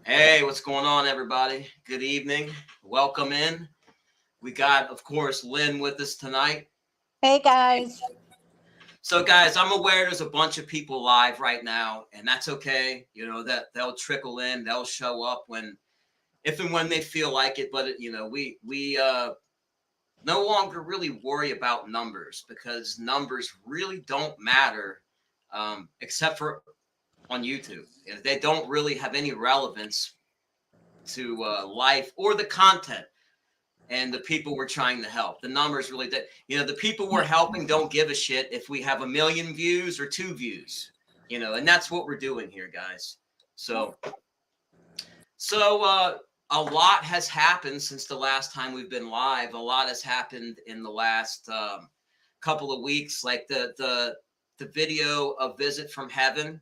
Hey, what's going on, everybody? Good evening. Welcome in. We got, of course, Lynn with us tonight. Hey guys. So, guys, I'm aware there's a bunch of people live right now, and that's okay. You know that they'll trickle in, they'll show up if and when they feel like it. But we no longer really worry about numbers because numbers really don't matter, except for on YouTube. They don't really have any relevance to life or the content and the people we're trying to help. The numbers really, the people we're helping don't give a shit if we have 1 million views or 2 views, and that's what we're doing here, guys. So a lot has happened since the last time we've been live. A lot has happened in the last couple of weeks, like the video of Visit from Heaven.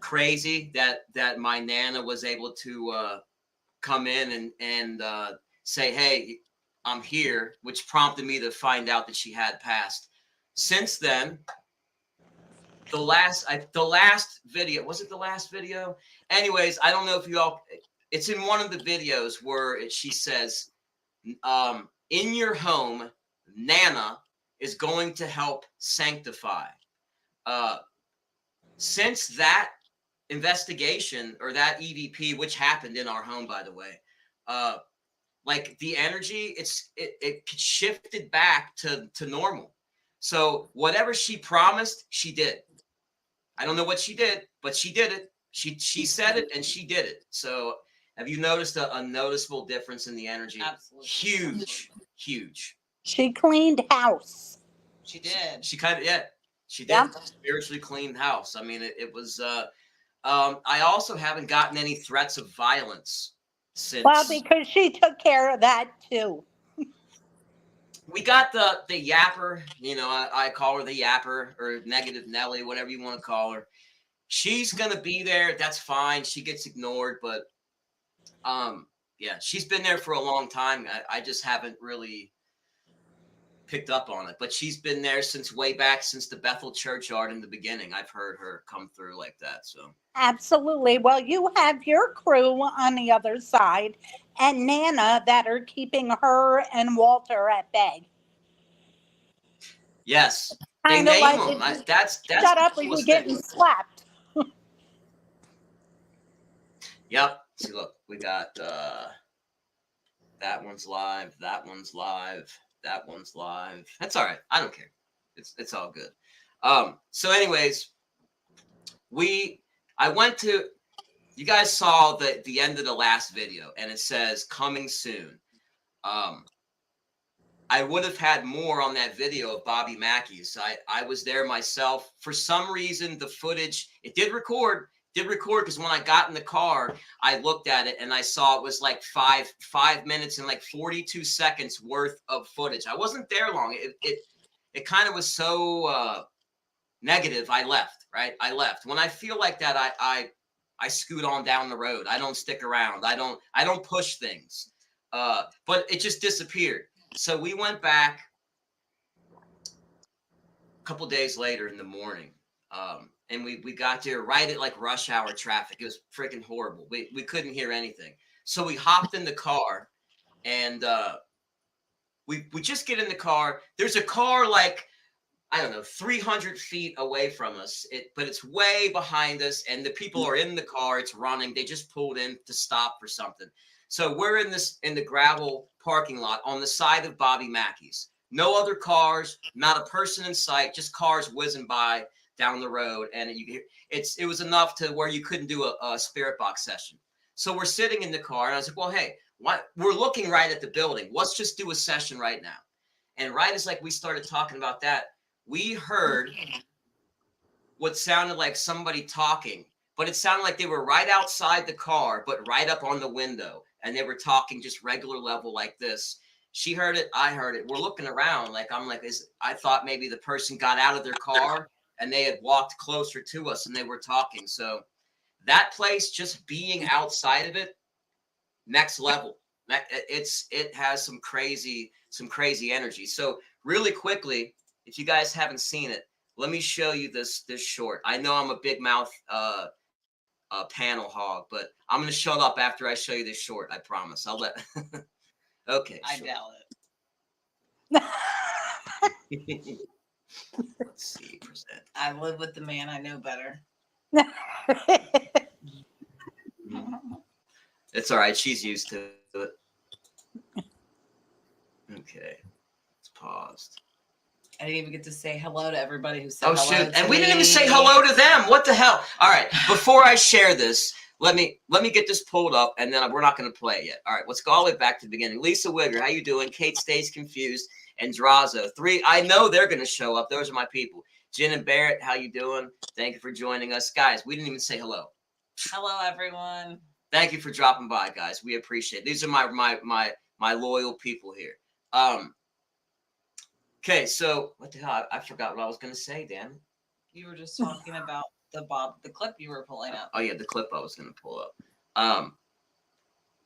Crazy that my Nana was able to come in and say, hey, I'm here, which prompted me to find out that she had passed. Since then, the last video, was it the last video? Anyways, I don't know if you all, it's in one of the videos where she says, in your home, Nana is going to help sanctify. Since that investigation or that EVP, which happened in our home, by the way, like the energy, it shifted back to normal. So whatever she promised, she did. I don't know what she did, but she did it. She said it and she did it. So have you noticed a noticeable difference in the energy? Absolutely. Huge. She cleaned house. She did. She kind of, she did. Yeah. Spiritually cleaned house. I mean, it was, I also haven't gotten any threats of violence since. Well, because she took care of that too. We got the yapper, I call her the yapper or Negative Nelly, whatever you want to call her. She's gonna be there. That's fine. She gets ignored, but yeah, she's been there for a long time. I just haven't really picked up on it, but she's been there since way back, since the Bethel churchyard in the beginning. I've heard her come through like that. So Absolutely. Well, you have your crew on the other side and Nana that are keeping her and Walter at bay. yes, they Kinda name like them. That's shut up, we were getting slapped. Yep. See, look, we got that one's live. That one's live. That one's live. That's all right. I don't care. It's all good. So anyways, I went to, you guys saw the end of the last video and it says coming soon. I would have had more on that video of Bobby Mackey's. I was there myself. For some reason, the footage, it did record because when I got in the car, I looked at it and I saw it was like five minutes and like 42 seconds worth of footage. I wasn't there long. It kind of was so negative. I left, right? I left. When I feel like that, I scoot on down the road. I don't stick around. I don't push things. But it just disappeared. So we went back a couple days later in the morning. And we got there right at like rush hour traffic. It was freaking horrible. We couldn't hear anything. So we hopped in the car and we just get in the car. There's a car like, I don't know, 300 feet away from us, but it's way behind us and the people are in the car. It's running. They just pulled in to stop for something. So we're in the gravel parking lot on the side of Bobby Mackey's. No other cars, not a person in sight, just cars whizzing by down the road. And it was enough to where you couldn't do a spirit box session. So we're sitting in the car and I was like, well, hey, we're looking right at the building. Let's just do a session right now. And right as like we started talking about that, we heard what sounded like somebody talking, but it sounded like they were right outside the car, but right up on the window. And they were talking just regular level like this. She heard it. I heard it. We're looking around. I thought maybe the person got out of their car and they had walked closer to us and they were talking. So that place, just being outside of it, next level. It has some crazy energy. So really quickly, if you guys haven't seen it, let me show you this short. I know I'm a big mouth panel hog, but I'm going to shut up after I show you this short. I promise. I'll let. Okay. I doubt it. Let's see. Present. I live with the man I know better. It's all right. She's used to it. Okay. It's paused. I didn't even get to say hello to everybody who said hello. Oh, shoot. And we didn't even say hello to them. What the hell? All right. Before I share this, let me get this pulled up, and then we're not going to play it yet. All right. Let's go all the way back to the beginning. Lisa Wigger, how you doing? Kate stays confused. And Drazo. 3. I know they're going to show up. Those are my people. Jen and Barrett, how you doing? Thank you for joining us. Guys, we didn't even say hello. Hello, everyone. Thank you for dropping by, guys. We appreciate it. These are my loyal people here. Okay, so what the hell? I forgot what I was going to say, damn it. You were just talking about the clip you were pulling up. Oh, yeah, the clip I was going to pull up.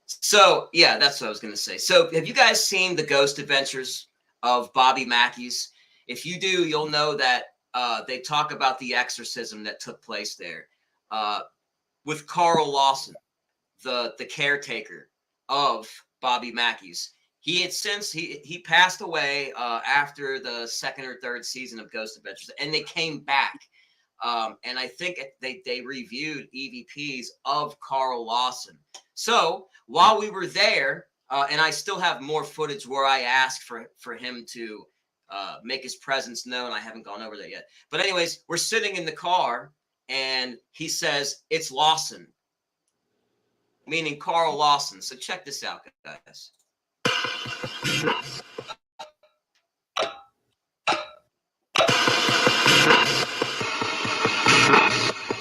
So, yeah, that's what I was going to say. So, have you guys seen the Ghost Adventures of Bobby Mackey's? If you do, you'll know that they talk about the exorcism that took place there with Carl Lawson, the caretaker of Bobby Mackey's. He had since he passed away after the 2nd or 3rd season of Ghost Adventures, and they came back. And I think they reviewed EVPs of Carl Lawson. So while we were there, and I still have more footage where I asked for him to make his presence known. I haven't gone over that yet. But anyways, we're sitting in the car, and he says, "It's Lawson," meaning Carl Lawson. So check this out, guys.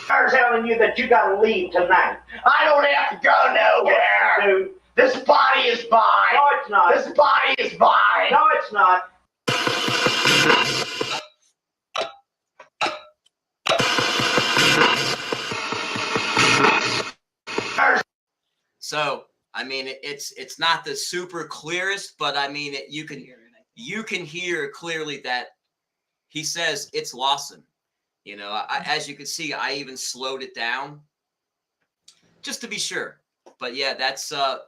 I'm telling you that you gotta leave tonight. I don't have to go nowhere. Dude, this body is mine. No, it's not. This body is mine. No, it's not. So, I mean, it's not the super clearest, but I mean, you can hear clearly that he says it's Lawson. You know, as you can see, I even slowed it down just to be sure. But yeah, that's a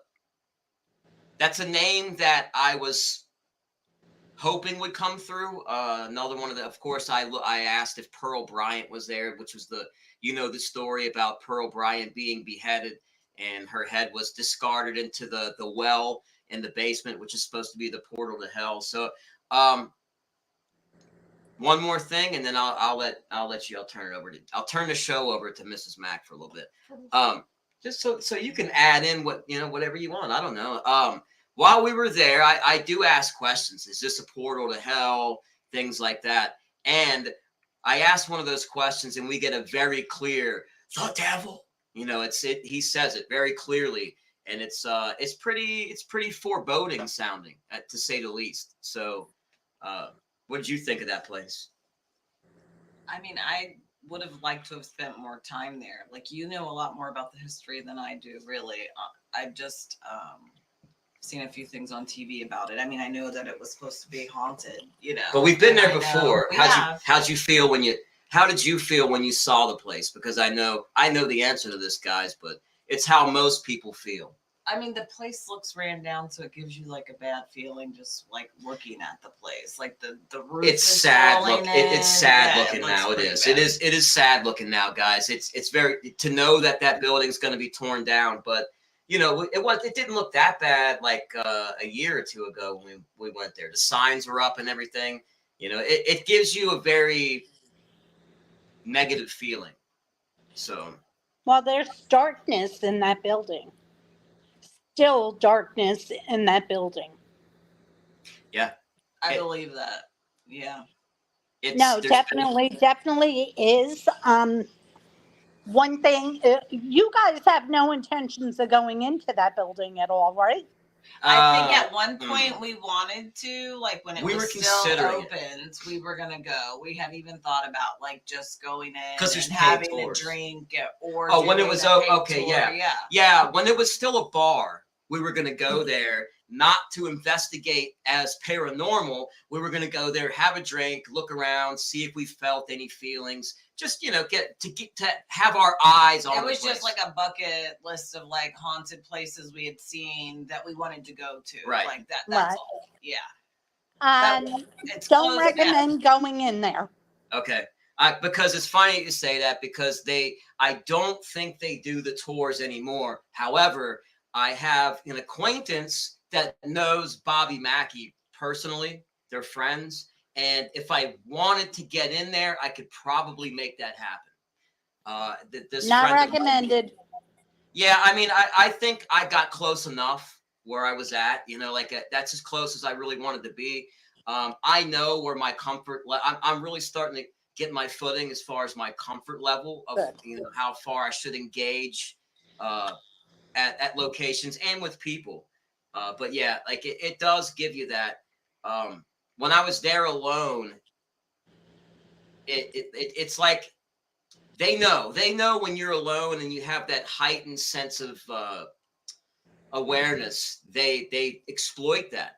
name that I was hoping would come through. Another one of the, of course, I asked if Pearl Bryant was there, which was the story about Pearl Bryant being beheaded and her head was discarded into the well in the basement, which is supposed to be the portal to hell. So, one more thing, and then I'll turn the show over to Mrs. Mack for a little bit. Just so you can add in whatever you want. I don't know. While we were there, I do ask questions. Is this a portal to hell? Things like that. And I asked one of those questions, and we get a very clear, the devil. You know, he says it very clearly, and it's pretty foreboding sounding, to say the least. So, what did you think of that place? I mean, I would have liked to have spent more time there. Like, you know a lot more about the history than I do, really. I've just seen a few things on TV about it. I mean, I know that it was supposed to be haunted, you know. But we've been there before. How did you feel when you saw the place? Because I know the answer to this, guys, but it's how most people feel. I mean, the place looks ran down, so it gives you like a bad feeling just like looking at the place. Like the roof. It's sad. It's sad looking now. It is sad looking now, guys. It's very, to know that building's going to be torn down, but you know, it didn't look that bad like a year or two ago when we went there. The signs were up and everything. You know, it gives you a very negative feeling. So. Well, there's darkness in that building. Still darkness in that building. Yeah. I believe that. Yeah. Definitely is. One thing, you guys have no intentions of going into that building at all, right? I think at one point we wanted to, like when it was still open, we were going to go. We have even thought about like just going in and having a drink or when it was okay, yeah. When it was still a bar, we were going to go there, not to investigate as paranormal. We were going to go there, have a drink, look around, see if we felt any feelings, just get to have our eyes on. It was the place. just like a bucket list of like haunted places we had seen that we wanted to go to. Right. Like that. That's Right. all. Yeah. It's Don't closed, yeah. recommend going in there. Okay. Because it's funny you say that, because I don't think they do the tours anymore. However, I have an acquaintance that knows Bobby Mackey personally. They're friends. And if I wanted to get in there, I could probably make that happen. This Not friend of mine- recommended. Yeah, I mean, I think I got close enough where I was at, that's as close as I really wanted to be. I know where my comfort, I'm really starting to get my footing as far as my comfort level of, how far I should engage at locations and with people. But yeah, like it does give you that. When I was there alone, it's like they know when you're alone and you have that heightened sense of awareness. They exploit that.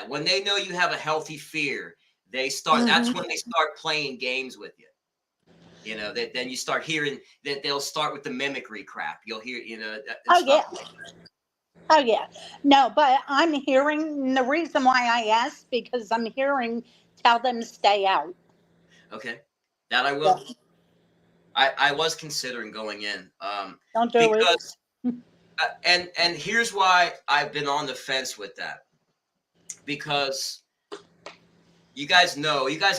When they know you have a healthy fear, they start. That's when they start playing games with you. Then you start hearing that they'll start with the mimicry crap. You'll hear, Oh yeah. Oh yeah. No, but I'm hearing the reason why I asked, because I'm hearing tell them stay out. Okay, that I will. Yeah. I was considering going in. Don't do because, and here's why I've been on the fence with that. Because you guys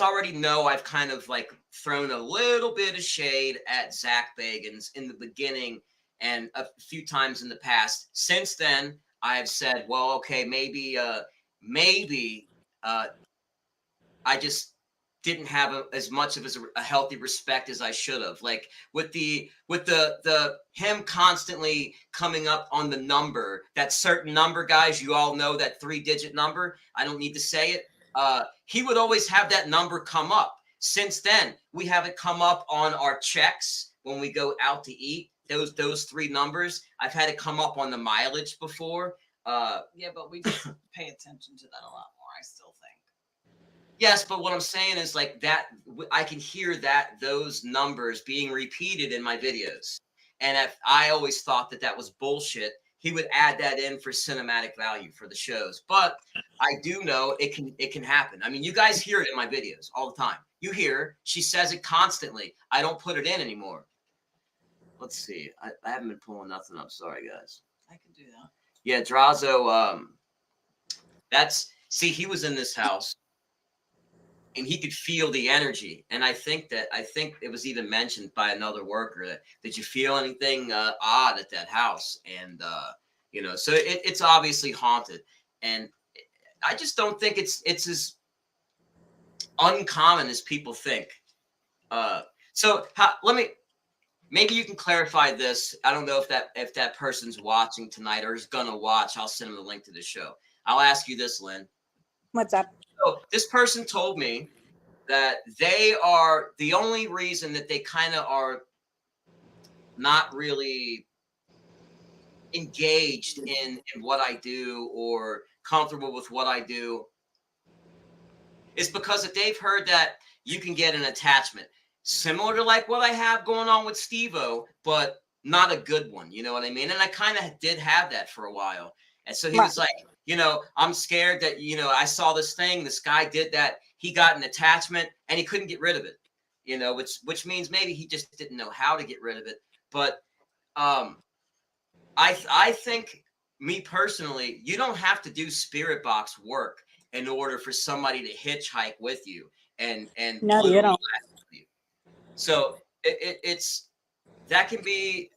already know I've kind of like thrown a little bit of shade at Zach Bagans in the beginning and a few times in the past. Since then, I've said, well, okay, maybe I just didn't have as much of a healthy respect as I should have. Like with the him constantly coming up on the number, that certain number, guys, you all know that 3-digit number. I don't need to say it. He would always have that number come up. Since then, we have it come up on our checks when we go out to eat. Those 3 numbers. I've had it come up on the mileage before. Yeah, but we just pay attention to that a lot more, I still think. Yes, but what I'm saying is like that. I can hear those numbers being repeated in my videos, and if I always thought that was bullshit. He would add that in for cinematic value for the shows, but I do know it can happen. I mean, you guys hear it in my videos all the time. You hear she says it constantly. I don't put it in anymore. Let's see. I haven't been pulling nothing up. Sorry, guys. I can do that. Yeah, Drazo. He was in this house. And he could feel the energy, and I think it was even mentioned by another worker that did you feel anything odd at that house? And so it's obviously haunted, and I just don't think it's as uncommon as people think. Maybe you can clarify this. I don't know if that person's watching tonight or is gonna watch. I'll send them the link to the show. I'll ask you this, Lynn. What's up? So this person told me that they are the only reason that they kind of are not really engaged in what I do or comfortable with what I do is because if they've heard that you can get an attachment similar to like what I have going on with Steve-O, but not a good one. You know what I mean? And I kind of did have that for a while. And so he was like, I'm scared that, I saw this thing, this guy did that. He got an attachment and he couldn't get rid of it, which means maybe he just didn't know how to get rid of it. But I think, me personally, you don't have to do spirit box work in order for somebody to hitchhike with you and no, you don't. You. So it's that can be.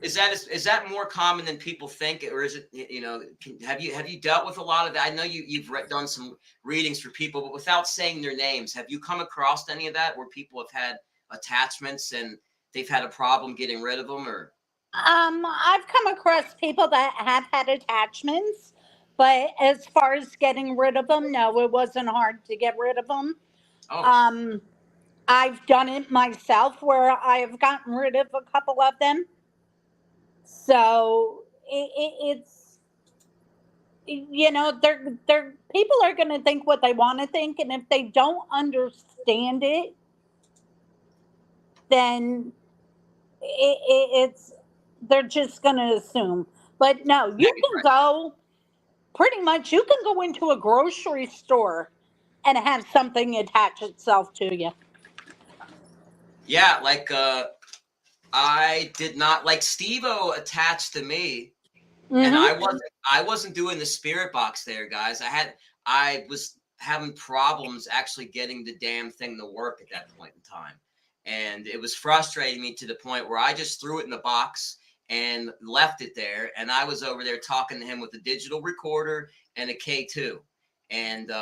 Is that more common than people think, or is it, have you dealt with a lot of that? I know you've done some readings for people, but without saying their names, have you come across any of that where people have had attachments and they've had a problem getting rid of them? Or I've come across people that have had attachments, but as far as getting rid of them, no, it wasn't hard to get rid of them. Oh. I've done it myself where I have gotten rid of a couple of them. So it's, they're people are going to think what they want to think. And if they don't understand it, then it's they're just going to assume. But no, you can go pretty much. You can go into a grocery store and have something attach itself to you. Yeah, like I did not like Steve-O attached to me, and I wasn't doing the spirit box there, guys. I was having problems actually getting the damn thing to work at that point in time. And it was frustrating me to the point where I just threw it in the box and left it there. And I was over there talking to him with a digital recorder and a K2. And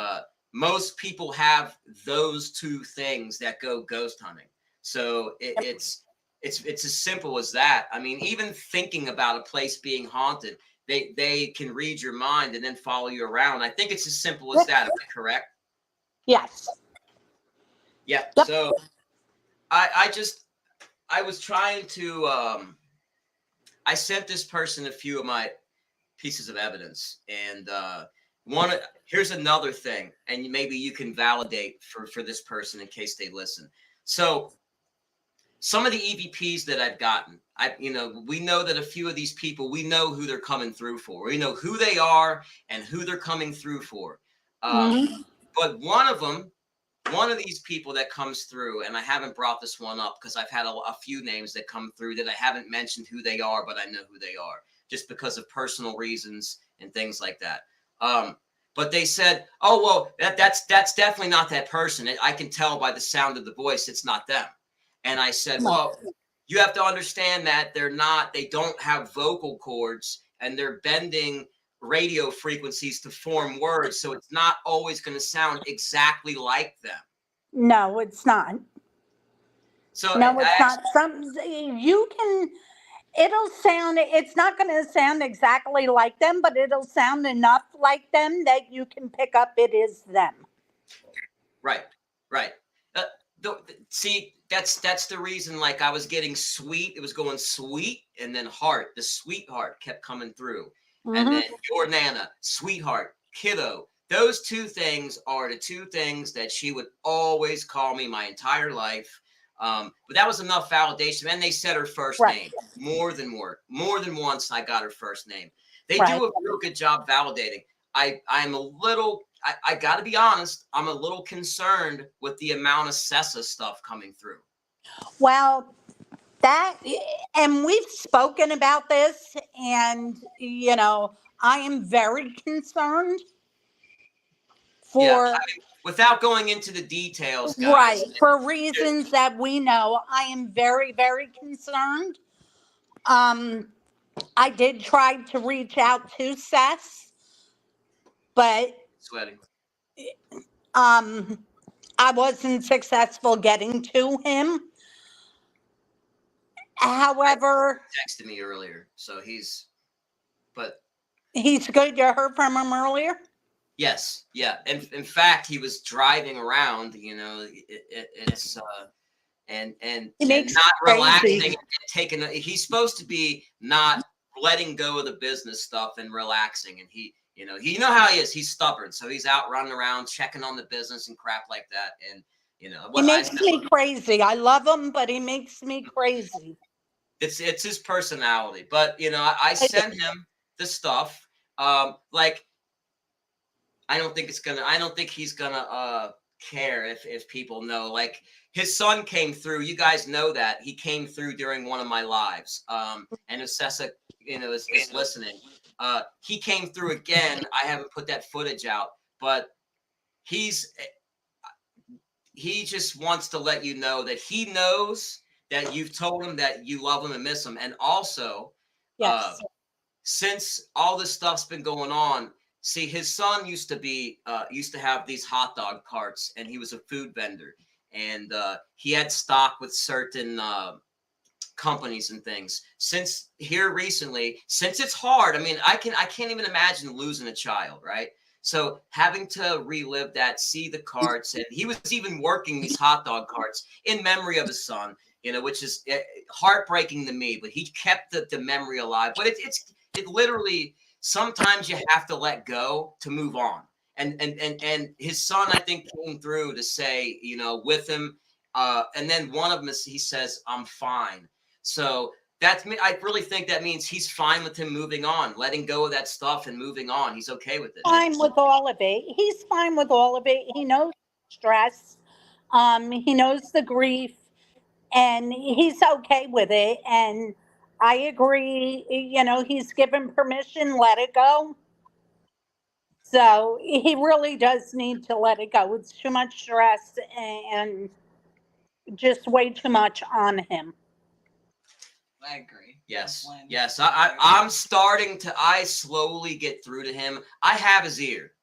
most people have those two things that go ghost hunting. So it's as simple as that. I mean, even thinking about a place being haunted, they can read your mind and then follow you around. I think it's as simple as that. Am I correct? Yes. Yeah. Yep. So I was trying to I sent this person a few of my pieces of evidence, and here's another thing, and maybe you can validate for this person in case they listen. So some of the EVPs that I've gotten, we know that a few of these people, we know who they're coming through for. We know who they are and who they're coming through for. But one of these people that comes through, and I haven't brought this one up because I've had a few names that come through that I haven't mentioned who they are, but I know who they are just because of personal reasons and things like that. But they said, oh, well, that's definitely not that person. I can tell by the sound of the voice, it's not them. And I said, well, you have to understand that they don't have vocal cords, and they're bending radio frequencies to form words. So it's not always going to sound exactly like them. No, it's not. So no, it's not. It's not going to sound exactly like them, but it'll sound enough like them that you can pick up it is them. Right. See, that's the reason, like, I was getting sweet. It was going sweet, and then heart. The sweetheart kept coming through. And then your Nana, sweetheart, kiddo. Those two things are the two things that she would always call me my entire life. But that was enough validation. And they said her first name more than once. I got her first name. They do a real good job validating. I'm a little, I got to be honest, I'm a little concerned with the amount of Sessa stuff coming through. Well, and we've spoken about this, and, I am very concerned for... without going into the details, guys. Right. For reasons that we know, I am very, very concerned. I did try to reach out to Seth, but Sweating. I wasn't successful getting to him. However, he texted me earlier, so he's good. You heard from him earlier? Yes, yeah. And in fact, he was driving around, it's and not relaxing and taking. He's supposed to be not letting go of the business stuff and relaxing, and he how he is. He's stubborn, so he's out running around checking on the business and crap like that. And he makes me crazy. I love him, but he makes me crazy. It's his personality, but I sent him the stuff. Like, I don't think he's gonna care if people know. Like, his son came through. You guys know that he came through during one of my lives. And if Sessa, is listening, he came through again. I haven't put that footage out, but he just wants to let you know that he knows that you've told him that you love him and miss him. And also, since all this stuff's been going on, see, his son used to have these hot dog carts, and he was a food vendor, and he had stock with certain companies and things. Since it's hard. I mean, I can't even imagine losing a child, right? So having to relive that, see the carts, and he was even working these hot dog carts in memory of his son, which is heartbreaking to me. But he kept the memory alive. But it literally, sometimes you have to let go to move on. And his son, I think, came through to say, with him, And then one of them he says, "I'm fine." So that's me. I really think that means he's fine with him moving on, letting go of that stuff and moving on. He's okay with it. Fine with all of it. He's fine with all of it. He knows stress. He knows the grief, and he's okay with it. And I agree. He's given permission. Let it go. So he really does need to let it go. It's too much stress and just way too much on him. I agree. Yes. Lynn. Yes. I'm starting to, I slowly get through to him. I have his ear.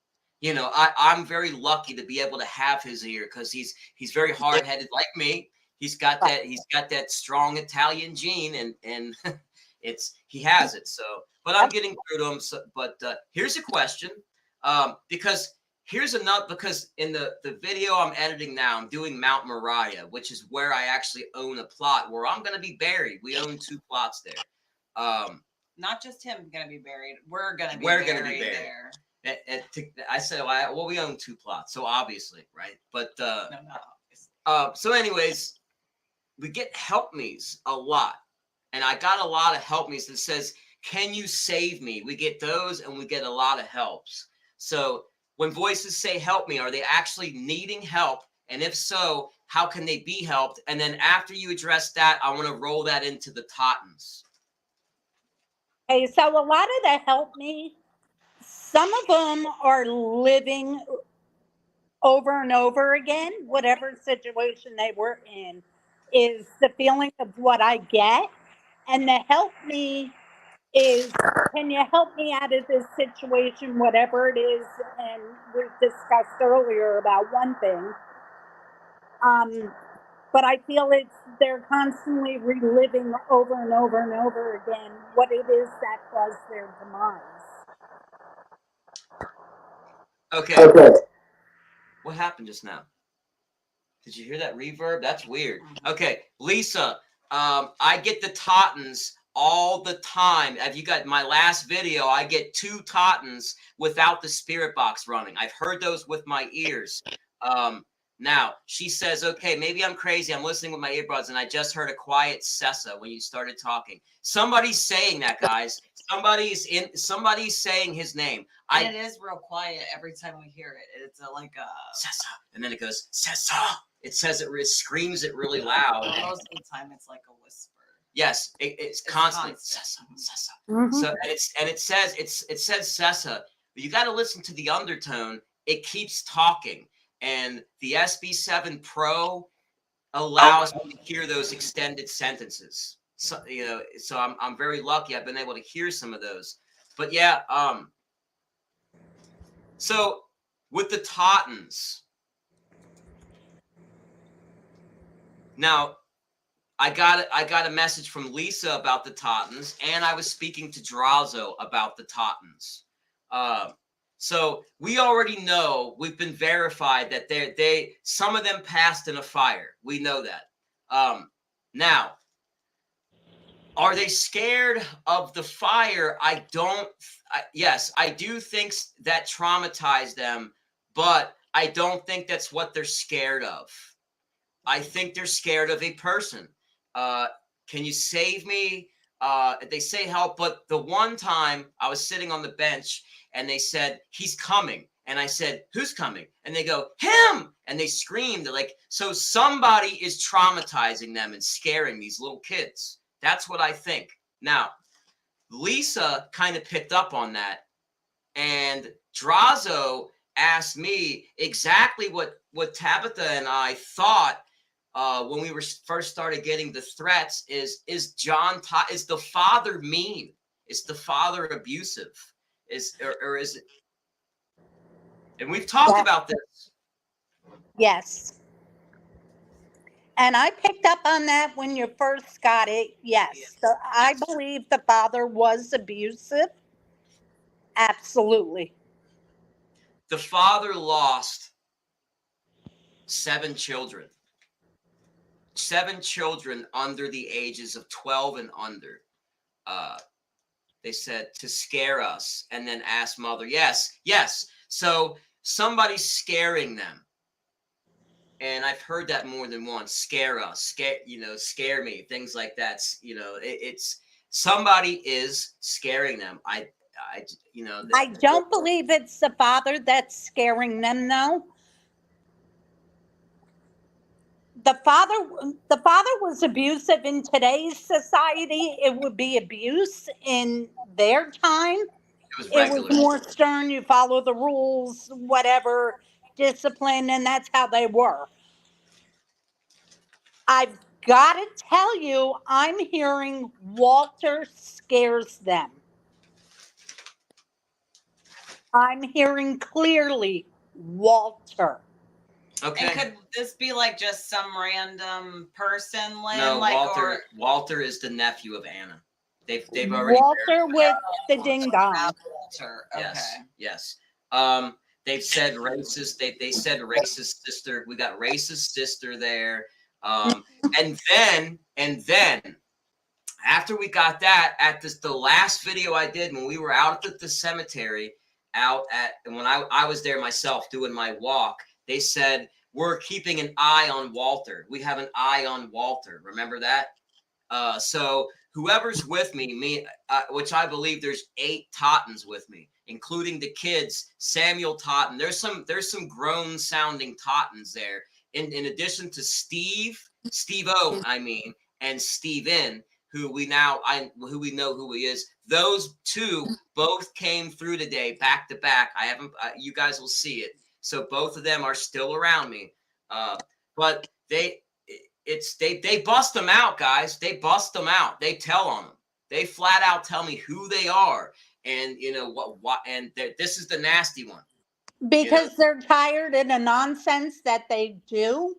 I'm very lucky to be able to have his ear because he's very hard headed like me. He's got that strong Italian gene and he has it. So, but I'm getting through to him. So, but here's a question. Because in the video I'm editing now, I'm doing Mount Moriah, which is where I actually own a plot where I'm going to be buried. We own 2 plots there. Not just him going to be buried. We're going to be buried there. I said, well, we own 2 plots, so obviously, right? But no, not obviously. So anyways, we get help me's a lot, and I got a lot of help me's that says, "Can you save me?" We get those, and we get a lot of helps. So when voices say help me, are they actually needing help? And if so, how can they be helped? And then after you address that, I want to roll that into the Tottons. Okay, so a lot of the help me, some of them are living over and over again, whatever situation they were in, is the feeling of what I get. And the help me is, can you help me out of this situation, whatever it is? And we discussed earlier about one thing. But I feel they're constantly reliving over and over and over again what it is that caused their demise. Okay. What happened just now? Did you hear that reverb? That's weird. Okay, Lisa, I get the Tottons all the time. Have you got my last video? I get 2 Tottons without the spirit box running. I've heard those with my ears. Now, she says, okay, maybe I'm crazy. I'm listening with my earbuds, and I just heard a quiet Sessa when you started talking. Somebody's saying that, guys. Somebody's saying his name. And it is real quiet every time we hear it. It's like a Sessa, and then it goes Sessa. It says it screams it really loud. Most of the time, it's like a whisper. Yes, it's constantly Sessa, Sessa. Mm-hmm. So it says Sessa, but you got to listen to the undertone. It keeps talking. And the SB7 Pro allows me to hear those extended sentences. So so I'm very lucky. I've been able to hear some of those. But yeah, so with the Tottons, now I got a message from Lisa about the Tottons, and I was speaking to Drazo about the Tottons. So we already know, we've been verified that some of them passed in a fire. We know that. Now, are they scared of the fire? Yes, I do think that traumatized them, but I don't think that's what they're scared of. I think they're scared of a person. Can you save me? They say help, but the one time I was sitting on the bench and they said, he's coming. And I said, who's coming? And they go, him! And they screamed. So somebody is traumatizing them and scaring these little kids. That's what I think. Now, Lisa kind of picked up on that. And Drazo asked me exactly what Tabitha and I thought when we first started getting the threats. Is the father mean? Is the father abusive? Or is it? And we've talked about this. Yes. And I picked up on that when you first got it. Yes. So I believe the father was abusive. Absolutely. The father lost 7 children. 7 children under the ages of 12 and under. They said to scare us, and then ask mother. Yes. So somebody's scaring them. And I've heard that more than once. Scare us, scare me, things like that. It's somebody is scaring them. I don't believe it's the father that's scaring them, though. The father was abusive in today's society. It would be abuse in their time. It was more stern. You follow the rules, whatever, discipline, and that's how they were. I've got to tell you, I'm hearing Walter scares them. I'm hearing clearly Walter. Okay. And could this be like just some random person, Lynn? No, like, Walter is the nephew of Anna. They've already Walter with the ding dong. Walter. Okay. Yes. They've said racist. They said racist sister. We got racist sister there. And then after we got that, at the last video I did when we were out at the cemetery, when I was there myself doing my walk, they said, we're keeping an eye on Walter. We have an eye on Walter. Remember that? So whoever's with me, which I believe there's 8 Tottons with me, including the kids, Samuel Totton. There's some grown sounding Tottons there. In addition to Steve-O, and Steven, who we know who he is. Those 2 both came through today, back to back. I haven't. You guys will see it. So both of them are still around me. But they bust them out, guys. They bust them out. They tell on them. They flat out tell me who they are, and what. And this is the nasty one. Because they're tired of the nonsense that they do.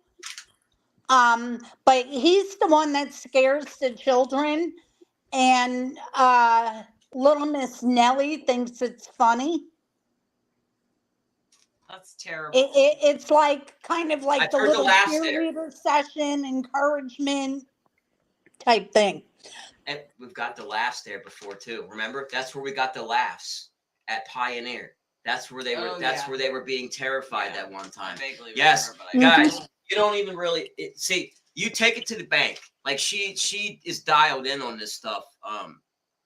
But he's the one that scares the children, and little Miss Nellie thinks it's funny. That's terrible. It's kind of like the little cheerleader session, encouragement type thing. And we've got the laughs there before too. Remember, that's where we got the laughs at Pioneer. That's where they were. Where they were being terrified that one time. Yes, guys, you don't even really see. You take it to the bank. Like she is dialed in on this stuff.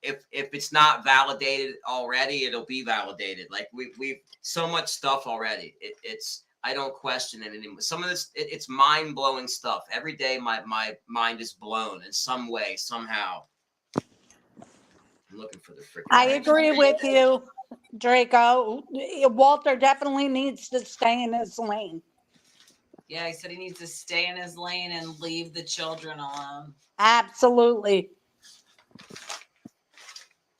If it's not validated already, it'll be validated. Like we've so much stuff already. It's I don't question it anymore. Some of this it's mind blowing stuff. Every day my mind is blown in some way somehow. I'm looking for the freaking. I agree with you, Draco. Walter definitely needs to stay in his lane. Yeah, he said he needs to stay in his lane and leave the children alone. Absolutely.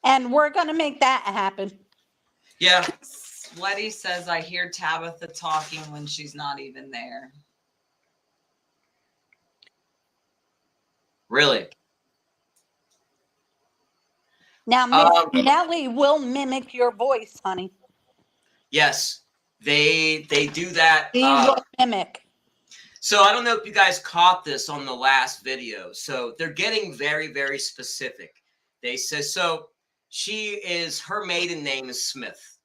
And we're going to make that happen. Yeah. Sweaty says, I hear Tabitha talking when she's not even there. Really? Now, Miss Nellie will mimic your voice, honey. Yes. They do that. She will mimic. So I don't know if you guys caught this on the last video. So they're getting very, very specific. They say, so her maiden name is Smith.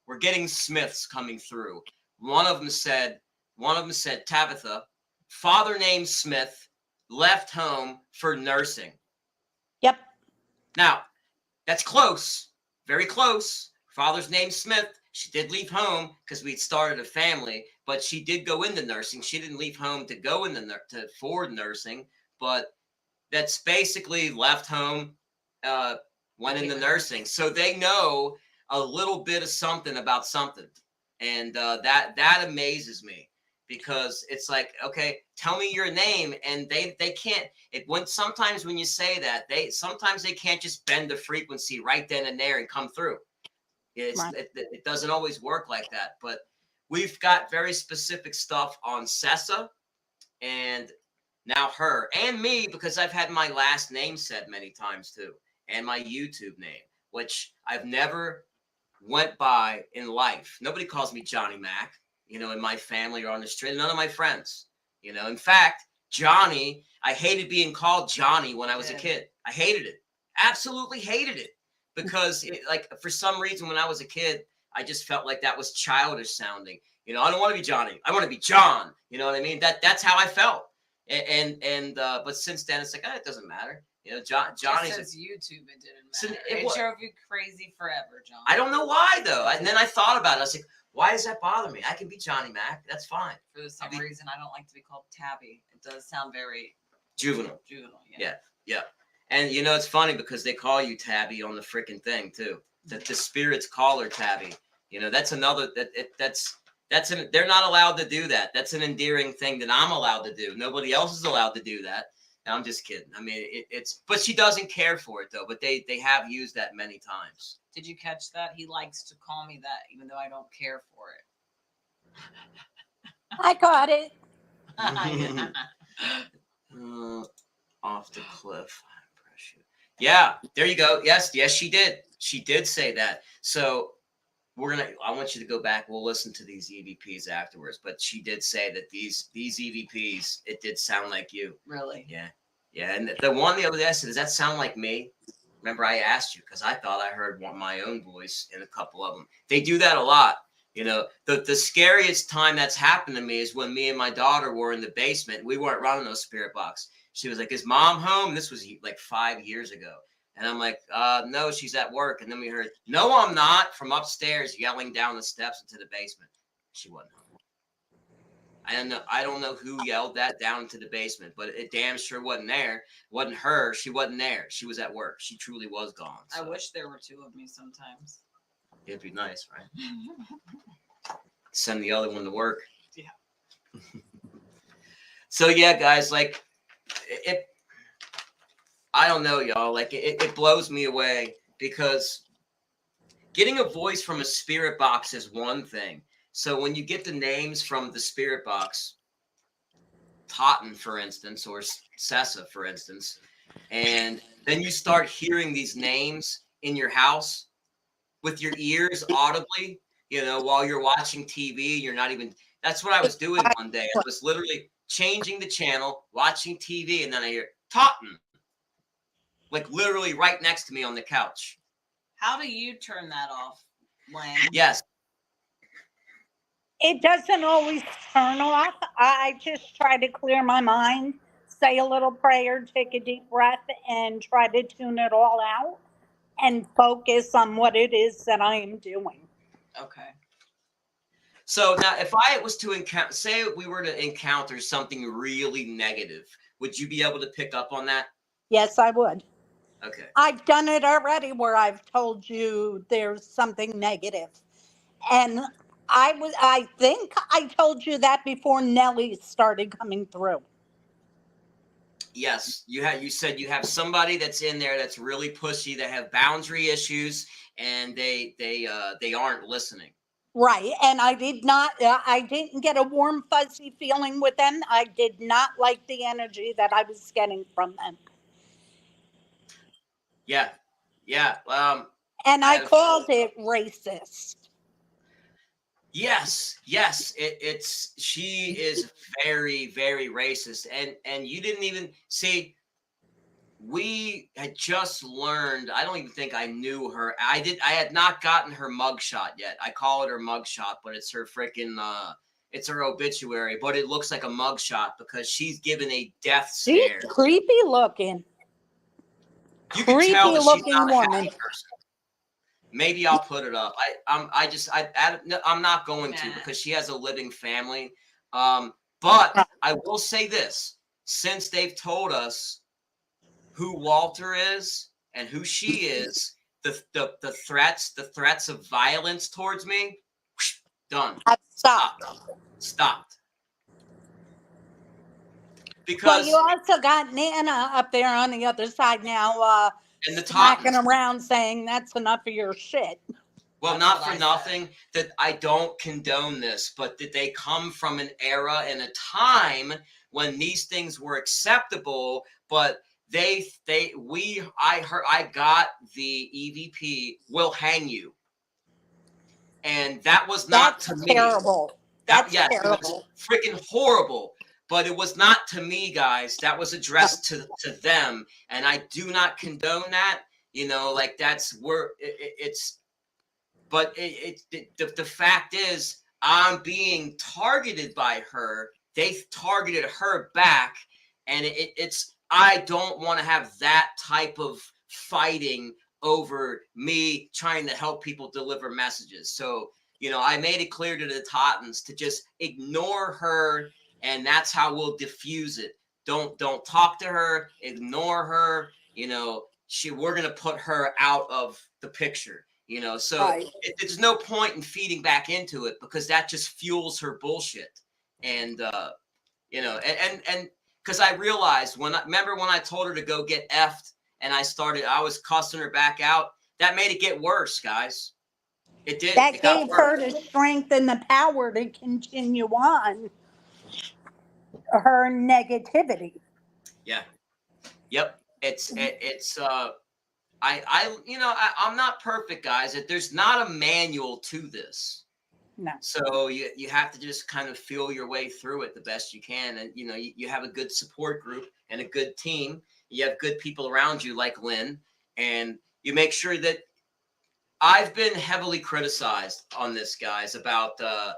We're getting Smiths coming through. One of them said, Tabitha, father named Smith, left home for nursing. Yep. Now, that's close, very close. Father's name Smith. She did leave home because we'd started a family, but she did go into nursing. She didn't leave home to go for nursing, but that's basically left home, went into nursing. So they know a little bit of something about something, and that amazes me because it's like, okay, tell me your name, and they can't. Sometimes when you say that, sometimes they can't just bend the frequency right then and there and come through. It doesn't always work like that, but we've got very specific stuff on Sessa and now her and me, because I've had my last name said many times too, and my YouTube name, which I've never went by in life. Nobody calls me Johnny Mac, in my family or on the street. None of my friends, in fact, Johnny, I hated being called Johnny when I was a kid. I hated it. Absolutely hated it. Because for some reason, when I was a kid, I just felt like that was childish sounding. You know, I don't want to be Johnny. I want to be John. You know what I mean? That's how I felt. But since then, it's like, it doesn't matter. You know, Johnny's. Just YouTube, it didn't matter. It drove you crazy forever, John. I don't know why though. And then I thought about it. I was like, why does that bother me? I can be Johnny Mac. That's fine. For the same reason, I don't like to be called Tabby. It does sound very juvenile. Yeah. And you know, it's funny because they call you Tabby on the freaking thing too. That the spirits call her Tabby. You know, that's another they're not allowed to do that. That's an endearing thing that I'm allowed to do. Nobody else is allowed to do that. No, I'm just kidding. I mean, but she doesn't care for it though. But they have used that many times. Did you catch that? He likes to call me that, even though I don't care for it. I got it. Off the cliff. Yeah, there you go. Yes, she did. She did say that. So I want you to go back. We'll listen to these EVPs afterwards. But she did say that these EVPs, it did sound like you. Really? Yeah. Yeah. And the one the other day I said, does that sound like me? Remember I asked you because I thought I heard my own voice in a couple of them. They do that a lot. You know, the scariest time that's happened to me is when me and my daughter were in the basement. We weren't running those spirit box. She was like, is mom home? This was like 5 years ago. And I'm like, no, she's at work. And then we heard, no, I'm not, from upstairs yelling down the steps into the basement. She wasn't home. I don't know who yelled that down into the basement, but it damn sure wasn't there. It wasn't her. She wasn't there. She was at work. She truly was gone. So. I wish there were two of me sometimes. It'd be nice, right? Send the other one to work. Yeah. So yeah, guys, like I don't know, y'all. Like it blows me away because getting a voice from a spirit box is one thing. So when you get the names from the spirit box, Totton, for instance, or Sessa, for instance, and then you start hearing these names in your house with your ears audibly, you know, while you're watching TV, you're not even, that's what I was doing one day. I was literally changing the channel, watching TV, and then I hear Totton, like literally right next to me on the couch. How do you turn that off, Lynn? Yes. It doesn't always turn off. I just try to clear my mind, say a little prayer, take a deep breath, and try to tune it all out and focus on what it is that I am doing. Okay. So now if I was to encounter, say we were to encounter something really negative, would you be able to pick up on that? Yes, I would. Okay. I've done it already where I've told you there's something negative. And I think I told you that before Nellie started coming through. Yes, you said you have somebody that's in there that's really pushy, that have boundary issues, and they aren't listening. Right. And I didn't get a warm, fuzzy feeling with them. I did not like the energy that I was getting from them. Yeah. Yeah. And I called it racist. Yes. She is very, very racist. And you didn't even see, we had just learned, I don't even think I knew her. I had not gotten her mugshot yet. I call it her mugshot, but it's her freaking, it's her obituary, but it looks like a mugshot because she's given a death stare. She's creepy looking. You can tell that she's not a happy woman. person. Maybe I'll put it up. I'm not going to because she has a living family. But I will say this: since they've told us who Walter is and who she is, the threats of violence towards me, done. Stopped. Because you also got Nana up there on the other side now, and the talking around saying that's enough of your shit. Well, not for nothing that I don't condone this, but that they come from an era and a time when these things were acceptable, but I got the EVP will hang you. And that was not to me. Terrible. That's terrible. It was freaking horrible. But it was not to me, guys. That was addressed to them. And I do not condone that. You know, like it's but the fact is, I'm being targeted by her. They targeted her back, and it's I don't want to have that type of fighting over me trying to help people deliver messages. So, I made it clear to the Tottons to just ignore her, and that's how we'll diffuse it. Don't talk to her, ignore her. We're gonna put her out of the picture. So Right. there's no point in feeding back into it, because that just fuels her bullshit. And and because I realized remember when I told her to go get effed, and I was cussing her back out. That made it get worse, guys. It did. That It got gave worse. her the strength and the power to continue on her negativity. Yeah. Yep. I'm not perfect, guys. There's not a manual to this. No. So you have to just kind of feel your way through it the best you can. And, you have a good support group and a good team. You have good people around you like Lynn, and you make sure that I've been heavily criticized on this, guys, about the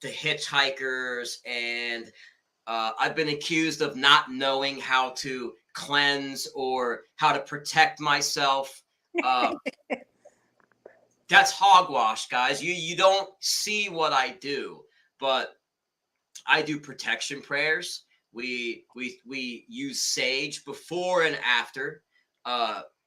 hitchhikers, and I've been accused of not knowing how to cleanse or how to protect myself. That's hogwash, guys. You don't see what I do, but I do protection prayers. We use sage before and after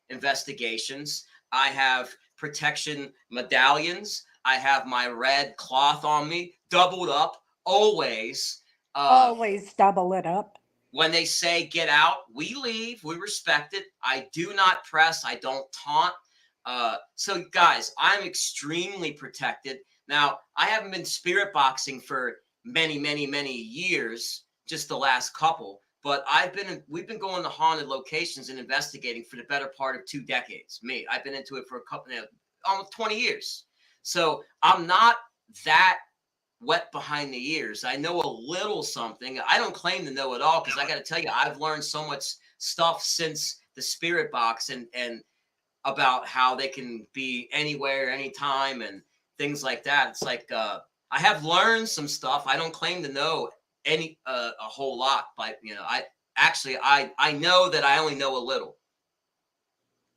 investigations. I have protection medallions. I have my red cloth on me, doubled up, always. Always double it up. When they say get out, we leave. We respect it. I do not press. I don't taunt. So, guys, I'm extremely protected. Now, I haven't been spirit boxing for many, many, many years, just the last couple. But we've been going to haunted locations and investigating for the better part of 2 decades. I've been into it for almost 20 years. So I'm not that wet behind the ears. I know a little something. I don't claim to know it all, because I got to tell you, I've learned so much stuff since the spirit box, and about how they can be anywhere, anytime, and things like that. It's like I have learned some stuff. I don't claim to know a whole lot, but I know that I only know a little.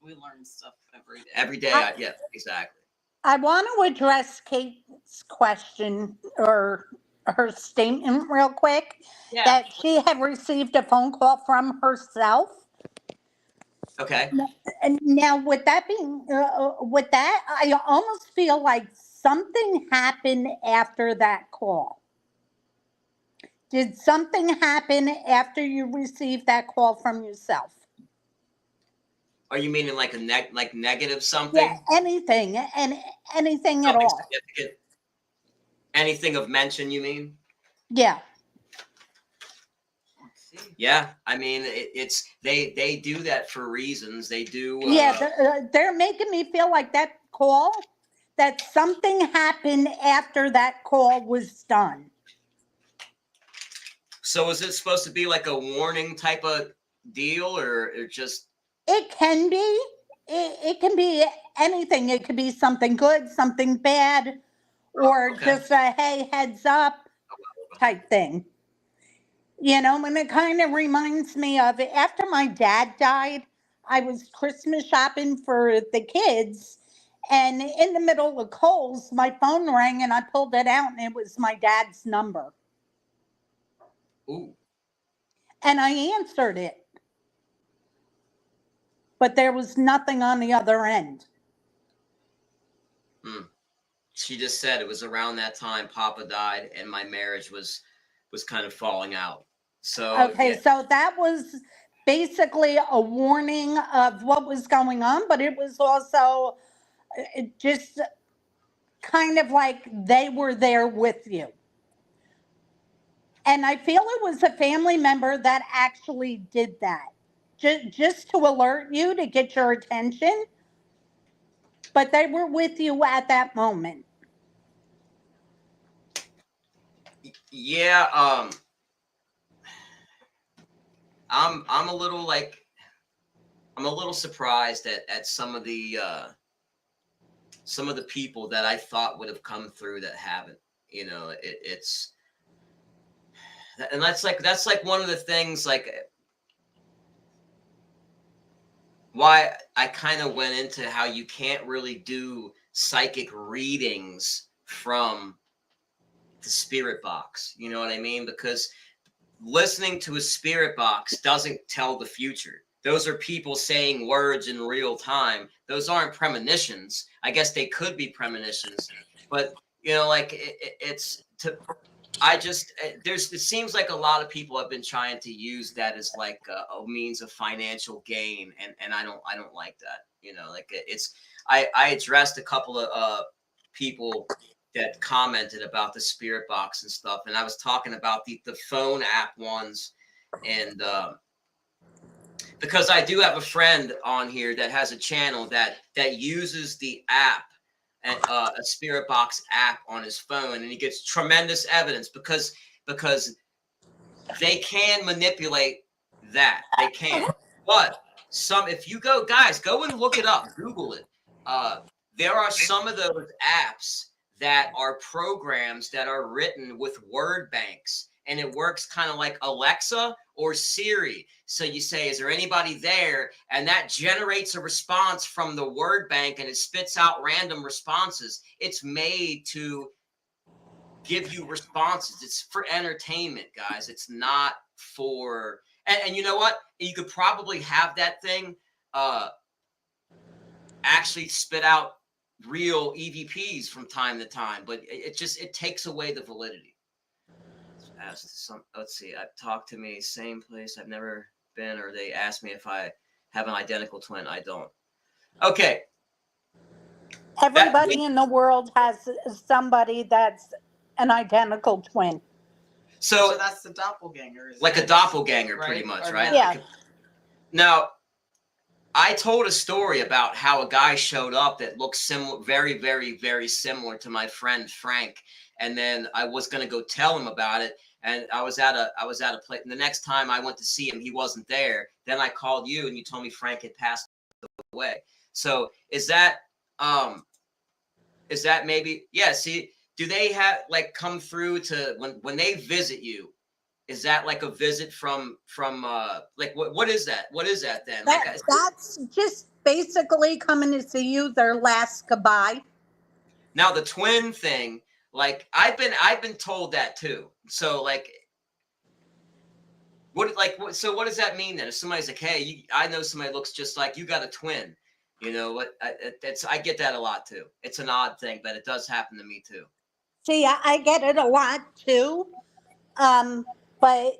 We learn stuff every day. Every day, yeah, exactly. I want to address Kate's question or her statement real quick, Yeah. that she had received a phone call from herself. Okay. And now, with that, I almost feel like something happened after that call. Did something happen after you received that call from yourself? Are you meaning like like negative something? Yeah, anything at Something all. significant? Anything of mention, you mean? Yeah. Yeah, I mean, they do that for reasons. They do. Yeah, they're making me feel like that something happened after that call was done. So is it supposed to be like a warning type of deal, or just? It can be. It can be anything. It could be something good, something bad, or just a hey, heads up type thing. And it kind of reminds me of it. After my dad died, I was Christmas shopping for the kids, and in the middle of Kohl's, my phone rang, and I pulled it out, and it was my dad's number. Ooh. And I answered it, but there was nothing on the other end. She just said it was around that time Papa died, and my marriage was kind of falling out. So okay, yeah. So that was basically a warning of what was going on, but it was also just kind of like they were there with you. And I feel it was a family member that actually did that, just to alert you, to get your attention. But they were with you at that moment. Yeah. I'm a little like, I'm a little surprised at some of the people that I thought would have come through that haven't. You know, it's and that's like one of the things like why I kind of went into how you can't really do psychic readings from the spirit box. You know what I mean? Because listening to a spirit box doesn't tell the future. Those are people saying words in real time. Those aren't premonitions. I guess they could be premonitions, but you know, like it's to. I just it seems like a lot of people have been trying to use that as like a means of financial gain, and I don't like that. You know, like it's I addressed a couple of people that commented about the spirit box and stuff, and I was talking about the phone app ones, and because I do have a friend on here that has a channel that uses the app and a spirit box app on his phone, and he gets tremendous evidence because they can manipulate that. They can. But if you go, guys, go and look it up, Google it. There are some of those apps that are programs that are written with word banks, and it works kind of like Alexa or Siri. So you say, is there anybody there? And that generates a response from the word bank, and it spits out random responses. It's made to give you responses. It's for entertainment, guys. It's not for, and you know what? You could probably have that thing actually spit out real EVPs from time to time, but it takes away the validity. Let's see, talk to me, same place I've never been, or they asked me if I have an identical twin. I don't. Okay. Everybody in the world has somebody that's an identical twin. So that's the doppelganger. Like a doppelganger, pretty much, right? Yeah. Now, I told a story about how a guy showed up that looked similar, very, very, very similar to my friend Frank. And then I was going to go tell him about it. And I was at a place. And the next time I went to see him, he wasn't there. Then I called you and you told me Frank had passed away. So is that maybe, yeah, see, do they have like come through to when they visit you? Is that like a visit from like what is that? What is that then? That's just basically coming to see you, their last goodbye. Now the twin thing, like I've been told that too. So like so what does that mean then? If somebody's like, hey, I know somebody looks just like you, got a twin. You know what? I get that a lot too. It's an odd thing, but it does happen to me too. See, I get it a lot too. But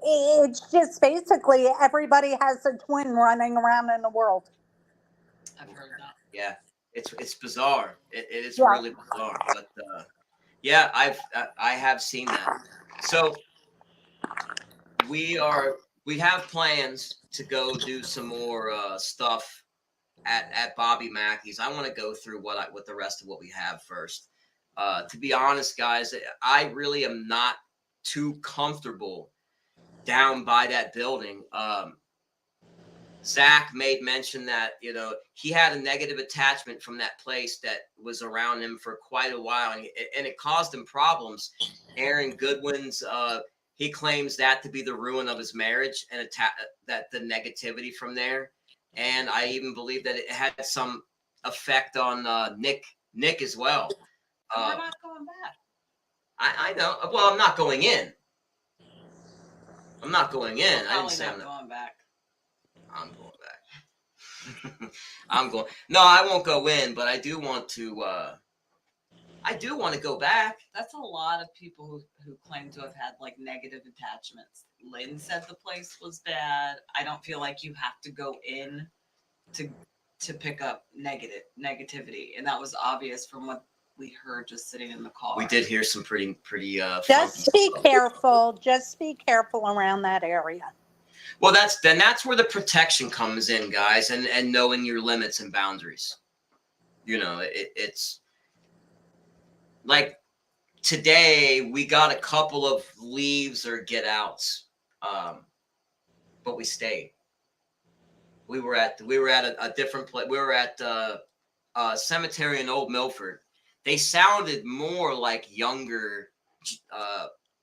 it's just basically everybody has a twin running around in the world. I've heard that. Yeah, it's bizarre. It is really bizarre, but yeah, I have seen that. So we have plans to go do some more stuff at Bobby Mackey's. I want to go through what the rest of what we have first. To be honest, guys, I really am not too comfortable down by that building. Zach made mention that, you know, he had a negative attachment from that place that was around him for quite a while, and it caused him problems. Aaron Goodwin's, he claims that to be the ruin of his marriage and that the negativity from there. And I even believe that it had some effect on Nick as well. We're not going back. I know. Well, I'm not going in. I'm not going in. I didn't say I'm not going back. I'm going back. No, I won't go in, but I do want to. I do want to go back. That's a lot of people who claim to have had like negative attachments. Lynn said the place was bad. I don't feel like you have to go in to pick up negativity, and that was obvious from what we heard just sitting in the car. We did hear some pretty. Just be careful. Just be careful around that area. Well, that's where the protection comes in, guys, and knowing your limits and boundaries. You know, it's like today we got a couple of leaves or get outs, but we stayed. We were at a different place. We were at a cemetery in Old Milford. They sounded more like younger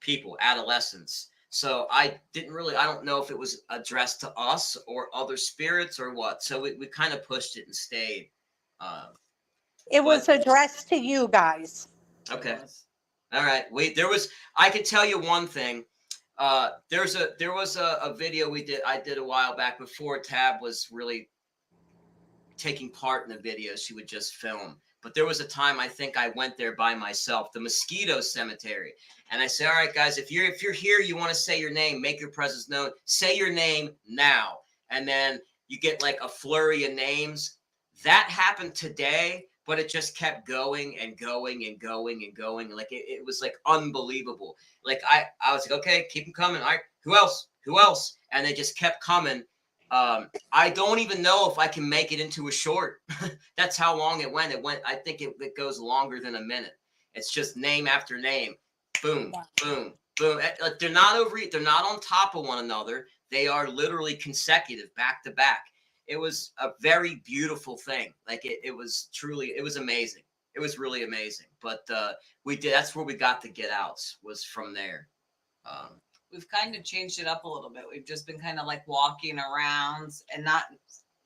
people, adolescents. So I don't know if it was addressed to us or other spirits or what. So we kind of pushed it and stayed. It was addressed to you guys. Okay. All right. I could tell you one thing. There was a video I did a while back before Tab was really taking part in the video. She would just film. But there was a time I think I went there by myself, the Mosquito Cemetery. And I said, all right, guys, if you're here, you want to say your name, make your presence known, say your name now. And then you get like a flurry of names. That happened today, but it just kept going and going and going and going. Like it was like unbelievable. Like I was like, okay, keep them coming. All right, who else? Who else? And they just kept coming. I don't even know if I can make it into a short. That's how long it went. I think it goes longer than a minute. It's just name after name. Boom, boom, boom. They're not on top of one another. They are literally consecutive, back to back. It was a very beautiful thing. Like it was amazing. It was really amazing. But that's where we got the get outs, was from there. We've kind of changed it up a little bit. We've just been kind of like walking around and not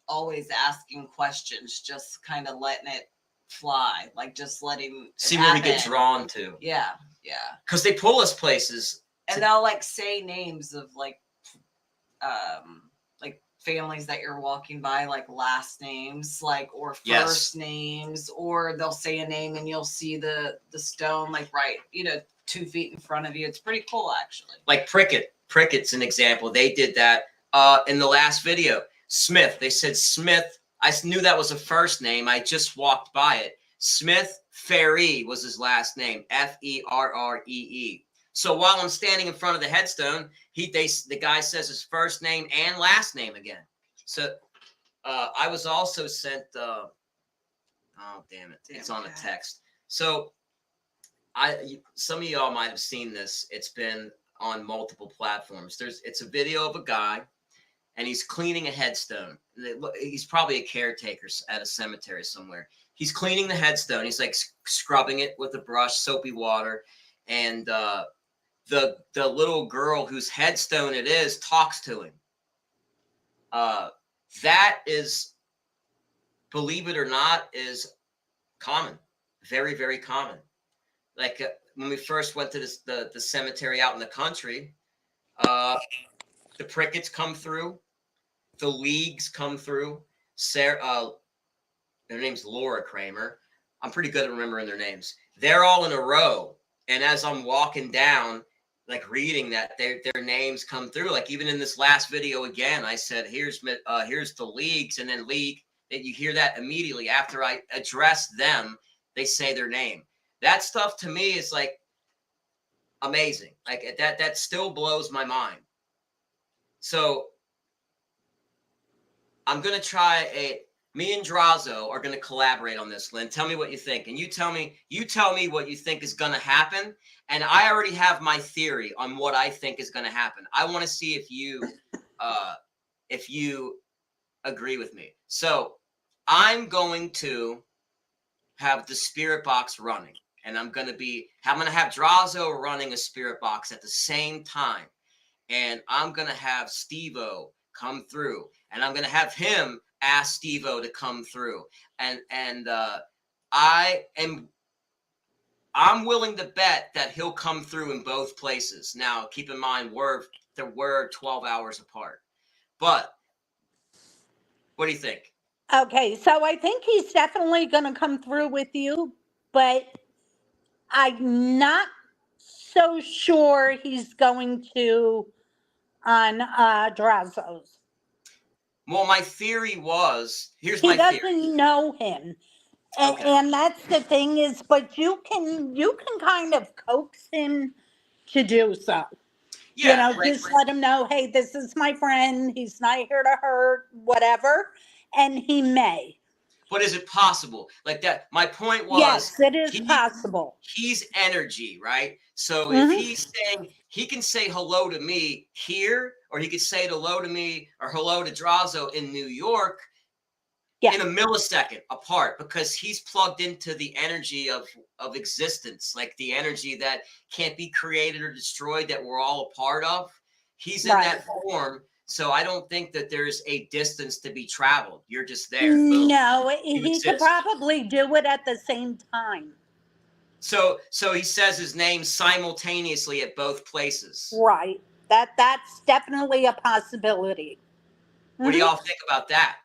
always asking questions, just kind of letting it fly, like just letting see where we get drawn to. Yeah. Because they pull us places. And they'll like say names of like families that you're walking by, like last names, like, or first names, or they'll say a name and you'll see the stone like right, 2 feet in front of you. It's pretty cool, actually. Like Pricket's an example. They did that in the last video. Smith, they said Smith. I knew that was a first name. I just walked by it. Smith Ferree was his last name. Ferree. So while I'm standing in front of the headstone, the guy says his first name and last name again. So I was also sent. Oh damn it! It's on the text. So some of y'all might have seen this. It's been on multiple platforms. It's a video of a guy, and he's cleaning a headstone. He's probably a caretaker at a cemetery somewhere. He's cleaning the headstone. He's like scrubbing it with a brush, soapy water, and the little girl whose headstone it is talks to him. That is, believe it or not, is common, very, very common. Like when we first went to the cemetery out in the country, the Prickets come through, the Leagues come through. Sarah, their name's Laura Kramer. I'm pretty good at remembering their names. They're all in a row, and as I'm walking down, like reading that, their names come through. Like even in this last video again, I said, here's the Leagues, and then League. And you hear that immediately after I address them, they say their name. That stuff to me is like amazing. Like that still blows my mind. So I'm gonna try me and Drazo are gonna collaborate on this, Lynn. Tell me what you think, and you tell me what you think is gonna happen. And I already have my theory on what I think is gonna happen. I want to see if you agree with me. So I'm going to have the spirit box running, and I'm gonna have Drazo running a spirit box at the same time, and I'm gonna have Steve-O come through, and I'm gonna have him ask Steve-O to come through, and I'm willing to bet that he'll come through in both places. Now, keep in mind we're 12 hours apart, but what do you think? Okay, so I think he's definitely going to come through with you, but I'm not so sure he's going to on Drazo's. Well, my theory was, he doesn't know him. And, okay. And that's the thing is, but you can kind of coax him to do so. Yeah, just let him know, hey, this is my friend. He's not here to hurt, whatever. And he may. But is it possible? Like that, my point was. Yes, it is possible. He's energy, right? So if he's saying, he can say hello to me here, or he could say hello to me or hello to Drazo in New York Yeah. in a millisecond apart, because he's plugged into the energy of existence, like the energy that can't be created or destroyed, that we're all a part of. He's in Right. that form. So I don't think that there's a distance to be traveled. You're just there. Boom. No, You he could exist. probably do it at the same time. So he says his name simultaneously at both places. Right. That's definitely a possibility. What do Mhm. y'all think about that?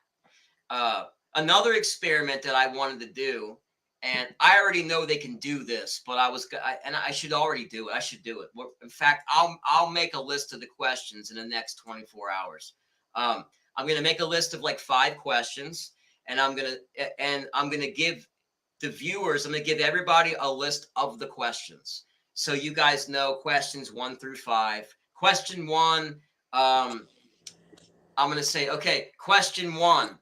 Another experiment that I wanted to do, and I already know they can do this, but I should already do it. I should do it. In fact, I'll make a list of the questions in the next 24 hours. I'm going to make a list of like 5 questions, and I'm going to give the viewers, I'm going to give everybody a list of the questions. So you guys know questions 1 through 5. Question 1, I'm going to say, okay, question 1.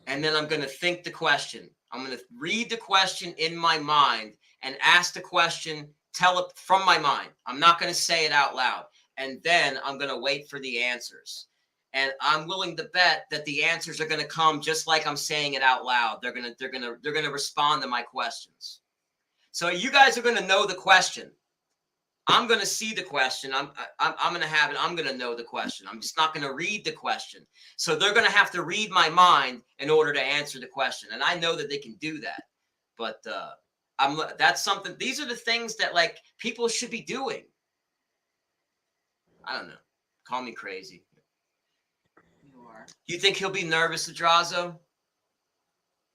And then I'm going to think the question. I'm going to read the question in my mind and ask the question, tell it from my mind. I'm not going to say it out loud. And then I'm going to wait for the answers. And I'm willing to bet that the answers are going to come just like I'm saying it out loud. They're going to respond to my questions. So you guys are going to know the question. I'm going to see the question. I'm going to have it. I'm going to know the question. I'm just not going to read the question. So they're going to have to read my mind in order to answer the question. And I know that they can do that. But that's something. These are the things that like people should be doing. I don't know. Call me crazy. You are. You think he'll be nervous, Adrazo?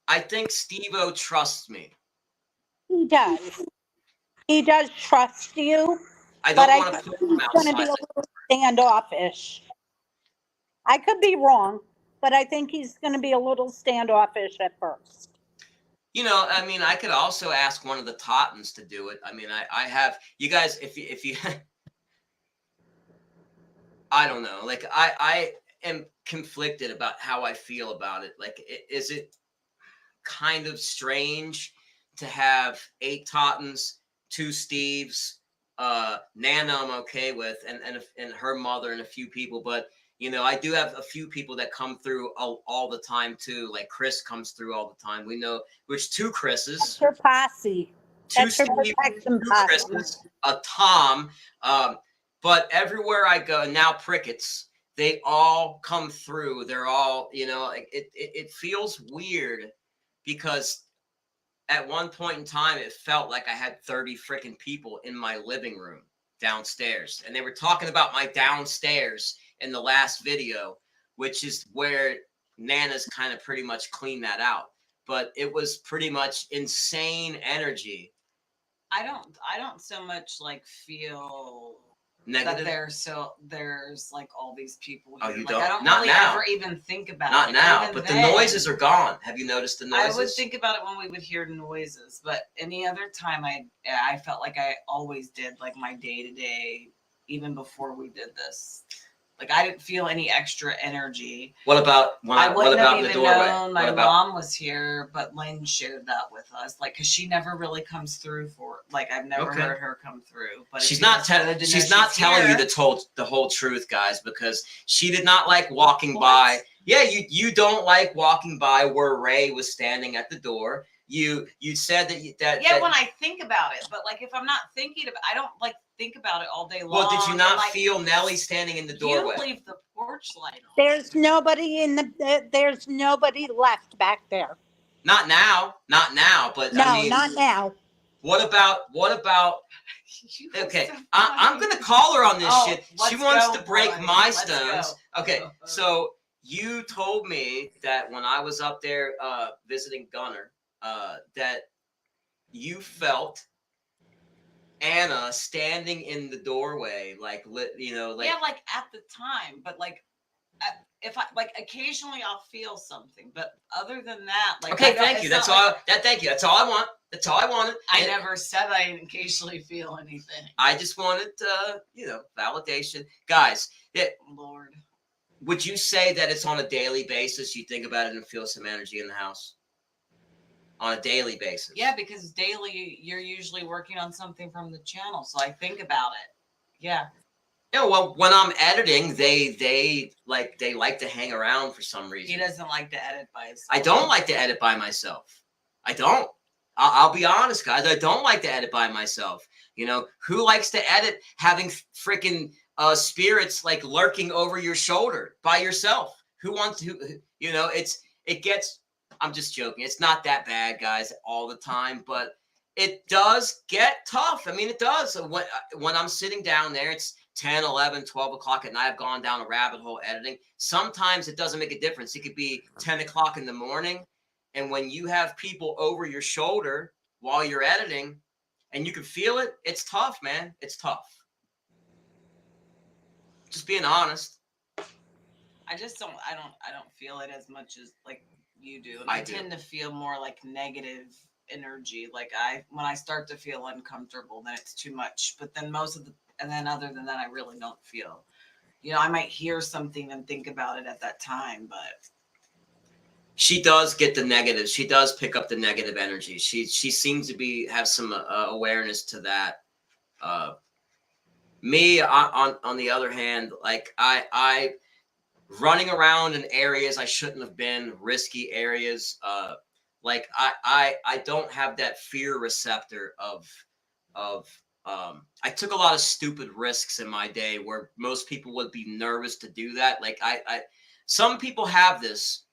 I think Steve-O trusts me. He does. He does trust you. I But don't I want to think put him he's going to be outside. a little standoffish. I could be wrong, but I think he's going to be a little standoffish at first. You know, I mean, I could also ask one of the Tottons to do it. I mean, I have you guys. If you, I don't know. Like, I am conflicted about how I feel about it. Like, is it kind of strange to have 8 Tottons, 2 Steves, Nana I'm okay with, and her mother and a few people, but you know, I do have a few people that come through all the time too. Like Chris comes through all the time. We know which 2 Chris's. That's your posse. 2 That's your Steves, protection 2 posse. Chris's, a Tom. But everywhere I go, now Prickets, they all come through. They're all, you know, it feels weird because at one point in time, it felt like I had 30 freaking people in my living room downstairs. And they were talking about my downstairs in the last video, which is where Nana's kind of pretty much cleaned that out. But it was pretty much insane energy. I don't so much like feel Negative. that there's like all these people here. Oh, you like, don't? I don't Not really now. ever even think about Not it. now, Even but then, the noises are gone. Have you noticed the noises? I would think about it when we would hear noises, but any other time I felt like I always did like my day to day, even before we did this. Like I didn't feel any extra energy. What about I wouldn't have in the even doorway? known my mom was here, but Lynn shared that with us. Like, cause she never really comes through for. Like, I've never heard her come through. But she's not telling you the whole truth, guys, because she did not like walking by. Yeah, you don't like walking by where Ray was standing at the door. You said that. Yeah, when I think about it, but like if I'm not thinking about, I don't like think about it all day long. Well, did you not like, feel Nellie standing in the doorway? You leave the porch light on. There's nobody there's nobody left back there. Not now, but no, I mean, not now. What about? Okay, I'm gonna call her on this shit. She wants to break my stones. Okay, so you told me that when I was up there visiting Gunner, that you felt Anna standing in the doorway, like yeah, like at the time, but like if I like occasionally I'll feel something, but other than that, like okay, thank you. That's all. Thank you. That's all I want. That's all I wanted. I never said I occasionally feel anything. I just wanted, validation, guys. Lord, would you say that it's on a daily basis? You think about it and feel some energy in the house on a daily basis? Yeah, because daily you're usually working on something from the channel, so I think about it. Yeah. Yeah, well, when I'm editing, they like to hang around for some reason. He doesn't like to edit by himself. I don't like to edit by myself. I don't. I'll be honest, guys. I don't like to edit by myself. You know, who likes to edit having freaking spirits like lurking over your shoulder by yourself? Who wants to? You know, it gets. I'm just joking. It's not that bad, guys, all the time, but it does get tough. I mean, it does. When I'm sitting down there, it's 10, 11, 12 o'clock at night. I've gone down a rabbit hole editing. Sometimes it doesn't make a difference. It could be 10 o'clock in the morning. And when you have people over your shoulder while you're editing and you can feel it, it's tough, man. It's tough. Just being honest. I don't feel it as much as like you do. And I tend to feel more like negative energy. Like when I start to feel uncomfortable, then it's too much. But then other than that, I really don't feel, you know, I might hear something and think about it at that time, but she does get the negatives. She does pick up the negative energy. She seems to have some awareness to that. Me on the other hand, like I running around in areas I shouldn't have been, risky areas. Like I don't have that fear receptor of I took a lot of stupid risks in my day where most people would be nervous to do that. Like some people have this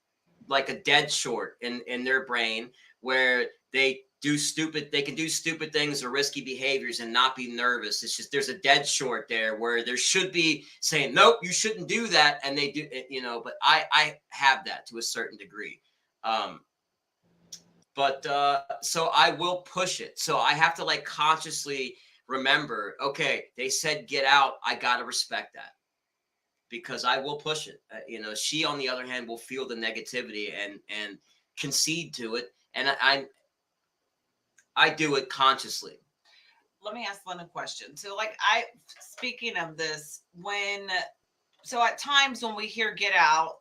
like a dead short in their brain where they can do stupid things or risky behaviors and not be nervous. It's just there's a dead short there where there should be saying nope, you shouldn't do that, and they do it, you know. But I have that to a certain degree. But so I will push it. So I have to like consciously remember, okay, they said get out, I got to respect that. Because I will push it. You know, she on the other hand will feel the negativity and concede to it, and I do it consciously. Let me ask Lynn a question. So, like, speaking of this, at times when we hear "get out,"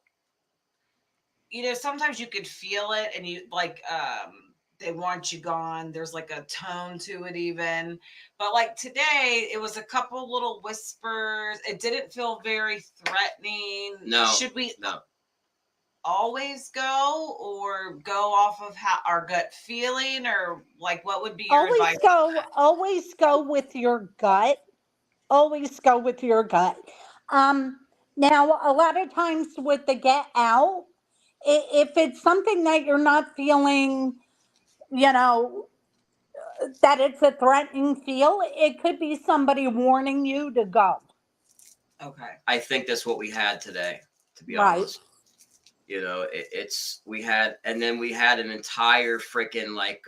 you know, sometimes you could feel it, and you like, they want you gone. There's like a tone to it even. But like today, it was a couple little whispers. It didn't feel very threatening. No. Should we always go or go off of our gut feeling, or like what would be your advice? Always go with your gut. Always go with your gut. Now a lot of times with the get out, if it's something that you're not feeling, you know, that it's a threatening feel, it could be somebody warning you to go. Okay. I think that's what we had today, to be Right. honest. You know, we had an entire freaking like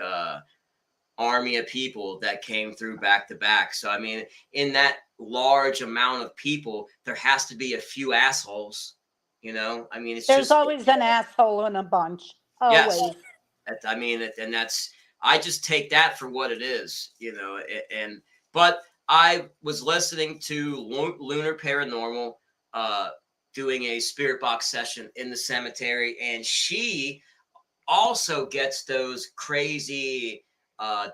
army of people that came through back to back. So I mean, in that large amount of people, there has to be a few assholes. You know, I mean, there's always an asshole in a bunch. Always. Yes. I mean, and that's I just take that for what it is. You know, but I was listening to Lunar Paranormal doing a spirit box session in the cemetery, and she also gets those crazy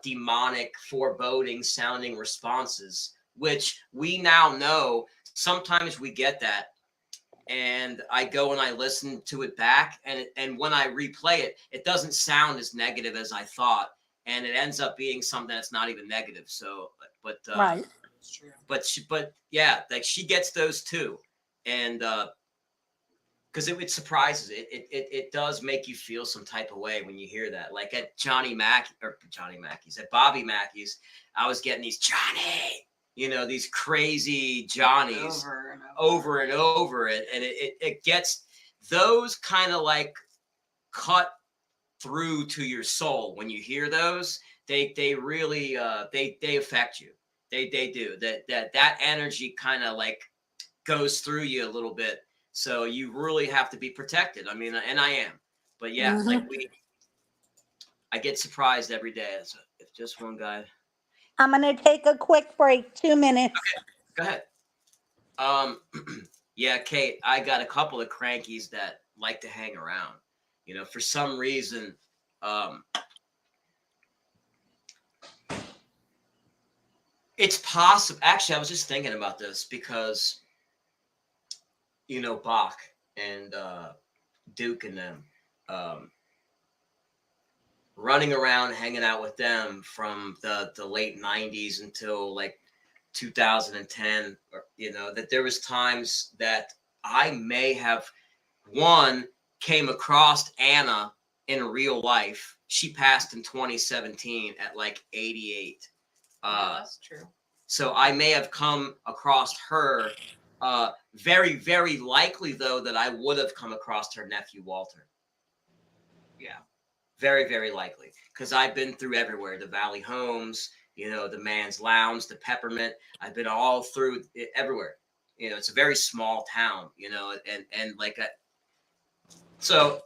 demonic foreboding sounding responses, which we now know sometimes we get that, and I go and I listen to it back, and when I replay it, it doesn't sound as negative as I thought, and it ends up being something that's not even negative. So but right. but yeah, like she gets those too, and because it surprises it does make you feel some type of way when you hear that. Like at Bobby Mackey's, I was getting these Johnny, you know, these crazy Johnnies over and over it, and it gets those kind of like cut through to your soul when you hear those. They really they affect you. They do that energy kind of like goes through you a little bit. So you really have to be protected. I mean, and I am. But yeah, like I get surprised every day. It's just one guy. I'm going to take a quick break, 2 minutes. Okay, go ahead. Yeah, Kate, I got a couple of crankies that like to hang around. You know, for some reason, It's possible. Actually, I was just thinking about this because, Bach and Duke and them, running around, hanging out with them from the late 90s until like 2010, that there was times that I may have, one, came across Anna in real life. She passed in 2017 at like 88. That's true. So I may have come across her. Very, very likely, though, that I would have come across her nephew, Walter. Yeah. Very, very likely. Because I've been through everywhere. The Valley Homes, the Man's Lounge, the Peppermint. I've been all through it, everywhere. It's a very small town, and like so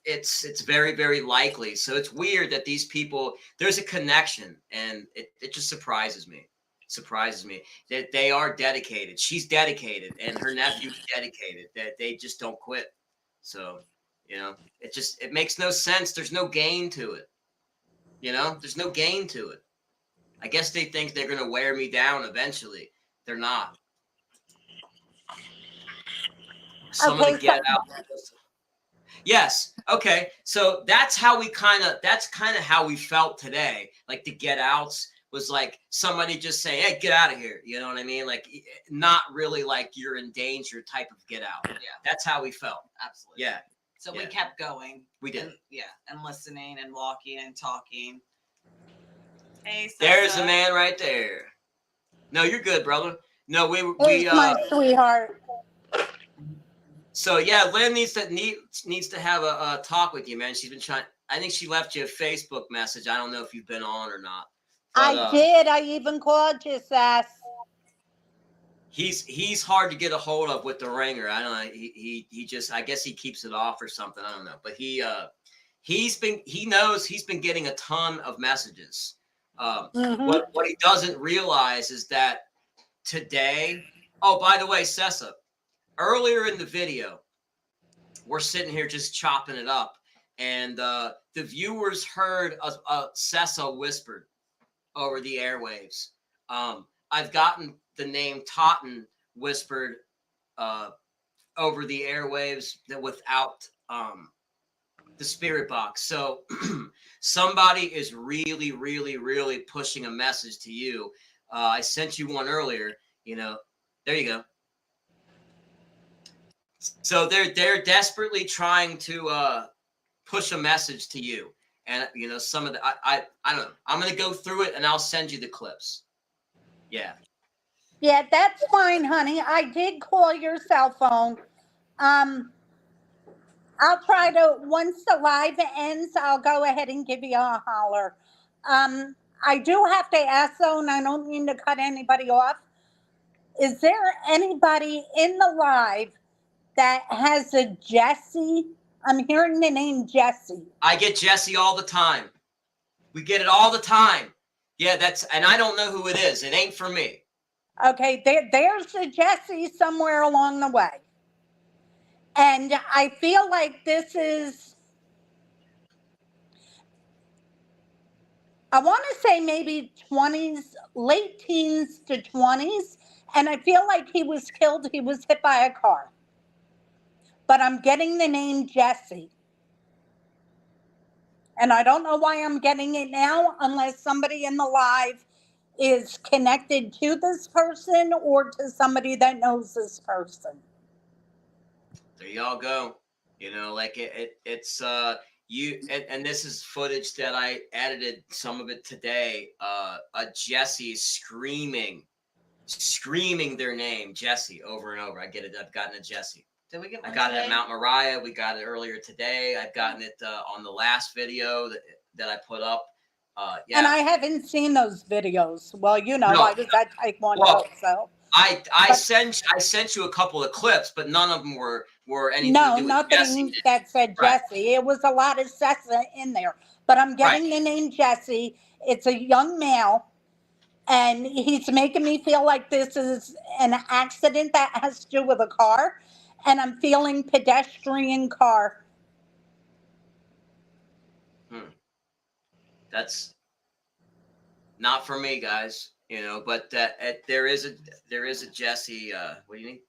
it's very, very likely. So it's weird that these people, there's a connection, and it just surprises me that they are dedicated. She's dedicated, and her nephew's dedicated, that they just don't quit. So, it makes no sense. There's no gain to it. There's no gain to it. I guess they think they're going to wear me down eventually. They're not. Some of the get out. Yes. Okay. So that's kind of how we felt today. Like the get outs was like somebody just saying, "Hey, get out of here." You know what I mean? Like not really like you're in danger type of get out. Yeah. That's how we felt. Absolutely. Yeah. So we kept going. We did. And listening and walking and talking. Hey, there's a man right there. No, you're good, brother. No, we my sweetheart. So yeah, Lynn needs to have a talk with you, man. She's been trying. I think she left you a Facebook message. I don't know if you've been on or not. But, I did. I even called you, Sass. He's hard to get a hold of with the ringer. I don't know. He just, I guess he keeps it off or something. I don't know. But he's been getting a ton of messages. What he doesn't realize is that today. Oh, by the way, Sessa. Earlier in the video, we're sitting here just chopping it up, and the viewers heard Sessa whispered over the airwaves. I've gotten the name Totton whispered over the airwaves without the spirit box. So somebody is really, really, really pushing a message to you. I sent you one earlier. There you go. So they're desperately trying to push a message to you, and some of the I don't know. I'm gonna go through it and I'll send you the clips. Yeah. Yeah, that's fine, honey. I did call your cell phone. I'll try to, once the live ends, I'll go ahead and give you a holler. I do have to ask though, and I don't mean to cut anybody off. Is there anybody in the live that has a Jesse? I'm hearing the name Jesse. I get Jesse all the time. We get it all the time. Yeah, and I don't know who it is. It ain't for me. Okay, there's a Jesse somewhere along the way. And I feel like this is, I want to say maybe 20s, late teens to 20s. And I feel like he was killed. He was hit by a car. But I'm getting the name Jesse. And I don't know why I'm getting it now, unless somebody in the live is connected to this person or to somebody that knows this person. There y'all go. Like it's you, and this is footage that I edited some of it today. A Jesse screaming their name, Jesse, over and over. I get it. I've gotten a Jesse. Did we get one I got today? it at Mount Moriah. We got it earlier today. I've gotten it on the last video that I put up. Yeah. And I haven't seen those videos. Well, No. I was at Taekwondo, so. I sent you a couple of clips, but none of them were anything to do with nothing Jesse. that said Right. Jesse. It was a lot of Sessa in there. But I'm getting the name Jesse. It's a young male. And he's making me feel like this is an accident that has to do with a car. And I'm feeling pedestrian car. That's not for me, guys. you know. But there is a Jesse. What do you need?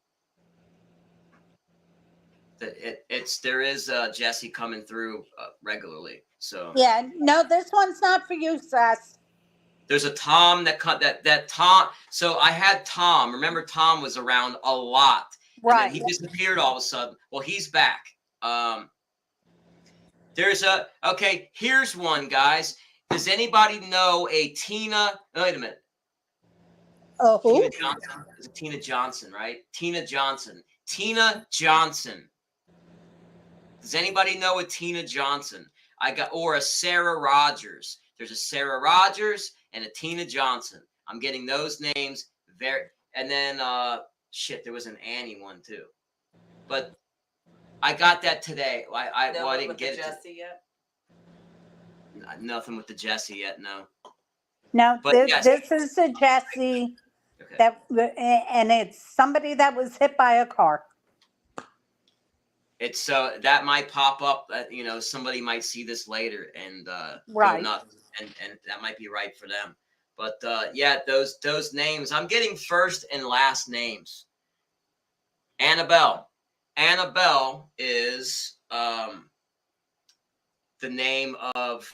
There is Jesse coming through regularly. So Yeah, no, this one's not for you, Sass. there's a Tom that Tom. So I had Tom. Remember, Tom was around a lot, and then Right. he disappeared all of a sudden. Well, he's back. Okay. Here's one, guys. Does anybody know a Tina? Wait a minute. Oh, who? Tina Johnson. Is it Tina Johnson, right? Tina Johnson. Tina Johnson. Does anybody know a Tina Johnson? Or a Sarah Rogers. There's a Sarah Rogers and a Tina Johnson. I'm getting those names and then there was an Annie one too. But I got that today. I didn't get it. Jesse yet? Nothing with the Jesse yet, no. No, But this, yes. this is a Jesse Okay. and it's somebody that was hit by a car. It's that might pop up. You know, somebody might see this later and Right. go nuts, and that might be right for them. But yeah, those names. I'm getting first and last names. Annabelle. Annabelle is the name of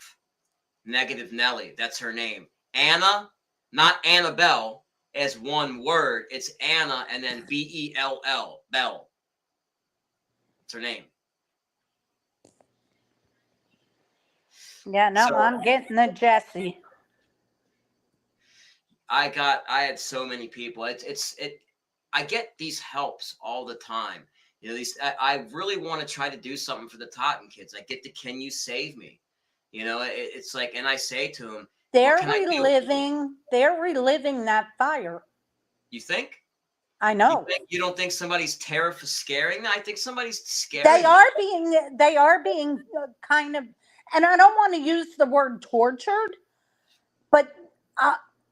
Negative Nelly. That's her name. Anna, not Annabelle, as one word. It's Anna and then Bell. Bell. It's her name. Yeah, no, So, I'm getting the Jesse. I had so many people. I get these helps all the time. You know, I really want to try to do something for the Totton kids. I get the "Can you save me?" You know, it's like, and I say to them, They're reliving that fire. You think? I know. You don't think somebody's scaring them? I think somebody's scaring. They are being kind of, and I don't want to use the word tortured, but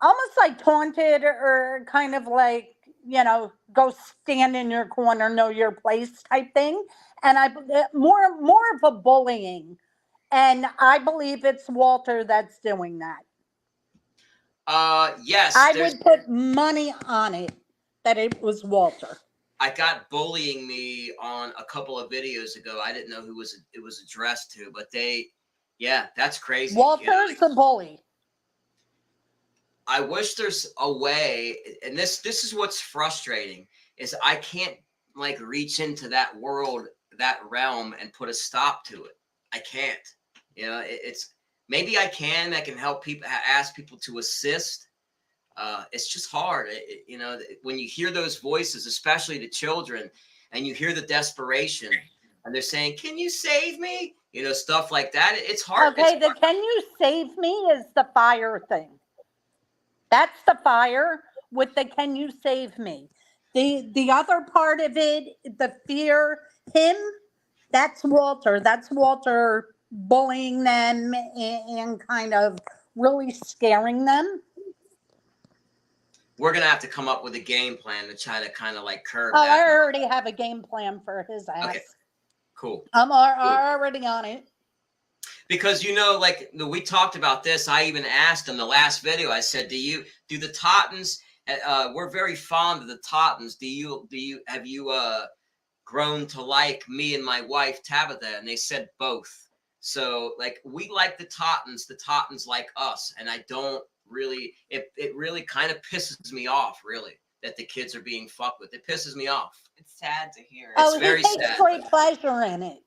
almost like taunted or kind of like, you know, go stand in your corner, know your place type thing. And more of a bullying. And I believe it's Walter that's doing that. Yes. I would put money on it that it was Walter. I got bullying me on a couple of videos ago. I didn't know who it was addressed to, but that's crazy. Walter's a bully. I wish there's a way, and this is what's frustrating, is I can't like reach into that world, that realm, and put a stop to it. I can't. You know, it's maybe I can help people, ask people to assist. It's just hard. You know, when you hear those voices, especially the children, and you hear the desperation, and they're saying, "Can you save me?" You know, stuff like that. It's hard. Okay, the "Can you save me" is the fire thing. That's the fire with the "Can you save me?" The other part of it, the fear, that's Walter. That's Walter bullying them and kind of really scaring them. We're gonna have to come up with a game plan to try to kind of like curb that. I already have a game plan for his ass. Okay, cool. I'm already on it. Because, you know, like we talked about this, I even asked in the last video, I said, do the Tottons, we're very fond of the Tottons. Have you grown to like me and my wife, Tabitha? And they said both. So like, we like the Tottons like us. And I don't really, it really kind of pisses me off, really, that the kids are being fucked with. It pisses me off. It's sad to hear. It's very sad. He takes great pleasure in it.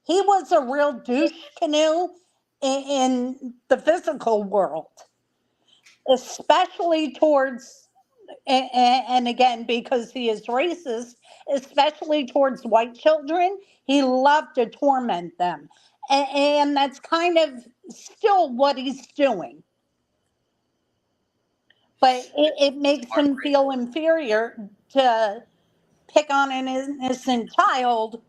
He was a real douche canoe in the physical world, especially towards, and again, because he is racist, especially towards white children. He loved to torment them. And that's kind of still what he's doing. But it makes him feel inferior to pick on an innocent child,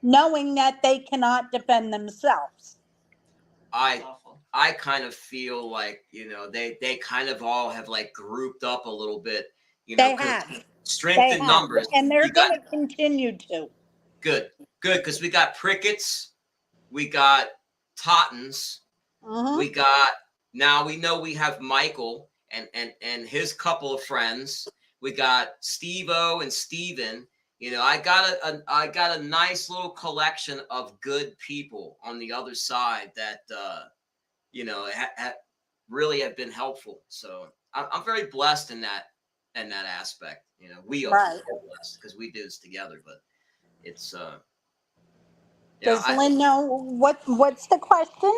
knowing that they cannot defend themselves. I kind of feel like, you know, they kind of all have like grouped up a little bit, you know, they have strength in numbers, and they're going to continue to. Good, because we got Prickets, we got Tottons, we got, now we know we have Michael, and his couple of friends. We got Steve-O and Steven. You know, I got a nice little collection of good people on the other side that you know really have been helpful. So I'm very blessed in that aspect. You know, we are Right. blessed because we do this together. But it's Does Lynn know what's the question?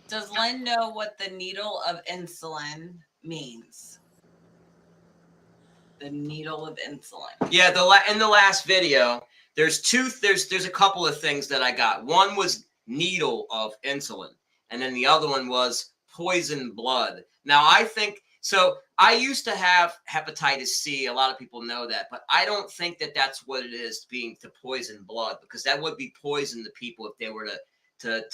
Does Lynn know what the needle of insulin means? The needle of insulin. Yeah, in the last video, there's a couple of things that I got. One was needle of insulin, and then the other one was poison blood. Now I think so. I used to have hepatitis C. A lot of people know that, but I don't think that that's what it is, being to poison blood, because that would be poison to people if they were to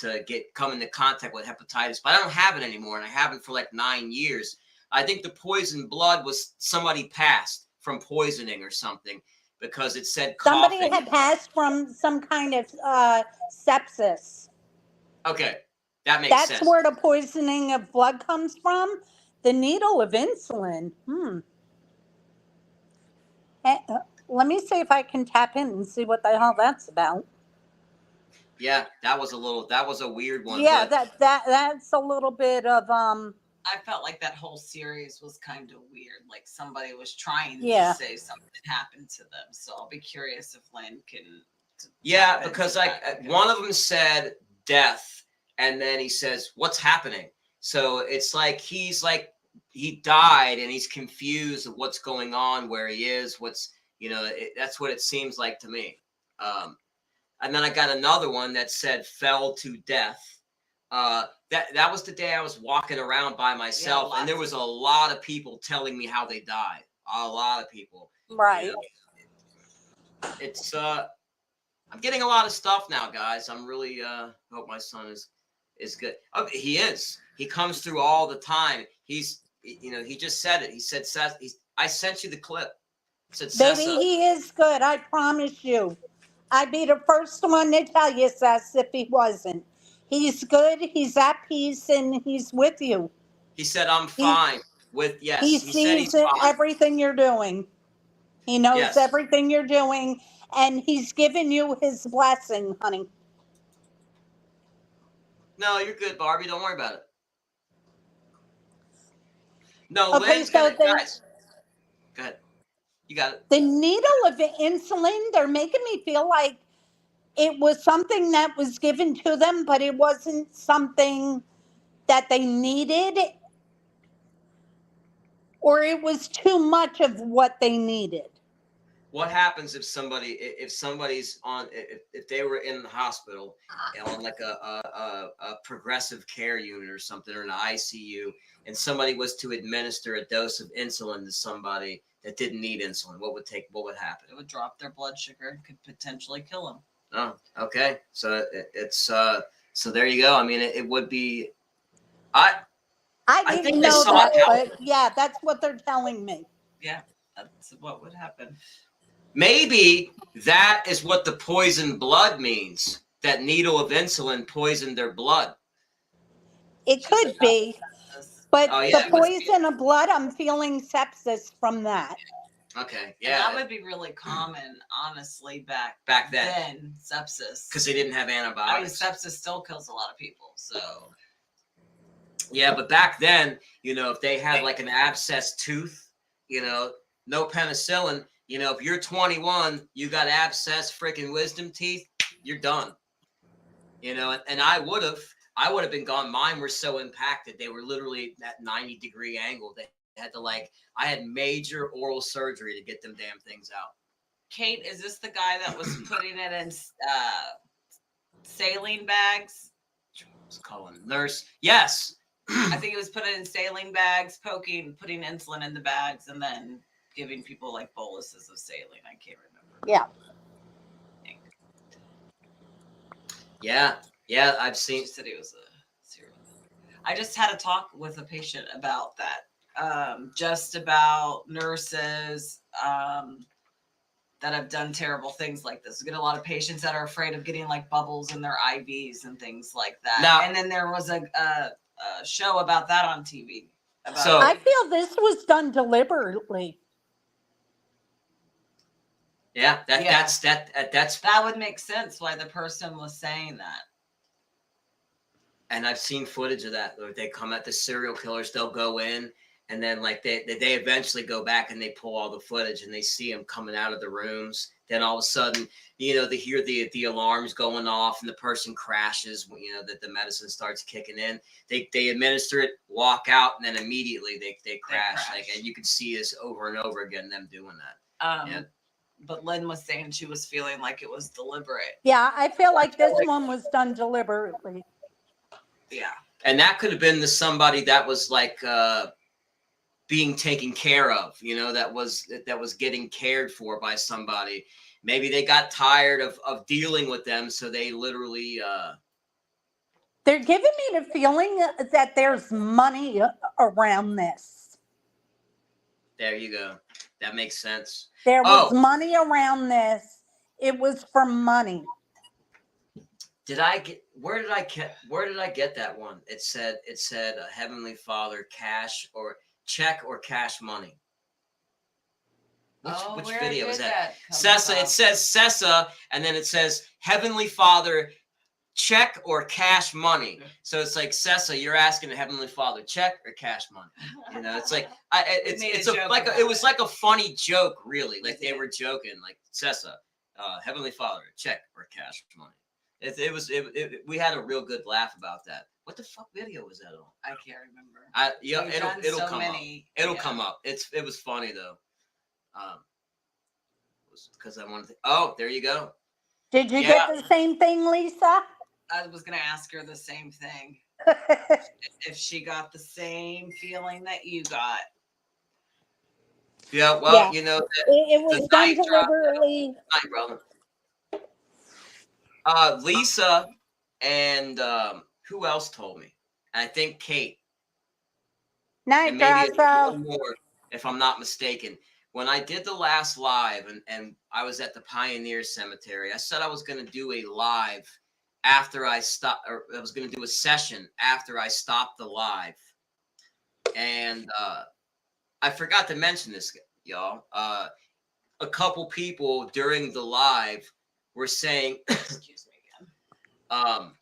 come into contact with hepatitis. But I don't have it anymore, and I haven't for like 9 years. I think the poison blood was somebody passed from poisoning or something, because it said coughing. Somebody had passed from some kind of sepsis. Okay, that makes sense. That's where the poisoning of blood comes from. The needle of insulin. Let me see if I can tap in and see what the hell that's about. Yeah, that was a weird one. Yeah, but that's a little bit of I felt like that whole series was kind of weird. Like somebody was trying Yeah. to say something happened to them. So I'll be curious if Lynn can. Yeah, because like one of them said death, and then he says, "What's happening?" So it's like he died, and he's confused of what's going on, where he is, that's what it seems like to me. And then I got another one that said fell to death. That was the day I was walking around by myself, and there was a lot of people telling me how they died. A lot of people. right. You know, it's I'm getting a lot of stuff now, guys. I'm really hope my son is good. Oh, he is. He comes through all the time. He just said it. He said, I sent you the clip. Said, Baby, he is good. I promise you. I'd be the first one to tell you, Sess, if he wasn't. He's good. He's at peace, and he's with you. He said, I'm fine with, yes. He said sees he's fine. everything you're doing. He knows everything you're doing, and he's given you his blessing, honey. No, you're good, Barbie. Don't worry about it. No, Okay, Lynn's so guys. Go ahead. You got it. The needle of insulin, they're making me feel like it was something that was given to them, but it wasn't something that they needed, or it was too much of what they needed. What happens if somebody's on, if they were in the hospital on like a progressive care unit or something, or an ICU, and somebody was to administer a dose of insulin to somebody that didn't need insulin? What would happen? It would drop their blood sugar and could potentially kill them. Oh, okay. So it's so there you go. I mean, it would be. I didn't know that, but yeah, that's what they're telling me. Yeah, that's what would happen. Maybe that is what the poison blood means. That needle of insulin poisoned their blood. It could be, but the poison of blood, I'm feeling sepsis from that. Okay, yeah, and that would be really common, honestly, back then sepsis, because they didn't have antibiotics. I mean, sepsis still kills a lot of people, so. Yeah, but back then, if they had like an abscessed tooth, no penicillin. If you're 21, you got abscessed freaking wisdom teeth, you're done. And I would have been gone. Mine were so impacted. They were literally at 90-degree angle. They had to I had major oral surgery to get them damn things out. Kate, is this the guy that was putting it in saline bags? Let's call him nurse. Yes. I think he was putting it in saline bags, putting insulin in the bags, and then giving people like boluses of saline. I can't remember. Yeah. Yeah, I've seen. She said he was a serial killer. I just had a talk with a patient about that. Just about nurses that have done terrible things like this. We get a lot of patients that are afraid of getting like bubbles in their IVs and things like that. And then there was a show about that on TV about So- I feel this was done deliberately. Yeah, Yeah. that's that would make sense why the person was saying that. and I've seen footage of that. Where they come at the serial killers, they'll go in, and then like they eventually go back and they pull all the footage and they see them coming out of the rooms. Then all of a sudden, you know, they hear the alarms going off and the person crashes. You know, that the medicine starts kicking in. They administer it, walk out, and then immediately they crash. Like, and you can see this over and over again, them doing that. Yeah. But Lynn was saying she was feeling like it was deliberate. Yeah, I feel like this one was done deliberately. Yeah. And that could have been somebody that was like being taken care of, you know, that was getting cared for by somebody. Maybe they got tired of dealing with them, so they literally They're giving me the feeling that there's money around this. there you go. That makes sense. There was money around this. It was for money. Where did I get that one? It said Heavenly Father, cash or check or cash money. Which video is that? Sessa. It says Sessa, and then it says Heavenly Father, check or cash money. So it's like, Sessa, you're asking the Heavenly Father, check or cash money. You know, it's like it was like a funny joke, really. Like they were joking, like Sessa, Heavenly Father, check or cash money. We had a real good laugh about that. What the fuck video was that on? I can't remember. It'll come up. It'll come up. It was funny though. Because I wanted to. Oh, there you go. Did you get the same thing, Lisa? I was going to ask her the same thing. If she got the same feeling that you got. Yeah, well, you know, it was done deliberately. Hi, brother. Lisa and who else told me? I think Kate. Night, and maybe Grasso. one more, if I'm not mistaken. When I did the last live and I was at the Pioneer Cemetery, I said I was going to do a live after I stopped, or I was going to do a session after I stopped the live. And I forgot to mention this, y'all. A couple people during the live were saying, excuse me again.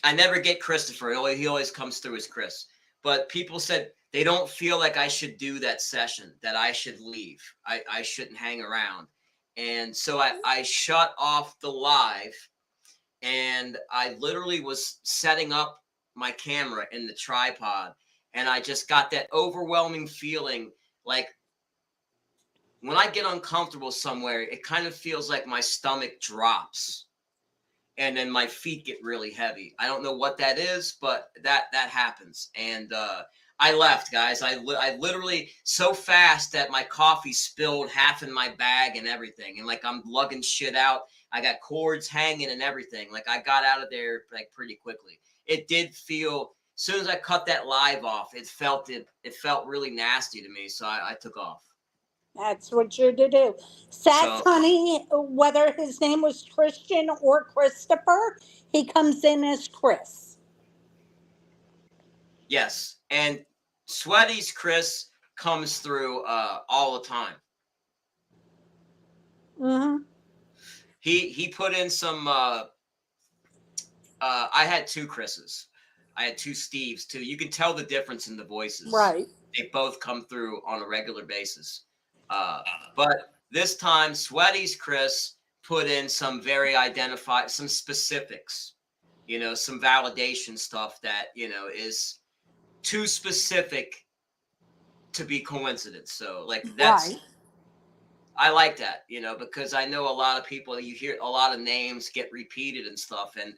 I never get Christopher. He always comes through as Chris. But people said they don't feel like I should do that session, that I should leave. I shouldn't hang around. And so I shut off the live, and I literally was setting up my camera in the tripod, and I just got that overwhelming feeling like when I get uncomfortable somewhere, it kind of feels like my stomach drops and then my feet get really heavy. I don't know what that is, but that happens. And I left, guys. I literally so fast that my coffee spilled half in my bag and everything. And like I'm lugging shit out. I got cords hanging and everything. Like I got out of there like pretty quickly. It did feel, as soon as I cut that live off, it felt really nasty to me. So I took off. That's what you're to do. Sats, honey, whether his name was Christian or Christopher, he comes in as Chris. Yes. And Sweaty's Chris comes through all the time. Mm-hmm. He put in some I had two Chris's. I had two Steves too. You can tell the difference in the voices. Right. They both come through on a regular basis. But this time, Sweaty's Chris put in some some specifics, you know, some validation stuff that, you know, is too specific to be coincidence. So like that's, right. I like that, you know, because I know a lot of people, you hear a lot of names get repeated and stuff. And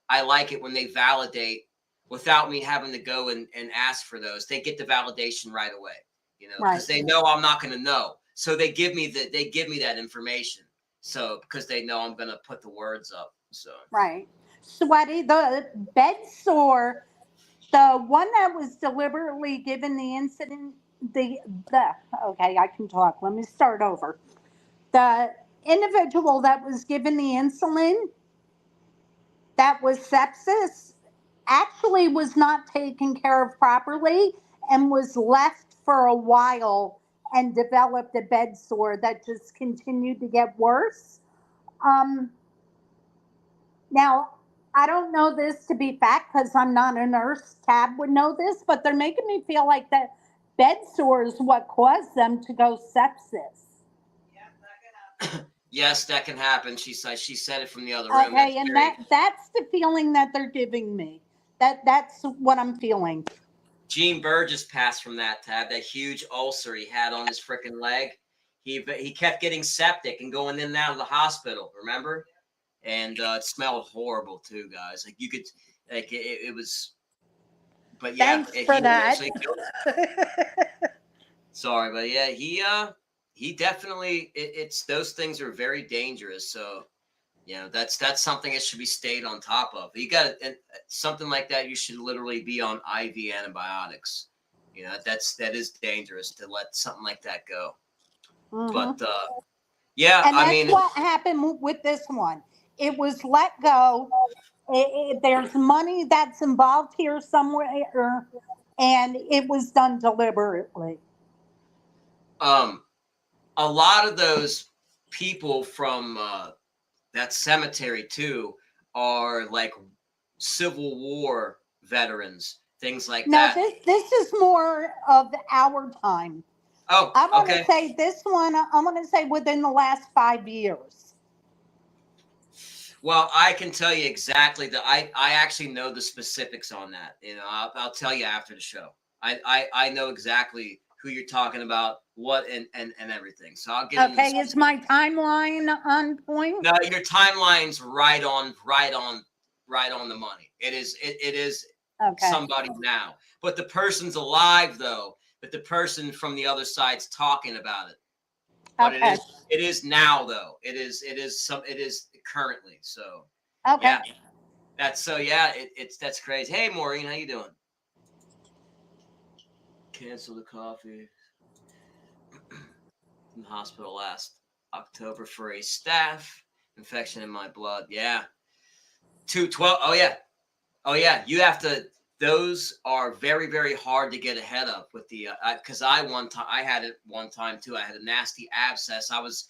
I like it when they validate without me having to go and ask for those. They get the validation right away. You know, because they know I'm not going to know, so they give me that information. So because they know I'm going to put the words up. So right, Sweaty, the bed sore, the one that was deliberately given the incident, the okay, I can talk. Let me start over. The individual that was given the insulin, that was sepsis. actually was not taken care of properly and was left for a while and developed a bed sore that just continued to get worse. Um, Now, I don't know this to be fact because I'm not a nurse. Tab would know this, but they're making me feel like that bed sore is what caused them to go sepsis. Yes, that can happen. She said it from the other room. Okay, and that's the feeling that they're giving me. That's what I'm feeling. Gene Burgess passed from that, Tab. That huge ulcer he had on his freaking leg. He kept getting septic and going in and out of the hospital. Remember? And it smelled horrible too, guys. Like you could, like it was. But yeah, Thanks for that. Sorry, but yeah, he definitely. It's those things are very dangerous. So, you know, that's something that should be stayed on top of. You got something like that. You should literally be on IV antibiotics. You know, that is dangerous to let something like that go. Mm-hmm. But yeah, and I that's mean, what happened with this one. It was let go. There's money that's involved here somewhere, and it was done deliberately. A lot of those people from that cemetery too are like Civil War veterans, things like that. No, this is more of our time. Oh, I want okay. to say this one. I want to say within the last 5 years. Well, I can tell you exactly that. I actually know the specifics on that. You know, I'll tell you after the show. I know exactly who you're talking about, what and everything. So I'll get. Okay, is my timeline on point? No, your timeline's right on the money. It is Okay. somebody now, but the person's alive though. But the person from the other side's talking about it. But Okay. it is now though. It is currently. So Okay. yeah, that's crazy. Hey Maureen, how you doing? Cancel the coffee. In the hospital last October for a staph infection in my blood. Yeah. 212. Oh yeah. You have to. Those are very, very hard to get ahead of with the because I had it one time too. I had a nasty abscess. I was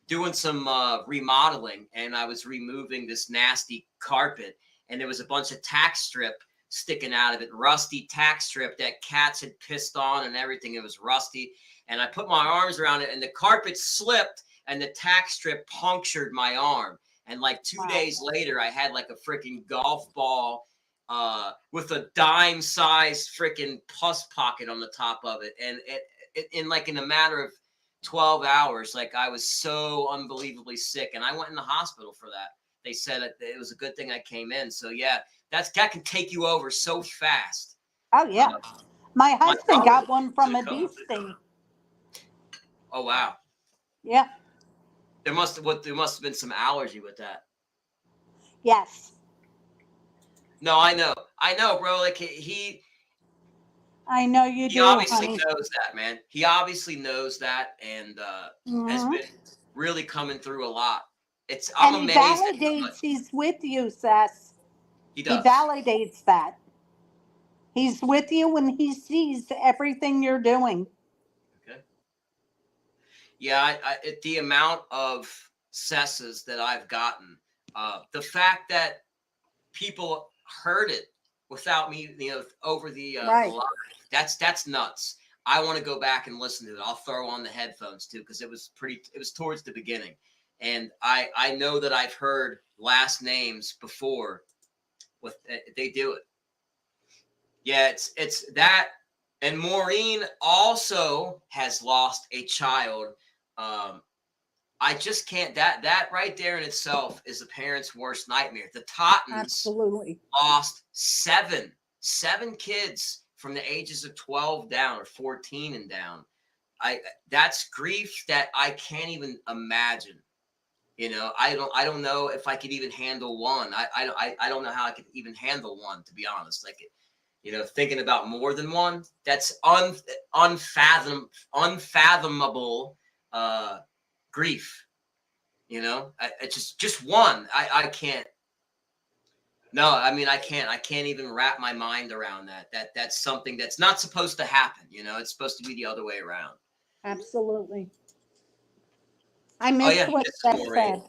doing some remodeling and I was removing this nasty carpet and there was a bunch of tack strip sticking out of it, rusty tack strip that cats had pissed on and everything. It was rusty. And I put my arms around it and the carpet slipped and the tack strip punctured my arm. And like 2 days later, I had like a freaking golf ball with a dime-sized freaking pus pocket on the top of it. And in a matter of 12 hours, like I was so unbelievably sick. And I went in the hospital for that. They said it was a good thing I came in. So yeah, that can take you over so fast. Oh yeah. My husband got one from a bee sting. Oh wow. Yeah. There must have been some allergy with that. Yes. No, I know, bro. Like I know you do. He obviously honey. knows that, man. He obviously knows that, and has been really coming through a lot. I'm amazed. And he validates he's with you, Seth. He does. He validates that. He's with you when he sees everything you're doing. Okay. Yeah, the amount of cesses that I've gotten, the fact that people heard it without me, over the right. live, that's nuts. I want to go back and listen to it. I'll throw on the headphones too because it was towards the beginning, and I know that I've heard last names before. They do it. Yeah, it's that. And Maureen also has lost a child. I just can't. That right there in itself is a parent's worst nightmare. The Tottons absolutely lost seven kids from the ages of 12 down or 14 and down. That's grief that I can't even imagine. I don't know if I could even handle one. I don't know how I could even handle one, to be honest. Like, thinking about more than one, that's unfathomable grief. I just one. I can't. No, I mean, I can't even wrap my mind around that. That's something that's not supposed to happen. You know, it's supposed to be the other way around. Absolutely. I Oh missed yeah, what this is Beth Maureen.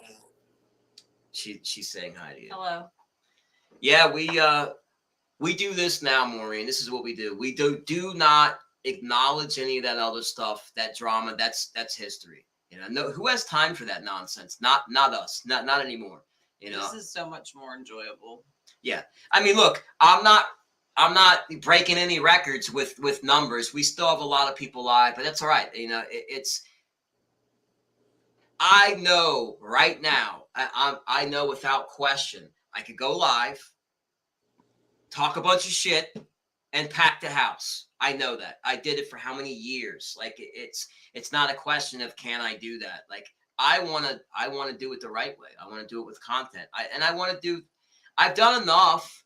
said. She's saying hi to you. Hello. Yeah, we do this now, Maureen. This is what we do. We do not acknowledge any of that other stuff, that drama. That's history. You know, no, who has time for that nonsense? Not us. Not anymore. You know, This is so much more enjoyable. yeah. I mean, look, I'm not breaking any records with numbers. We still have a lot of people live, but that's all right. You know, it's. I know right now. I know without question. I could go live, talk a bunch of shit, and pack the house. I know that. I did it for how many years? Like it's not a question of can I do that. Like I want to do it the right way. I want to do it with content. I've done enough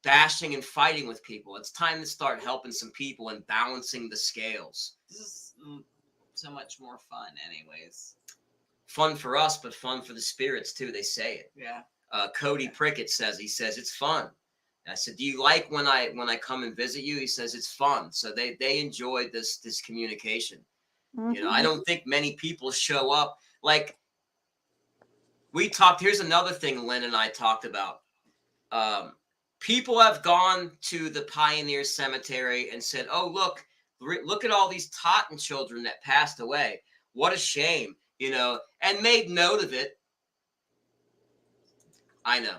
bashing and fighting with people. It's time to start helping some people and balancing the scales. This is so much more fun, anyways. Fun for us, but fun for the spirits too. They say it. Yeah. Cody Prickett says it's fun. I said, do you like when I come and visit you? He says it's fun. So they enjoyed this communication. Mm-hmm. You know, I don't think many people show up. Like we talked. Here's another thing Lynn and I talked about. People have gone to the Pioneer Cemetery and said, "Oh, look at all these Totton children that passed away. What a shame," you know, and made note of it. I know.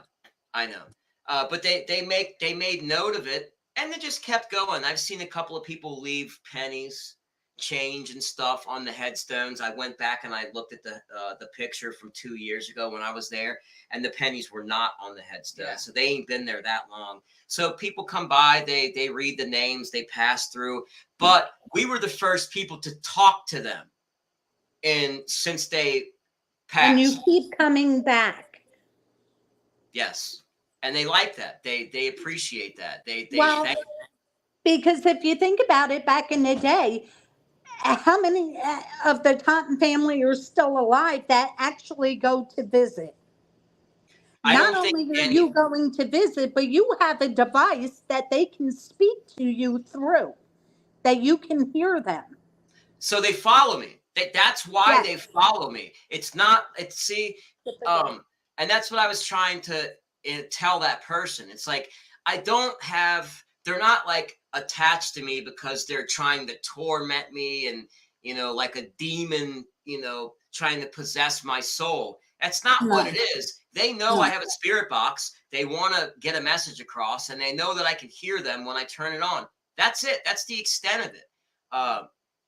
But they made note of it, and they just kept going. I've seen a couple of people leave pennies, change, and stuff on the headstones. I went back and I looked at the picture from 2 years ago when I was there, and the pennies were not on the headstone. Yeah. So they ain't been there that long. So people come by, they read the names, they pass through. But we were the first people to talk to them, and since they passed, and you keep coming back. Yes. And they like that. They appreciate that. They well, thank. Because if you think about it, back in the day, how many of the Totton family are still alive that actually go to visit? Not only are you going to visit, but you have a device that they can speak to you through, that you can hear them. So they follow me. That's why they follow me. It's not. And that's what I was trying to tell that person. It's like they're not like attached to me because they're trying to torment me and, you know, like a demon, you know, trying to possess my soul. That's not what it is. They know I have a spirit box. They want to get a message across, and they know that I can hear them when I turn it on. That's it. That's the extent of it.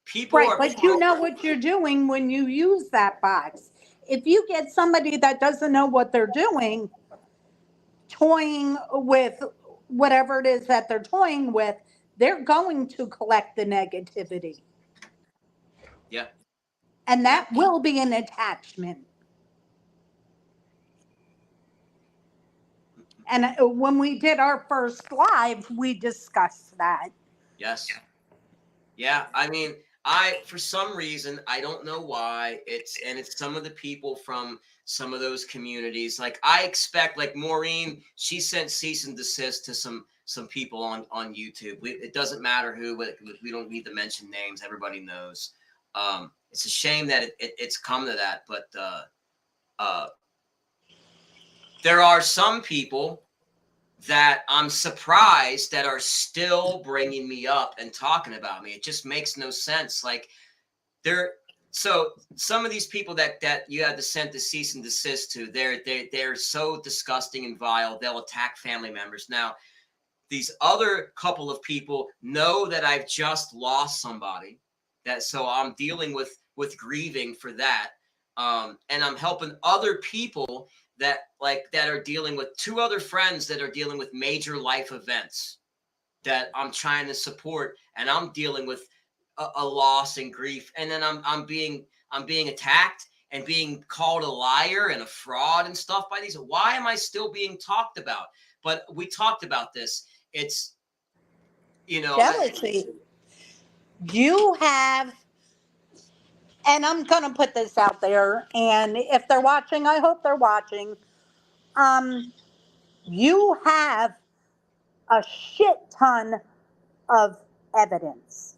People right, but you know what you're doing when you use that box. If you get somebody that doesn't know what they're doing, toying with whatever it is that they're toying with, they're going to collect the negativity. Yeah. And that will be an attachment. And when we did our first live, we discussed that. Yes. Yeah. I mean, for some reason, I don't know why, it's some of the people from some of those communities. Like I expect, like Maureen, she sent cease and desist to some people on YouTube. It doesn't matter who, but we don't need to mention names. Everybody knows. It's a shame that it's come to that, but there are some people that I'm surprised that are still bringing me up and talking about me. It just makes no sense. Like so some of these people that you had to send the cease and desist to, they're so disgusting and vile. They'll attack family members. Now, these other couple of people know that I've just lost somebody, so I'm dealing with grieving for that. And I'm helping other people that are dealing with, two other friends that are dealing with major life events that I'm trying to support, and I'm dealing with a loss and grief. And then I'm being attacked and being called a liar and a fraud and stuff by these. Why am I still being talked about? But we talked about this. It's, you know, jealousy. You have, and I'm going to put this out there, and if they're watching, I hope they're watching. You have a shit ton of evidence.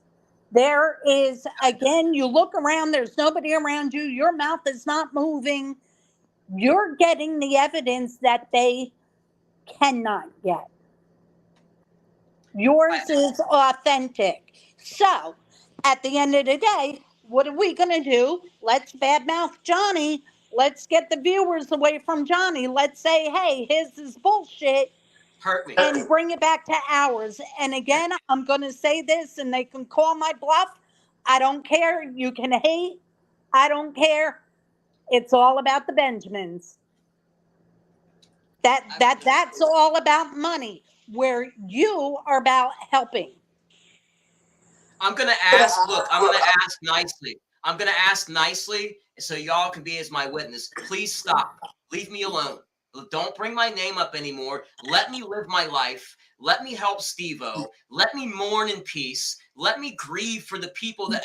There is, again, you look around, there's nobody around you, your mouth is not moving. You're getting the evidence that they cannot get. Yours is authentic. So, at the end of the day, what are we going to do? Let's badmouth Johnny. Let's get the viewers away from Johnny. Let's say, hey, his is bullshit, Hurt me. and bring it back to ours. And again, I'm going to say this, and they can call my bluff. I don't care. You can hate. I don't care. It's all about the Benjamins. That's all about money, where you are about helping. I'm gonna ask. Look, I'm gonna ask nicely. I'm gonna ask nicely, so y'all can be as my witness. Please stop. Leave me alone. Don't bring my name up anymore. Let me live my life. Let me help Steve-O. Let me mourn in peace. Let me grieve for the people that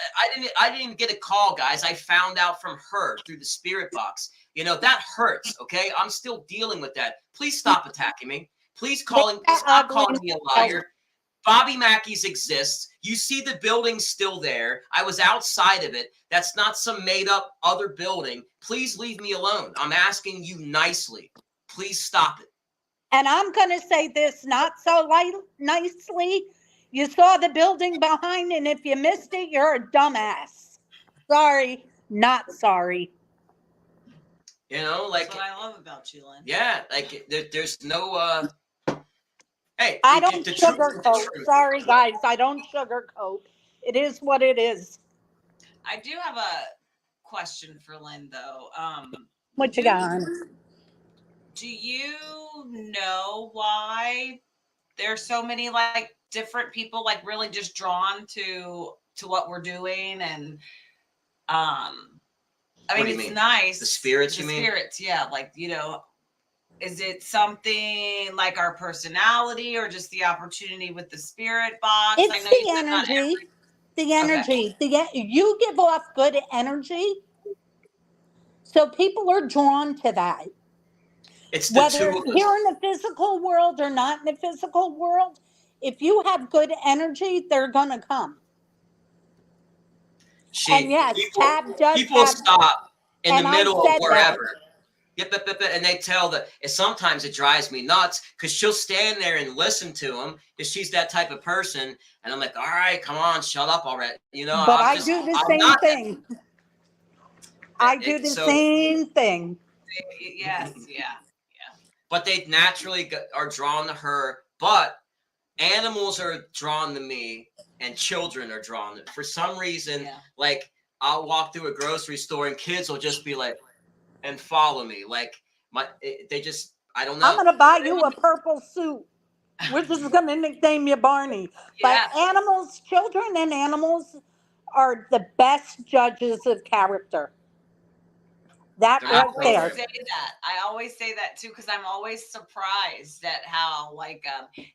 I didn't get a call, guys. I found out from her through the spirit box. You know, that hurts. Okay. I'm still dealing with that. Please stop attacking me. Please stop calling me a liar. Bobby Mackey's exists. You see the building still there. I was outside of it. That's not some made up other building. Please leave me alone. I'm asking you nicely. Please stop it. And I'm going to say this not so nicely. You saw the building behind, and if you missed it, you're a dumbass. Sorry, not sorry. You know, like. That's what I love about you, Lynn. Yeah, like there's no. Hey, I don't sugarcoat. Sorry, guys, I don't sugarcoat. It is what it is. I do have a question for Lynn, though. What you got? Do you know why there's so many like different people like really just drawn to what we're doing? And I mean, it's nice. The spirits, you mean? Spirits, yeah. Like, you know, is it something like our personality or just the opportunity with the spirit box? It's the energy. The energy. Okay. You give off good energy, so people are drawn to that. It's the whether here in the physical world or not in the physical world. If you have good energy, they're gonna come. And yes, people stop in the middle of wherever. Yep, and they tell that. Sometimes it drives me nuts because she'll stand there and listen to them because she's that type of person, and I'm like, all right, come on, shut up already, you know. But I do the same thing. I do the same thing. Yes, yeah. But they naturally are drawn to her. But animals are drawn to me, and children are drawn to. For some reason, like I'll walk through a grocery store and kids will just be like, and follow me. Like they just, I don't know. I'm gonna buy you a purple suit. We're just gonna nickname you Barney. But animals, children, and animals are the best judges of character. That right there. I always say that too, because I'm always surprised at how, like,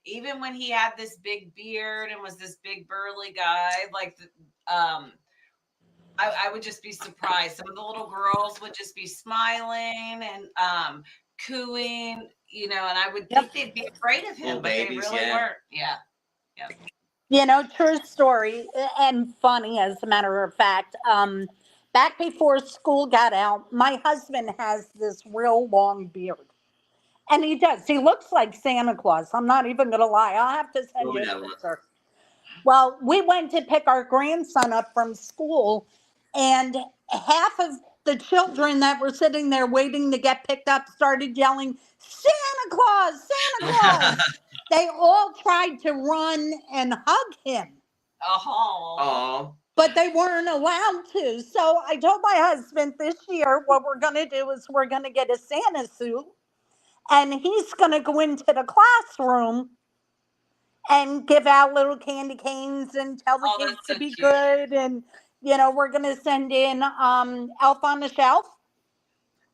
even when he had this big beard and was this big burly guy, like, I would just be surprised. Some of the little girls would just be smiling and cooing, you know, and I would think they'd be afraid of him, but they really weren't. Yeah. You know, true story and funny, as a matter of fact. Back before school got out, my husband has this real long beard. And he does. He looks like Santa Claus. I'm not even going to lie. I'll have to send you a picture. Well, we went to pick our grandson up from school, and half of the children that were sitting there waiting to get picked up started yelling, Santa Claus, Santa Claus. They all tried to run and hug him. Oh. But they weren't allowed to. So I told my husband this year, what we're going to do is we're going to get a Santa suit, and he's going to go into the classroom and give out little candy canes and tell the kids to be good. And, you know, we're going to send in Elf on the Shelf.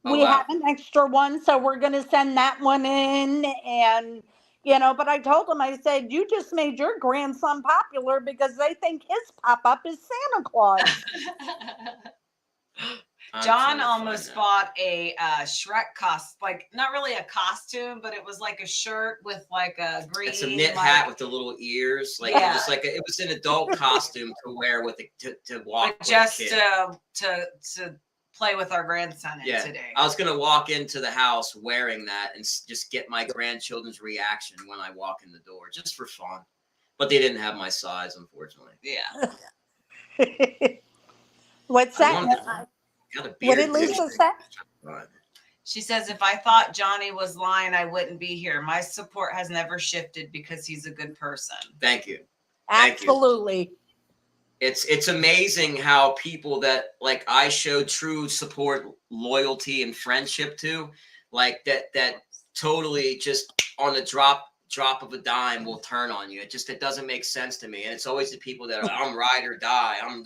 We have an extra one, so we're going to send that one in. And, you know, but I told him, I said, you just made your grandson popular because they think his pop-up is Santa Claus. John almost bought a Shrek like not really a costume, but it was like a shirt with like a green. It's a knit hat with the little ears. Like it was like it was an adult costume to wear with to walk. Like just to play with our grandson today. I was gonna walk into the house wearing that and just get my grandchildren's reaction when I walk in the door, just for fun. But they didn't have my size, unfortunately. Yeah. What's that? What did Lisa say? She says, if I thought Johnny was lying, I wouldn't be here. My support has never shifted because he's a good person. Thank you. Absolutely. It's amazing how people that like I show true support, loyalty, and friendship to, like that totally just on the drop of a dime will turn on you. It doesn't make sense to me. And it's always the people that are, I'm ride or die. I'm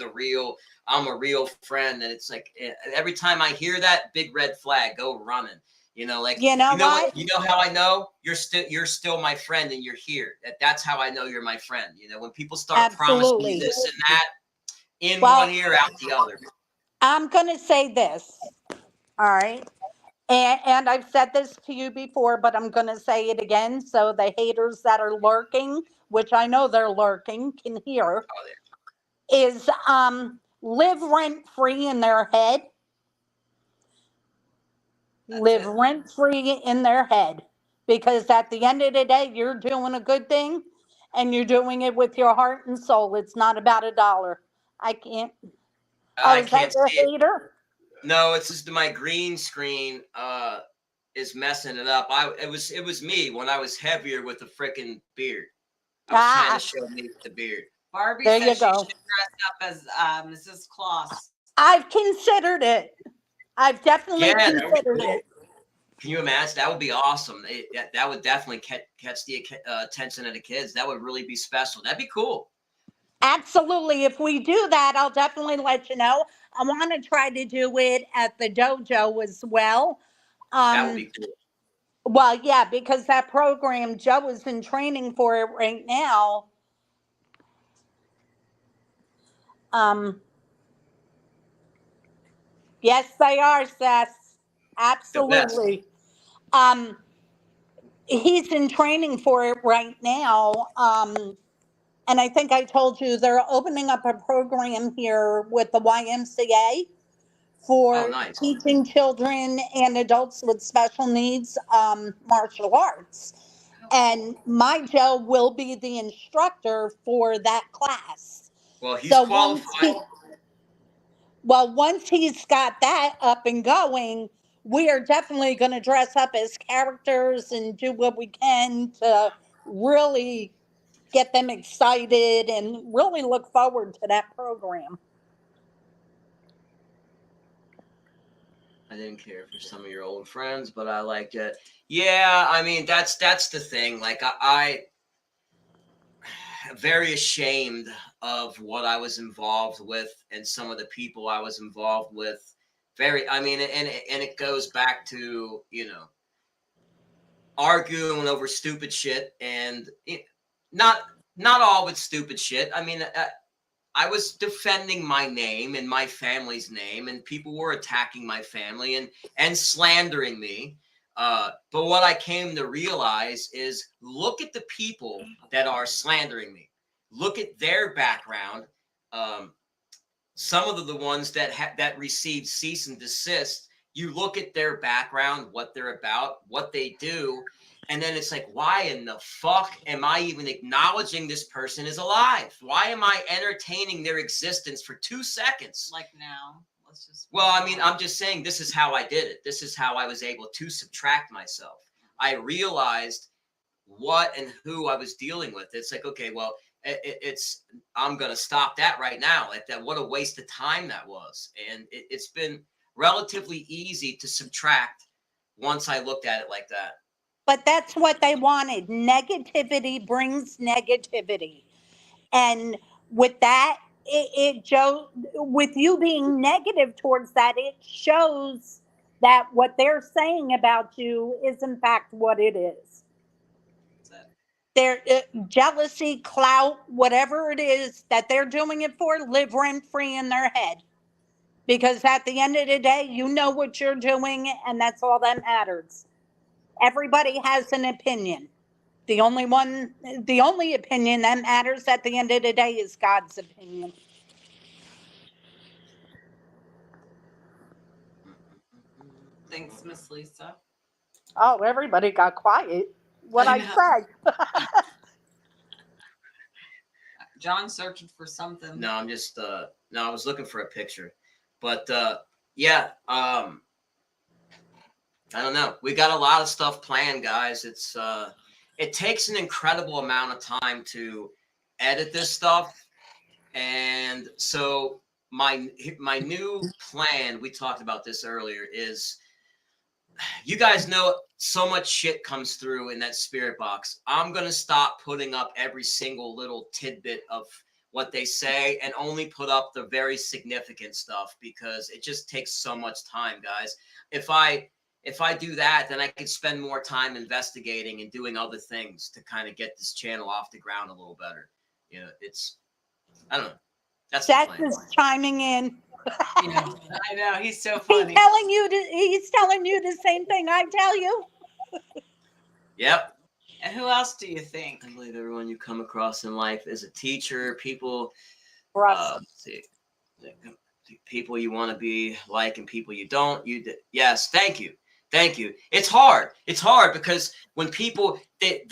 a real friend. And it's like every time I hear that, big red flag, go running. You know, like you know how I know you're still my friend and you're here. That's how I know you're my friend. You know, when people start promising me this and that in one ear out the other. I'm gonna say this. All right. And I've said this to you before, but I'm going to say it again so the haters that are lurking, which I know they're lurking, can hear, is live rent-free in their head. Live rent-free in their head. Because at the end of the day, you're doing a good thing, and you're doing it with your heart and soul. It's not about $1. I can't. I can't see it. Hater? No, it's just my green screen is messing it up. It was me when I was heavier with the freaking beard. I was trying to show me the beard. Barbie says you should dress up as Mrs. Claus. I've considered it. I've definitely considered it. Can you imagine? That would be awesome. That would definitely catch the attention of the kids. That would really be special. That'd be cool. Absolutely. If we do that, I'll definitely let you know. I want to try to do it at the dojo as well. That would be cool. Well, yeah, because that program, Joe is in training for it right now. Yes, they are, Seth. Absolutely. He's in training for it right now. And I think I told you they're opening up a program here with the YMCA for teaching children and adults with special needs martial arts. And my Joe will be the instructor for that class. Well, he's qualified. Once he's got that up and going, we are definitely going to dress up as characters and do what we can to really get them excited and really look forward to that program. I didn't care for some of your old friends, but I liked it. Yeah, I mean that's the thing. Like I very ashamed of what I was involved with and some of the people I was involved with. And it goes back to, arguing over stupid shit and not all with stupid shit. I mean, I was defending my name and my family's name, and people were attacking my family and slandering me. But what I came to realize is look at the people that are slandering me. Look at their background. Some of the ones that received cease and desist, you look at their background, what they're about, what they do, and then it's like, why in the fuck am I even acknowledging this person is alive? Why am I entertaining their existence for 2 seconds? Like now. Well, I mean, I'm just saying this is how I did it. This is how I was able to subtract myself. I realized what and who I was dealing with. It's like, okay, well, I'm going to stop that right now. Like that, what a waste of time that was. And it's been relatively easy to subtract once I looked at it like that. But that's what they wanted. Negativity brings negativity. And with that, Joe, with you being negative towards that, it shows that what they're saying about you is in fact what it is. Their jealousy, clout, whatever it is that they're doing it for, live rent free in their head. Because at the end of the day, you know what you're doing, and that's all that matters. Everybody has an opinion. The only opinion that matters at the end of the day is God's opinion. Thanks, Miss Lisa. Oh, everybody got quiet. What I say? John's searching for something. No, I'm just no, I was looking for a picture. But yeah, I don't know. We got a lot of stuff planned, guys. It's it takes an incredible amount of time to edit this stuff. And so my new plan, we talked about this earlier, is you guys know so much shit comes through in that spirit box. I'm going to stop putting up every single little tidbit of what they say and only put up the very significant stuff, because it just takes so much time, guys. If I do that, then I could spend more time investigating and doing other things to kind of get this channel off the ground a little better. You know, it's, I don't know. That's Seth is chiming in. Yeah, I know, he's so funny. He's telling you the same thing I tell you. Yep. And who else do you think? I believe everyone you come across in life is a teacher. People, people you want to be like and people you don't. Yes, thank you. It's hard. It's hard because when people they've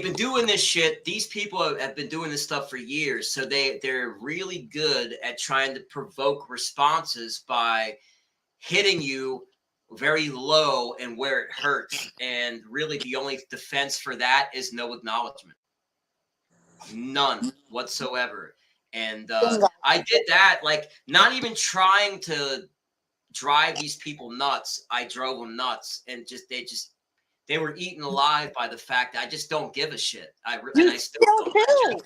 been doing this shit. These people have been doing this stuff for years, so they're really good at trying to provoke responses by hitting you very low and where it hurts. And really, the only defense for that is no acknowledgement, none whatsoever. And I did that, like, not even trying to drive these people nuts. I drove them nuts, and they were eaten alive by the fact that I just don't give a shit. I still don't.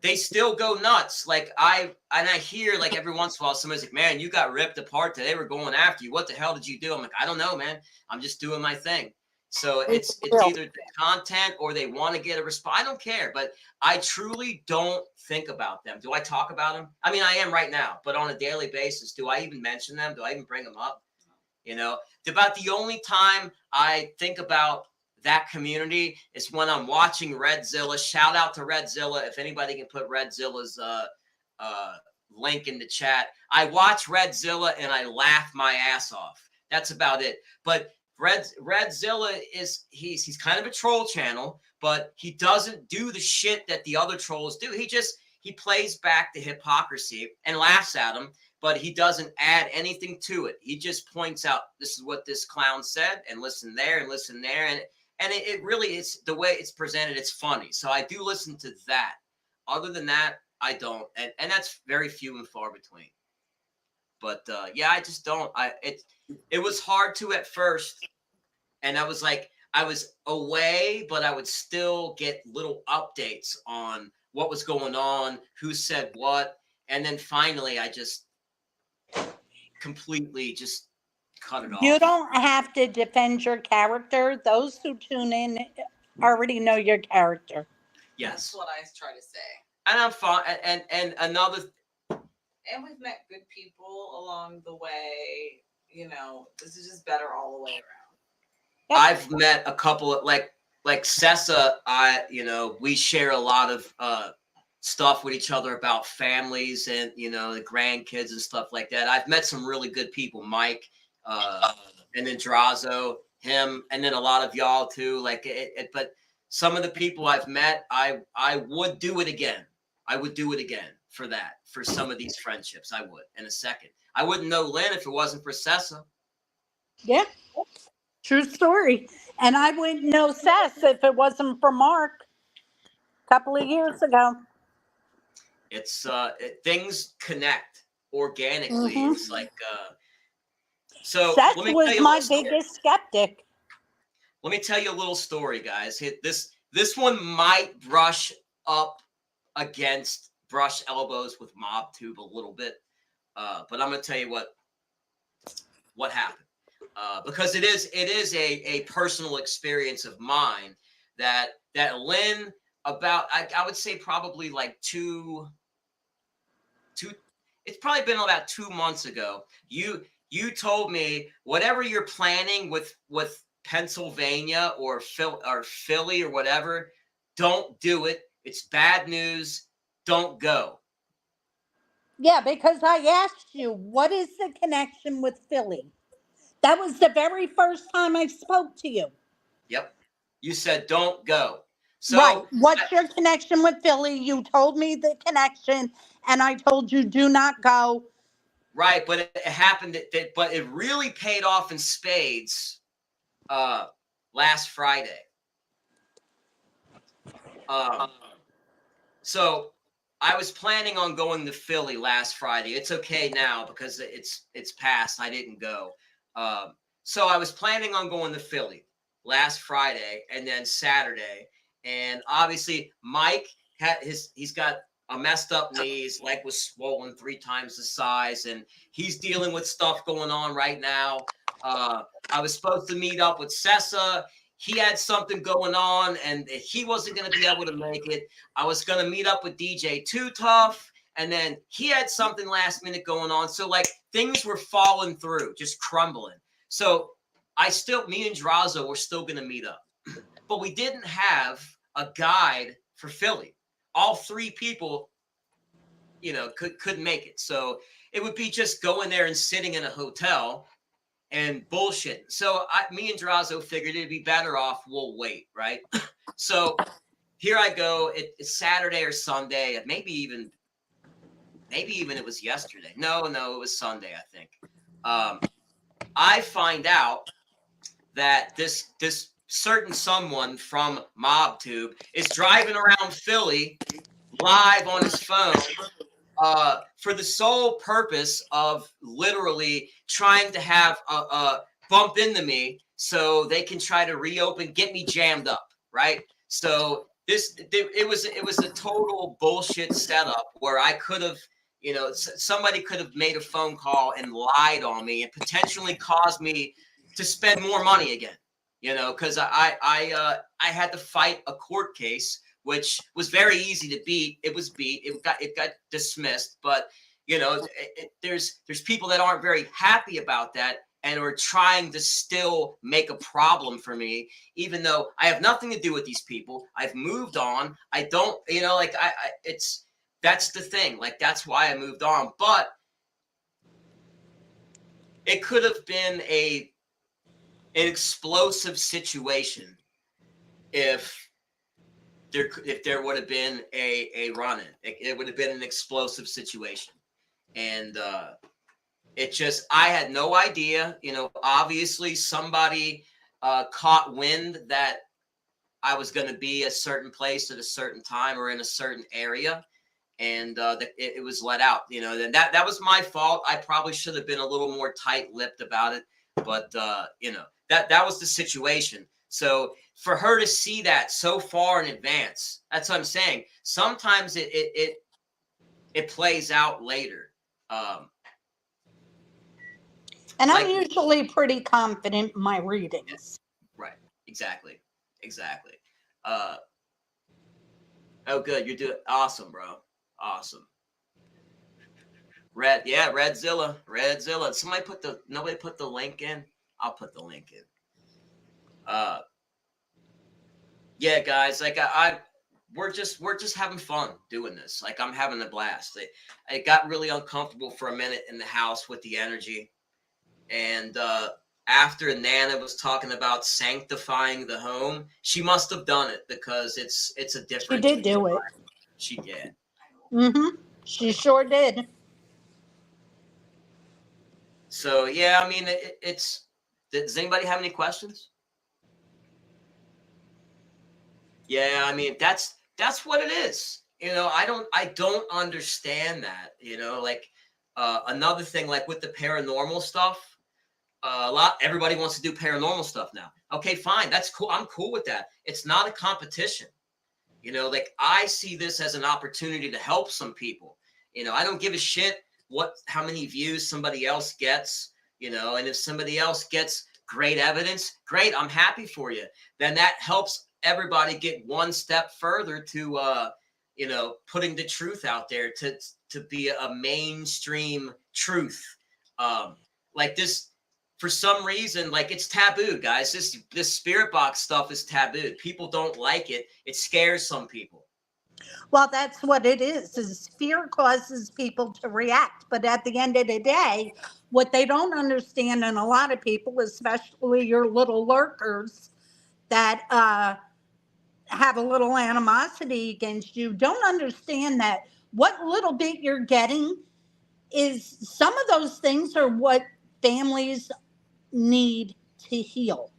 They still go nuts. Like I hear, like, every once in a while somebody's like, "Man, you got ripped apart today. They were going after you. What the hell did you do?" I'm like, "I don't know, man. I'm just doing my thing." So it's either the content or they want to get a response. I don't care, but I truly don't think about them. Do I talk about them? I mean, I am right now, but on a daily basis, do I even mention them? Do I even bring them up? You know, about the only time I think about that community is when I'm watching Redzilla. Shout out to Redzilla. If anybody can put Redzilla's link in the chat. I watch Redzilla and I laugh my ass off. That's about it. But Redzilla he's kind of a troll channel, but he doesn't do the shit that the other trolls do. He plays back the hypocrisy and laughs at him, but he doesn't add anything to it. He just points out, this is what this clown said, and listen there and listen there. And it really is, the way it's presented, it's funny. So I do listen to that. Other than that, I don't. And that's very few and far between. But yeah, I just don't. It was hard to at first. And I was like, I was away, but I would still get little updates on what was going on, who said what. And then finally, I just completely just cut it off. You don't have to defend your character. Those who tune in already know your character. Yes. That's what I try to say. And I'm fine. And another. And we've met good people along the way. You know, this is just better all the way around. Yep. I've met a couple of like Sessa. We share a lot of stuff with each other about families and, the grandkids and stuff like that. I've met some really good people, Mike, and then Drazo, him, and then a lot of y'all too. But some of the people I've met, I would do it again. I would do it again for that, for some of these friendships. I would in a second. I wouldn't know Lynn if it wasn't for Sessa. Yeah, true story. And I wouldn't know Seth if it wasn't for Mark a couple of years ago. It's things connect organically. Mm-hmm. It's like so. Seth was my biggest skeptic. Let me tell you a little story, guys. This one might brush elbows with MobTube a little bit, but I'm going to tell you what happened. Because it is a personal experience of mine that Lynn, about I would say probably like 2 it's probably been about 2 months ago. You told me whatever you're planning with Pennsylvania or Philly or whatever, don't do it. It's bad news. Don't go. Yeah, because I asked you, what is the connection with Philly? That was the very first time I spoke to you. Yep. You said don't go. Right. So What's your connection with Philly? You told me the connection, and I told you do not go. right, but it happened but it really paid off in spades last Friday. So I was planning on going to Philly last Friday. It's okay now because it's past. I didn't go. So I was planning on going to Philly last Friday and then Saturday. And obviously Mike he's got a messed up knee. His leg was swollen 3 times the size, and he's dealing with stuff going on right now. I was supposed to meet up with Sessa. He had something going on, and he wasn't going to be able to make it. I was going to meet up with DJ Too Tough, and then he had something last minute going on. So, like, things were falling through, just crumbling. So, me and Drazo were still going to meet up. But we didn't have a guide for Philly. All 3 people, couldn't make it. So, it would be just going there and sitting in a hotel and bullshit. So me and Drazo figured it'd be better off we'll wait, right? So here I go. It's Saturday or Sunday, maybe even it was yesterday. No, it was Sunday, I think. I find out that this certain someone from MobTube is driving around Philly live on his phone for the sole purpose of literally trying to have a bump into me so they can try to get me jammed up, right? So it was a total bullshit setup where I could have, somebody could have made a phone call and lied on me and potentially caused me to spend more money again, because I had to fight a court case, which was very easy to beat. It was beat. It got dismissed. But there's people that aren't very happy about that and are trying to still make a problem for me, even though I have nothing to do with these people. I've moved on. I don't, that's the thing. Like, that's why I moved on. But it could have been an explosive situation if there would have been a run-in. It would have been an explosive situation. And I had no idea. Obviously somebody caught wind that I was going to be a certain place at a certain time or in a certain area. And it was let out, and that was my fault. I probably should have been a little more tight-lipped about it. But, that was the situation. So for her to see that so far in advance, that's what I'm saying. Sometimes it plays out later. And I'm usually pretty confident in my readings. Right. Exactly. Oh, good. You're doing awesome, bro. Awesome. Redzilla. Nobody put the link in. I'll put the link in. Yeah, guys, like we're just having fun doing this. Like, I'm having a blast. It got really uncomfortable for a minute in the house with the energy. And after Nana was talking about sanctifying the home, she must have done it because it's a different. She did do it. She did. Mm-hmm. She sure did. So yeah, I mean, does anybody have any questions? Yeah, I mean, that's what it is. I don't understand that. Like another thing, like with the paranormal stuff, everybody wants to do paranormal stuff now. Okay, fine, that's cool. I'm cool with that. It's not a competition. Like, I see this as an opportunity to help some people. I don't give a shit how many views somebody else gets. And if somebody else gets great evidence, great, I'm happy for you. Then that helps everybody get one step further to you know, putting the truth out there to be a mainstream truth. Like this, for some reason, like it's taboo, guys. This spirit box stuff is taboo. People don't like it. It scares some people. Well, that's what it is fear causes people to react. But at the end of the day, what they don't understand, and a lot of people, especially your little lurkers that have a little animosity against you, don't understand that what little bit you're getting is some of those things are what families need to heal.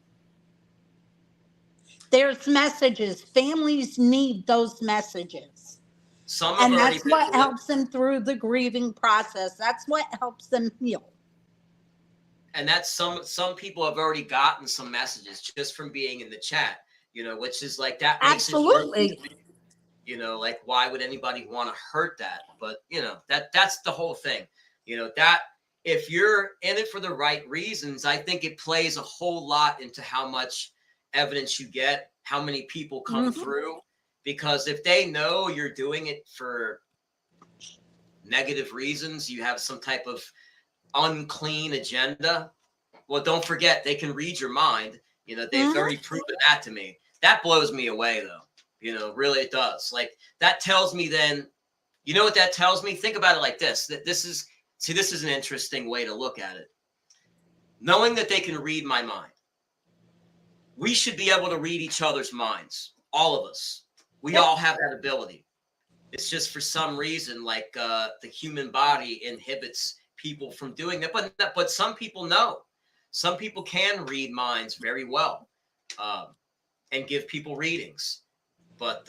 There's messages. Families need those messages. Some have And already that's been what delivered. helps them through the grieving process. That's what helps them heal. And that's some people have already gotten some messages just from being in the chat, you know, which is like that makes Absolutely. it worse. You know, like why would anybody want to hurt that? But you know, that's the whole thing. You know, that if you're in it for the right reasons, I think it plays a whole lot into how much evidence you get, how many people come through. Because if they know you're doing it for negative reasons, you have some type of unclean agenda, well, don't forget they can read your mind. You know, they've already proven that to me. That blows me away, though. You know, really, it does. Like that tells me then, you know what that tells me? Think about it like this. This is an interesting way to look at it. Knowing that they can read my mind, we should be able to read each other's minds. All of us. We all have that ability. It's just for some reason, like the human body inhibits people from doing that. But some people know. Some people can read minds very well and give people readings. But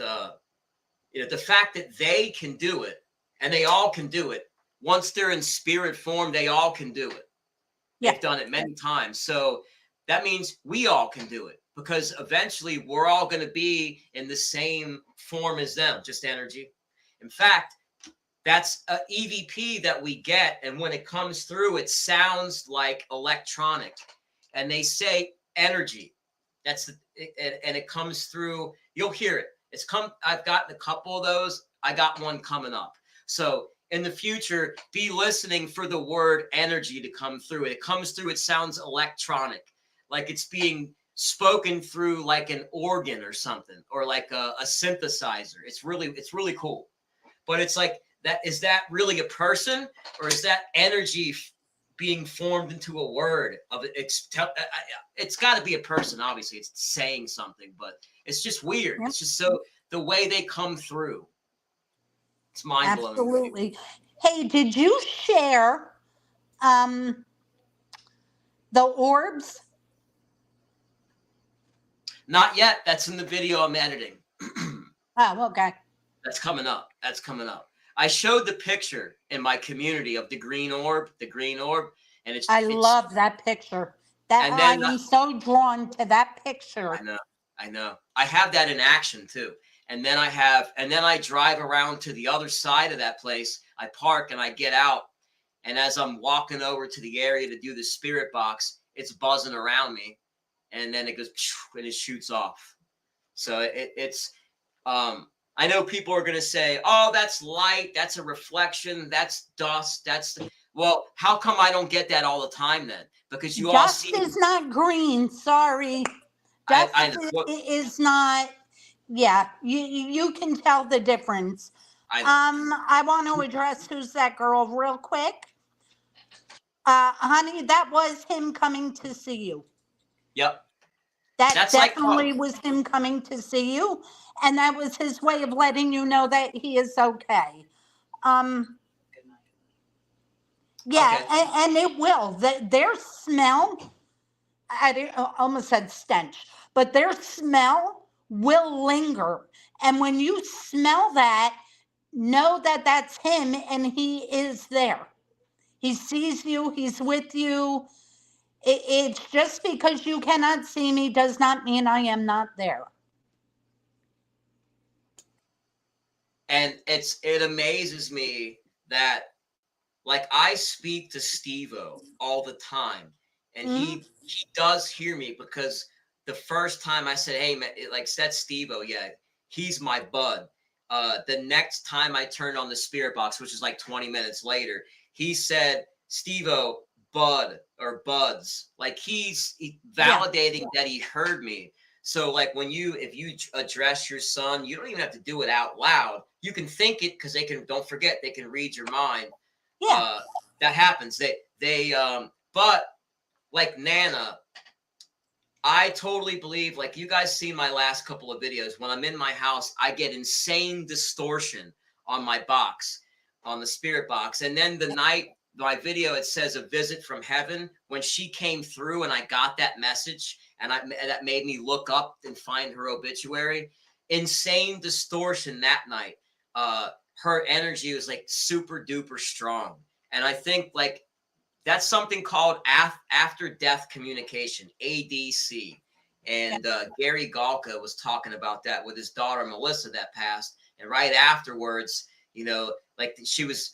you know, the fact that they can do it, and they all can do it, once they're in spirit form, they all can do it. Yeah. They've done it many times. So that means we all can do it, because eventually we're all going to be in the same form as them, just energy. In fact, that's an EVP that we get. And when it comes through, it sounds like electronic. And they say energy. And it comes through. You'll hear it. I've gotten a couple of those. I got one coming up. So in the future, be listening for the word energy to come through. It comes through. It sounds electronic, like it's being spoken through like an organ or something, or like a synthesizer. It's really cool. But it's like, is that really a person, or is that energy being formed into a word of it? It's got to be a person. Obviously, it's saying something, but it's just weird. It's just so the way they come through. It's mind blowing. Absolutely. Hey, did you share the orbs? Not yet. That's in the video I'm editing. Oh, okay. That's coming up. I showed the picture in my community of the green orb, and it's. I love that picture. I'm so drawn to that picture. I know. I have that in action too. And then I drive around to the other side of that place. I park and I get out. And as I'm walking over to the area to do the spirit box, it's buzzing around me. And then it goes and it shoots off. So it's I know people are going to say, oh, that's light. That's a reflection. That's dust. Well, how come I don't get that all the time then? Because you all see. Dust is not green. Sorry. Dust is not. Yeah, you can tell the difference. I want to address who's that girl real quick. Honey, that was him coming to see you. Yep. That's definitely was him coming to see you, and that was his way of letting you know that he is okay. Yeah, okay. And it will. Their smell, I almost said stench, but their smell will linger. And when you smell that, know that that's him and he is there. He sees you, he's with you. It's just because you cannot see me does not mean I am not there. And it amazes me that, like, I speak to Steve-O all the time, and he does hear me, because the first time I said, hey, man, like, that's Steve-O, yeah, he's my bud. The next time I turned on the spirit box, which is like 20 minutes later, he said, Steve-O, bud or buds. Like he's validating that he heard me. So like if you address your son, you don't even have to do it out loud. You can think it because don't forget, they can read your mind. Yeah. That happens. But like Nana, I totally believe, like you guys see my last couple of videos, when I'm in my house, I get insane distortion on my box, on the spirit box. And then the night, my video, it says a visit from heaven. When she came through and I got that message, and that made me look up and find her obituary, insane distortion that night. Her energy was like super duper strong. And I think like, that's something called after death communication, ADC. And Gary Galka was talking about that with his daughter, Melissa, that passed. And right afterwards, like she was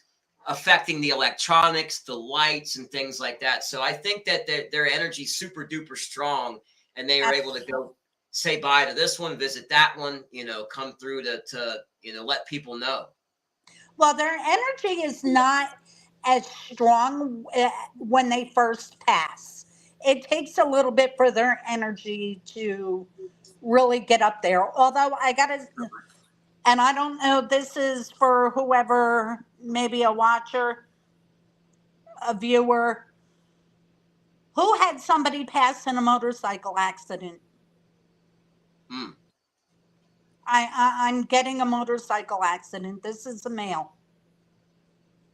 affecting the electronics, the lights and things like that. So I think that their energy is super duper strong, and they were able to go say bye to this one, visit that one, come through to let people know. Well, their energy is not as strong when they first pass. It takes a little bit for their energy to really get up there. Although and I don't know, this is for whoever, maybe a watcher, a viewer, who had somebody pass in a motorcycle accident. I'm getting a motorcycle accident. This is a male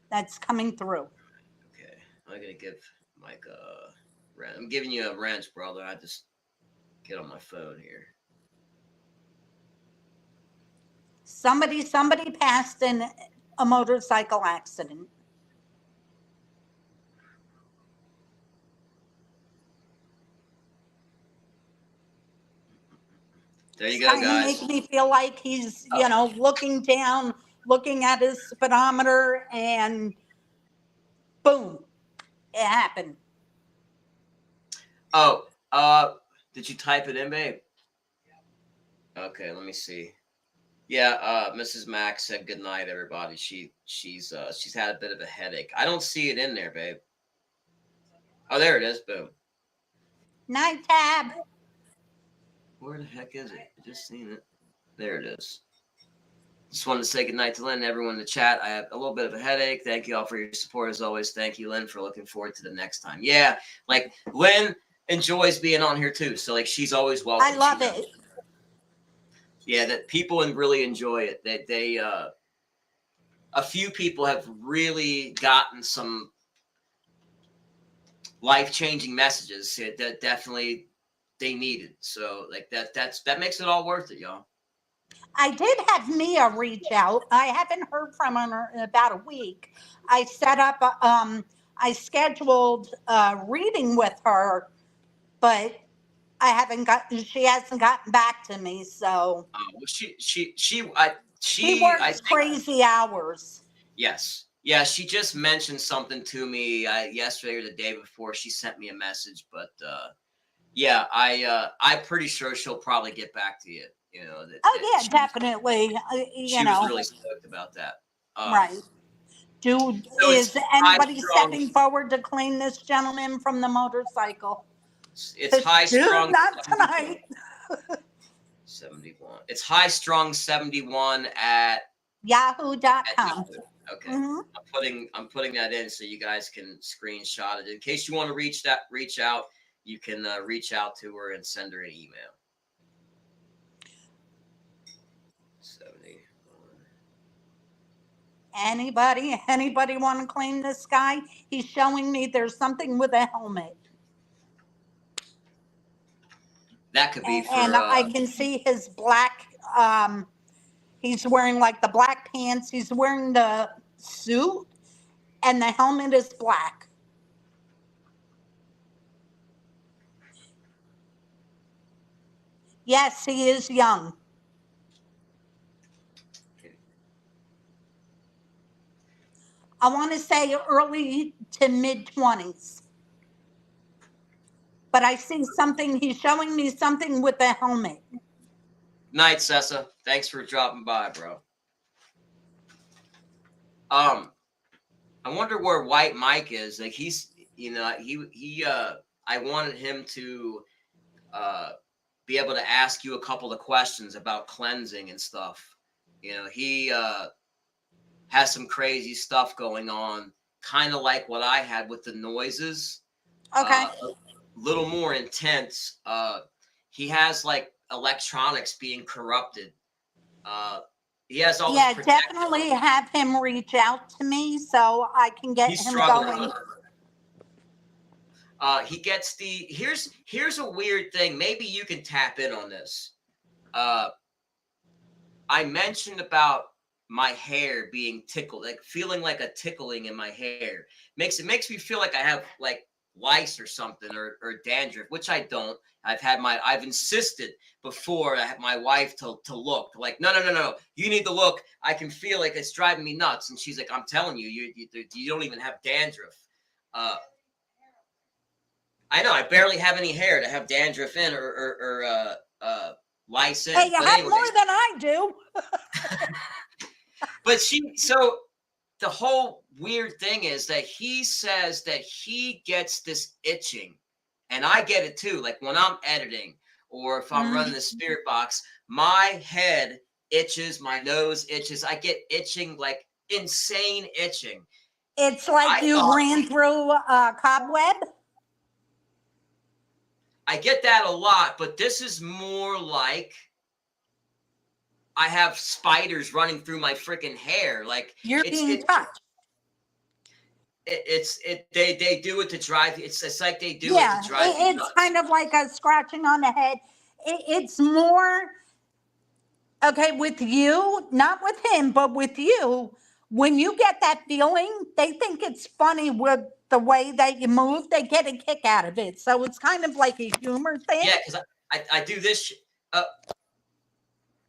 that's coming through. Okay, I'm gonna give Mike a wrench. I'm giving you a wrench, brother. I just get on my phone here. Somebody passed in a motorcycle accident. There you go, guys. Make me feel like he's, looking down, looking at his speedometer, and boom, it happened. Oh, did you type it in, babe? Okay, let me see. Yeah, Mrs. Mack said good night, everybody. She's had a bit of a headache. I don't see it in there, babe. Oh, there it is. Boom. Night, Tab. Where the heck is it? I just seen it. There it is. Just wanted to say good night to Lynn, everyone in the chat. I have a little bit of a headache. Thank you all for your support as always. Thank you, Lynn, for looking forward to the next time. Yeah, like Lynn enjoys being on here too. So like she's always welcome. I love it. Yeah, that people really enjoy it. That they a few people have really gotten some life-changing messages that definitely they needed. So like that makes it all worth it, y'all. I did have Mia reach out. I haven't heard from her in about a week. I set up I scheduled a reading with her, but she hasn't gotten back to me. So well, she works crazy hours. Yes. Yeah, she just mentioned something to me yesterday or the day before. She sent me a message, but yeah, I'm pretty sure she'll probably get back to you. Definitely. She was really stoked about that. Right. Is anybody stepping forward to claim this gentleman from the motorcycle? It's high strung. Not tonight. 71. It's high strung 71 at yahoo.com. Okay. I'm putting that in so you guys can screenshot it. In case you want to reach out, you can reach out to her and send her an email. 71. Anybody want to claim this guy? He's showing me there's something with a helmet. That could be and I can see his black he's wearing like the black pants, he's wearing the suit, and the helmet is black. Yes, he is young. I want to say early to mid-20s. But I see something, he's showing me something with a helmet. Night, Sessa. Thanks for dropping by, bro. I wonder where White Mike is. Like he's, I wanted him to be able to ask you a couple of questions about cleansing and stuff. He has some crazy stuff going on, kind of like what I had with the noises. Okay. A little more intense. He has like electronics being corrupted. He has all Yeah, this protection. definitely have him reach out to me so I can get He's him struggling. going. He gets here's a weird thing. Maybe you can tap in on this. I mentioned about my hair being tickled, like feeling like a tickling in my hair. Makes me feel like I have like lice or something or dandruff, which I don't. I've insisted before my wife to look like, no. You need to look. I can feel like it's driving me nuts. And she's like, I'm telling you, you don't even have dandruff. I know I barely have any hair to have dandruff in or lice in. Hey, you But have anyways, more than I do. but so the whole weird thing is that he says that he gets this itching, and I get it too. Like when I'm editing or if I'm running the spirit box, my head itches, my nose itches. I get itching, like insane itching. It's like ran through a cobweb. I get that a lot, but this is more like I have spiders running through my freaking hair. Like You're being touched. They do it to drive. It's like they do Yeah, it to drive. it's kind of like a scratching on the head. It's more okay with you, not with him, but with you. When you get that feeling, they think it's funny with the way that you move. They get a kick out of it. So it's kind of like a humor thing. Yeah, because I do this.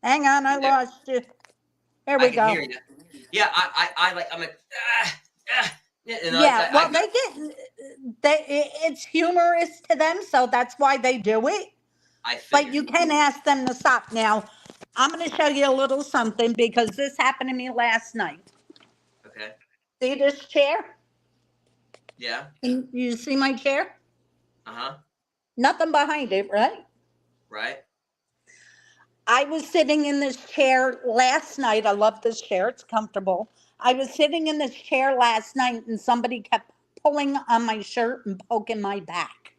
Hang on, I lost you. Here we go. Hear you. Yeah, I'm like. Yeah, well, it's humorous to them, so that's why they do it. But you can ask them to stop. Now, I'm going to show you a little something because this happened to me last night. Okay. See this chair? Yeah. Can you see my chair? Uh-huh. Nothing behind it, right? Right. I was sitting in this chair last night. I love this chair. It's comfortable. I was sitting in this chair last night and somebody kept pulling on my shirt and poking my back.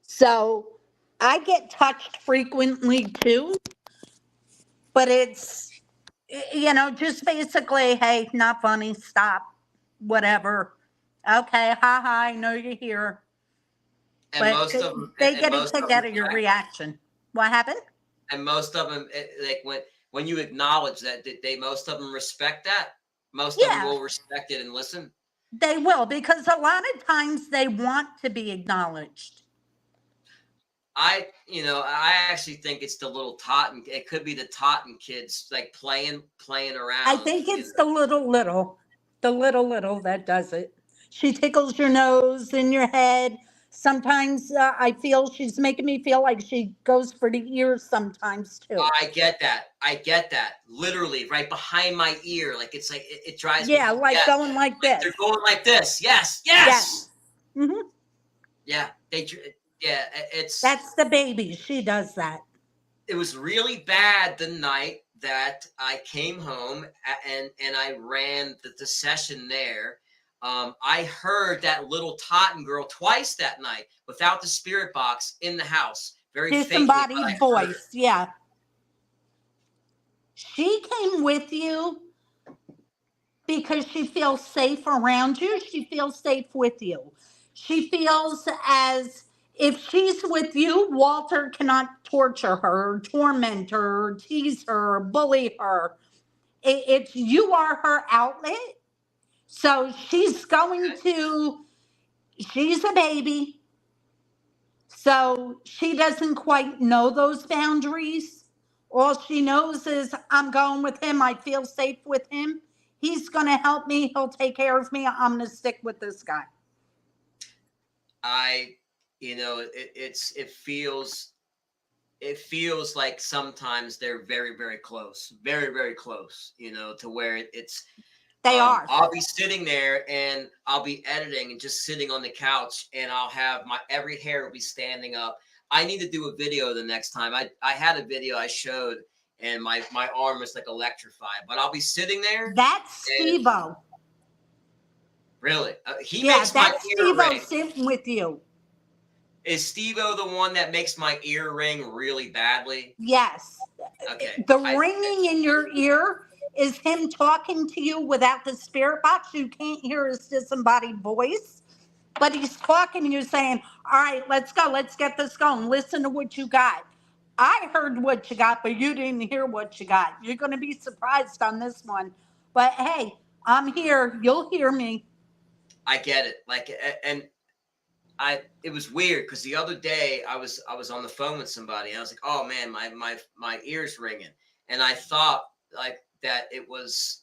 So I get touched frequently too, but it's, just basically, hey, not funny, stop, whatever. Okay, haha, I know you're here. And but most of them, they get a kick out of your reaction. What happened? And most of them, like when you acknowledge that, most of them respect that. Most of them will respect it and listen. They will, because a lot of times they want to be acknowledged. I actually think it's the little Totton. It could be the Totton kids like playing around. I think it's the little that does it. She tickles your nose and your head. Sometimes I feel she's making me feel like she goes for the ears sometimes too. I get that. Literally right behind my ear. Like it's like it drives me. Yeah, like going like this. They're going like this. Yes. Mm-hmm. Yeah, that's the baby. She does that. It was really bad the night that I came home and I ran the session there. I heard that little Totton girl twice that night without the spirit box in the house. Very disembodied voice. Yeah. She came with you because she feels safe around you. She feels safe with you. She feels as if she's with you, Walter cannot torture her, torment her, tease her, bully her. It's you are her outlet. So she's going to, she's a baby. So she doesn't quite know those boundaries. All she knows is I'm going with him. I feel safe with him. He's going to help me. He'll take care of me. I'm going to stick with this guy. It feels it feels like sometimes they're very, very close, very, very close, you know, to where it's, They are. I'll be sitting there and I'll be editing and just sitting on the couch, and I'll have every hair will be standing up. I need to do a video the next time. I had a video I showed, and my arm was like electrified, but I'll be sitting there. That's Steve-O. Really? He makes my that's ear Steve-O ring. sitting with you. Is Steve-O the one that makes my ear ring really badly? Yes. Okay. The ringing in your ear is him talking to you without the spirit box. You can't hear his disembodied voice, but he's talking to you saying, all right, let's go. Let's get this going. Listen to what you got. I heard what you got, but you didn't hear what you got. You're going to be surprised on this one. But hey, I'm here. You'll hear me. I get it. Like, and it was weird because the other day I was on the phone with somebody and I was like, oh man, my ears ringing. And I thought like that it was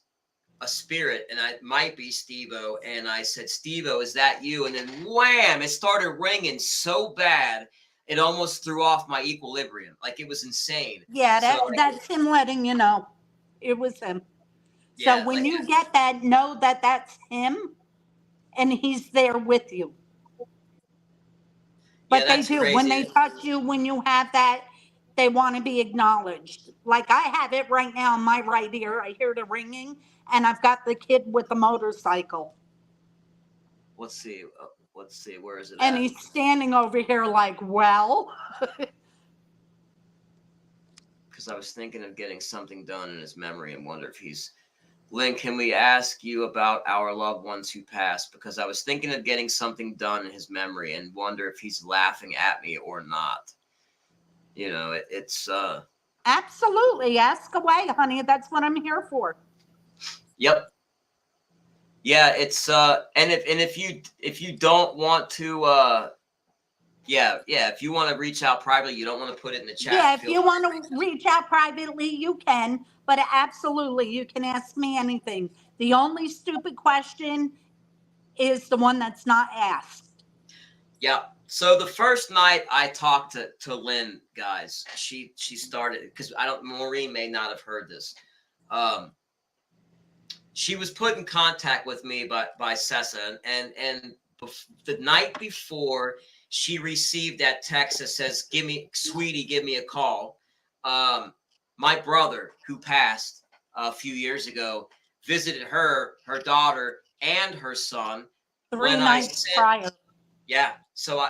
a spirit, and I might be Steve-O. And I said, Steve-O, is that you? And then wham, it started ringing so bad. It almost threw off my equilibrium. Like, it was insane. Yeah, So, that's him letting you know it was him. yeah, So when like, you get that, know that that's him and he's there with you. But yeah, they do. crazy. When they touch you, when you have that, they want to be acknowledged. Like I have it right now in my right ear. I hear the ringing, and I've got the kid with the motorcycle. Let's see. Where is it And at? he's standing over here like, well. Because I was thinking of getting something done in his memory and wonder if he's... Lynn, can we ask you about our loved ones who passed? Because I was thinking of getting something done in his memory and wonder if he's laughing at me or not. You know, it's... Absolutely. Ask away, honey. That's what I'm here for. Yep. Yeah, it's... and if you don't want to... if you want to reach out privately, you don't want to put it in the chat. Yeah, if you want to reach out privately, you can. But absolutely, you can ask me anything. The only stupid question is the one that's not asked. Yeah. So the first night I talked to Lynn, guys, she started, because Maureen may not have heard this. She was put in contact with me by Sessa, and the night before she received that text that says, "Sweetie, give me a call." My brother, who passed a few years ago, visited her daughter, and her son 3 nights prior. Yeah. So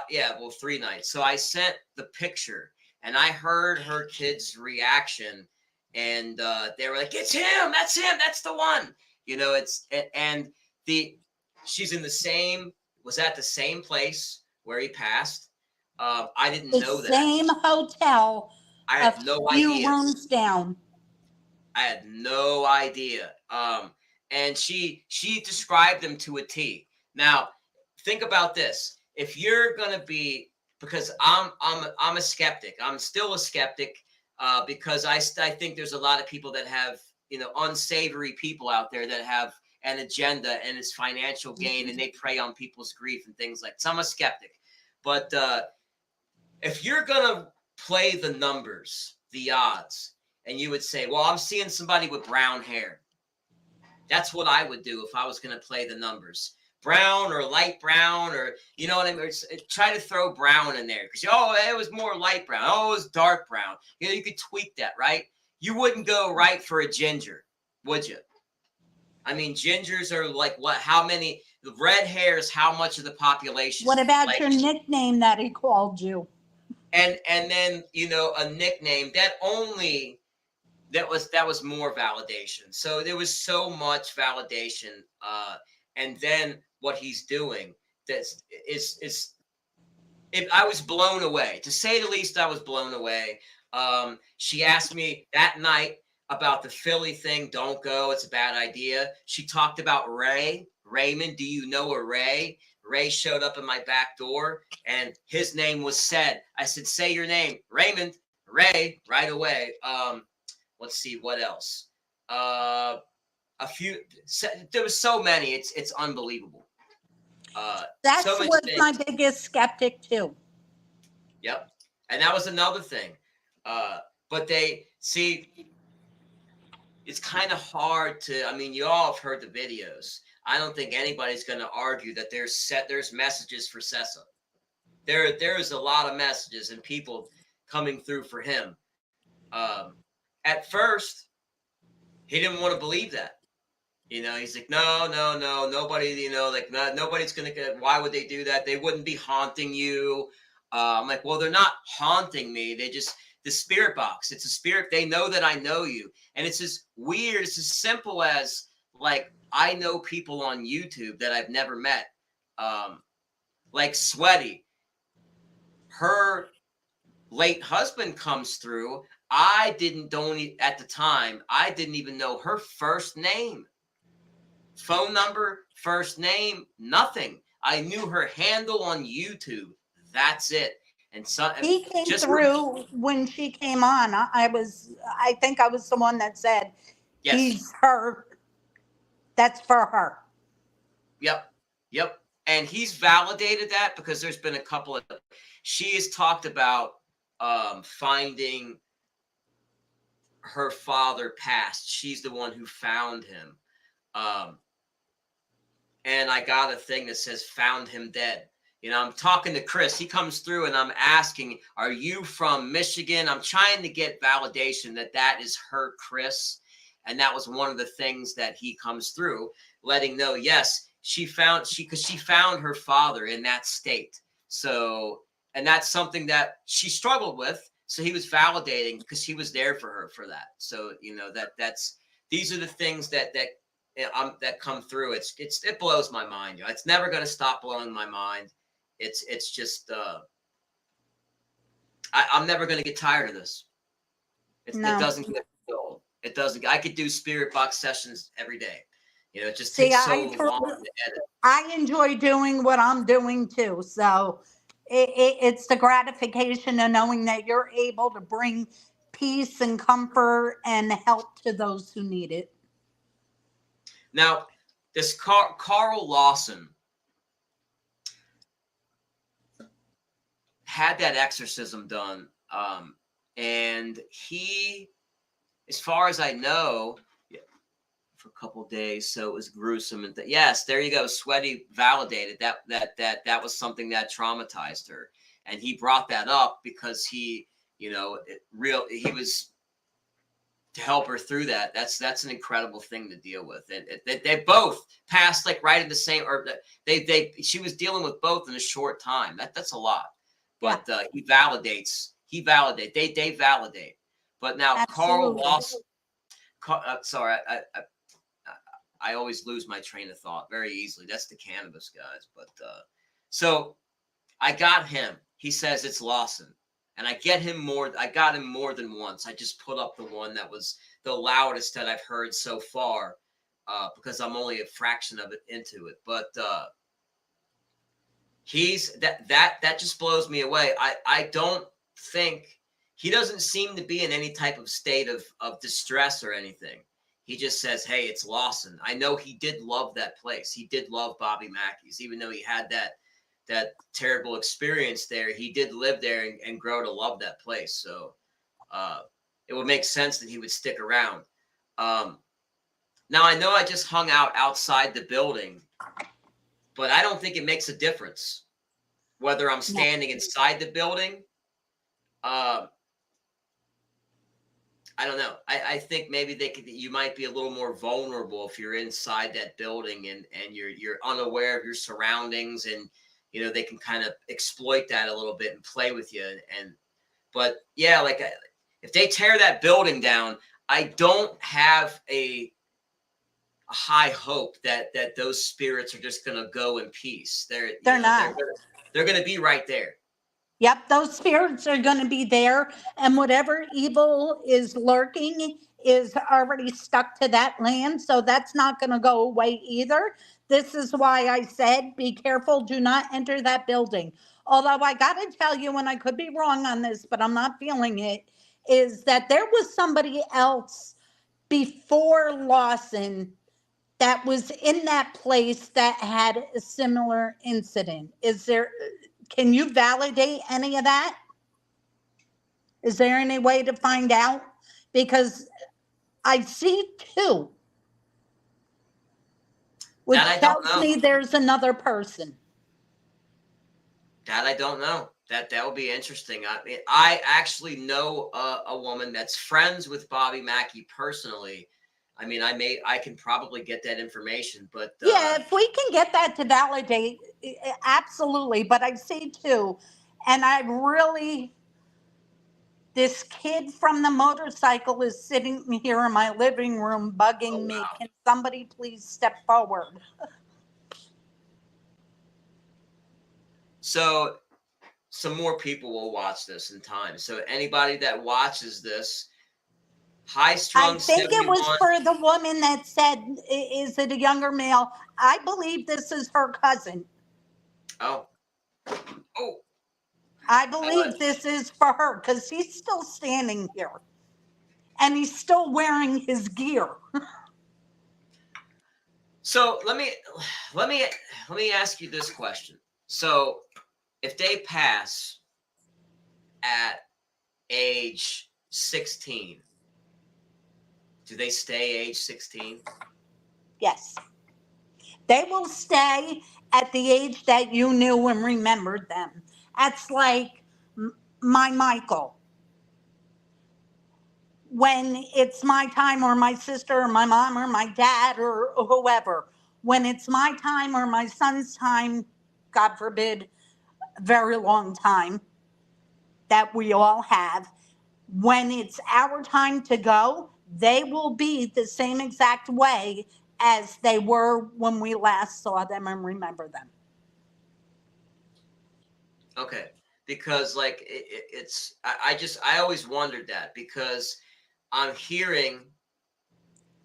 3 nights. So I sent the picture, and I heard her kids' reaction, and they were like, "It's him! That's him! That's the one!" You know, she's was at the same place where he passed. I didn't know that. The same hotel. I had no idea. A few rooms down. I had no idea. And she described them to a T. Now, think about this. If you're gonna be, because I'm a skeptic. I'm still a skeptic because I think there's a lot of people that have, you know, unsavory people out there that have an agenda, and it's financial gain, and they prey on people's grief and things like that. So I'm a skeptic. But if you're gonna play the numbers, the odds, and you would say, well, I'm seeing somebody with brown hair. That's what I would do if I was going to play the numbers. Brown or light brown, or, you know what I mean? Try to throw brown in there because, it was more light brown. Oh, it was dark brown. You know, you could tweak that, right? You wouldn't go right for a ginger, would you? I mean, gingers are like what? How many? The red hairs, how much of the population? What about your nickname that he called you? And then, you know, a nickname that was more validation. So there was so much validation. And then what he's doing, I was blown away. To say the least, I was blown away. She asked me that night about the Philly thing. Don't go. It's a bad idea. She talked about Raymond. Do you know a Ray? Ray showed up in my back door, and his name was said. I said, say your name. Raymond. Ray, right away. Let's see, what else? There was so many. It's unbelievable. That's so what's my biggest skeptic too. Yep. And that was another thing. But they see, it's kind of hard to, I mean, you all have heard the videos. I don't think anybody's going to argue that there's messages for Sessa. There's a lot of messages and people coming through for him. At first, he didn't want to believe that. You know, he's like, no, nobody, you know, like nobody's going to get, why would they do that? They wouldn't be haunting you. I'm like, well, they're not haunting me. They just, the spirit box, it's a spirit. They know that I know you. And it's as weird, it's as simple as like, I know people on YouTube that I've never met. Like Sweaty, her late husband comes through. At the time, I didn't even know her first name. Phone number, first name, nothing. I knew her handle on YouTube. That's it. And so he came through when she came on. I think I was the one that said, yes. He's her. That's for her. Yep. And he's validated that because there's been a couple of, she has talked about finding her father passed. She's the one who found him. And I got a thing that says found him dead. You know, I'm talking to Chris. He comes through and I'm asking, are you from Michigan? I'm trying to get validation that is her, Chris. And that was one of the things that he comes through, letting know, yes, she found her father in that state. So, and that's something that she struggled with. So he was validating because he was there for her for that. So, you know, these are the things that come through. It blows my mind. You know, it's never going to stop blowing my mind. It's just, I'm never going to get tired of this. It doesn't get old. It doesn't. I could do spirit box sessions every day. You know, it just takes so long to edit. I enjoy doing what I'm doing too. So it's the gratification of knowing that you're able to bring peace and comfort and help to those who need it. Now, this Carl Lawson had that exorcism done, and he, as far as I know, for a couple of days, so it was gruesome. And yes, there you go. Sweaty validated that was something that traumatized her, and he brought that up because he, you know, he was to help her through that. That's an incredible thing to deal with. And they both passed like right in the same, or she was dealing with both in a short time. That's a lot. But he validates. They validate. But now absolutely. Carl Lawson. Sorry, I always lose my train of thought very easily. That's the cannabis guys. But so I got him. He says it's Lawson. And I got him more than once. I just put up the one that was the loudest that I've heard so far, because I'm only a fraction of it into it. But he's that just blows me away. I don't think he doesn't seem to be in any type of state of distress or anything. He just says, hey, it's Lawson. I know he did love that place. He did love Bobby Mackey's, even though he had that terrible experience there. He did live there and grow to love that place. So it would make sense that he would stick around. Now, I know I just hung out outside the building, but I don't think it makes a difference whether I'm standing inside the building. I don't know. I think maybe you might be a little more vulnerable if you're inside that building and you're unaware of your surroundings, and you know, they can kind of exploit that a little bit and play with you. But yeah, like if they tear that building down, I don't have a high hope that those spirits are just going to go in peace. They're not. They're going to be right there. Yep, those spirits are going to be there, and whatever evil is lurking is already stuck to that land, so that's not going to go away either. This is why I said, be careful, do not enter that building. Although I got to tell you, and I could be wrong on this, but I'm not feeling it, is that there was somebody else before Lawson that was in that place that had a similar incident. Can you validate any of that? Is there any way to find out? Because I see two, which That I don't tells know. me there's another person. That I don't know. That would be interesting. I actually know a woman that's friends with Bobby Mackey personally. I mean, I can probably get that information, but Yeah, if we can get that to validate, absolutely. But I see two, and I really, this kid from the motorcycle is sitting here in my living room bugging me. wow. Can somebody please step forward? So some more people will watch this in time. So anybody that watches this, High I Strung think it was 71. for the woman that said, is it a younger male? I believe this is her cousin. Oh, I believe this is for her because he's still standing here and he's still wearing his gear. so let me ask you this question. So if they pass at age 16, do they stay age 16? Yes. They will stay at the age that you knew and remembered them. That's like my Michael. When it's my time, or my sister or my mom or my dad or whoever, when it's my time or my son's time, God forbid, very long time that we all have, when it's our time to go, they will be the same exact way as they were when we last saw them and remember them. Okay, because like I always wondered that because I'm hearing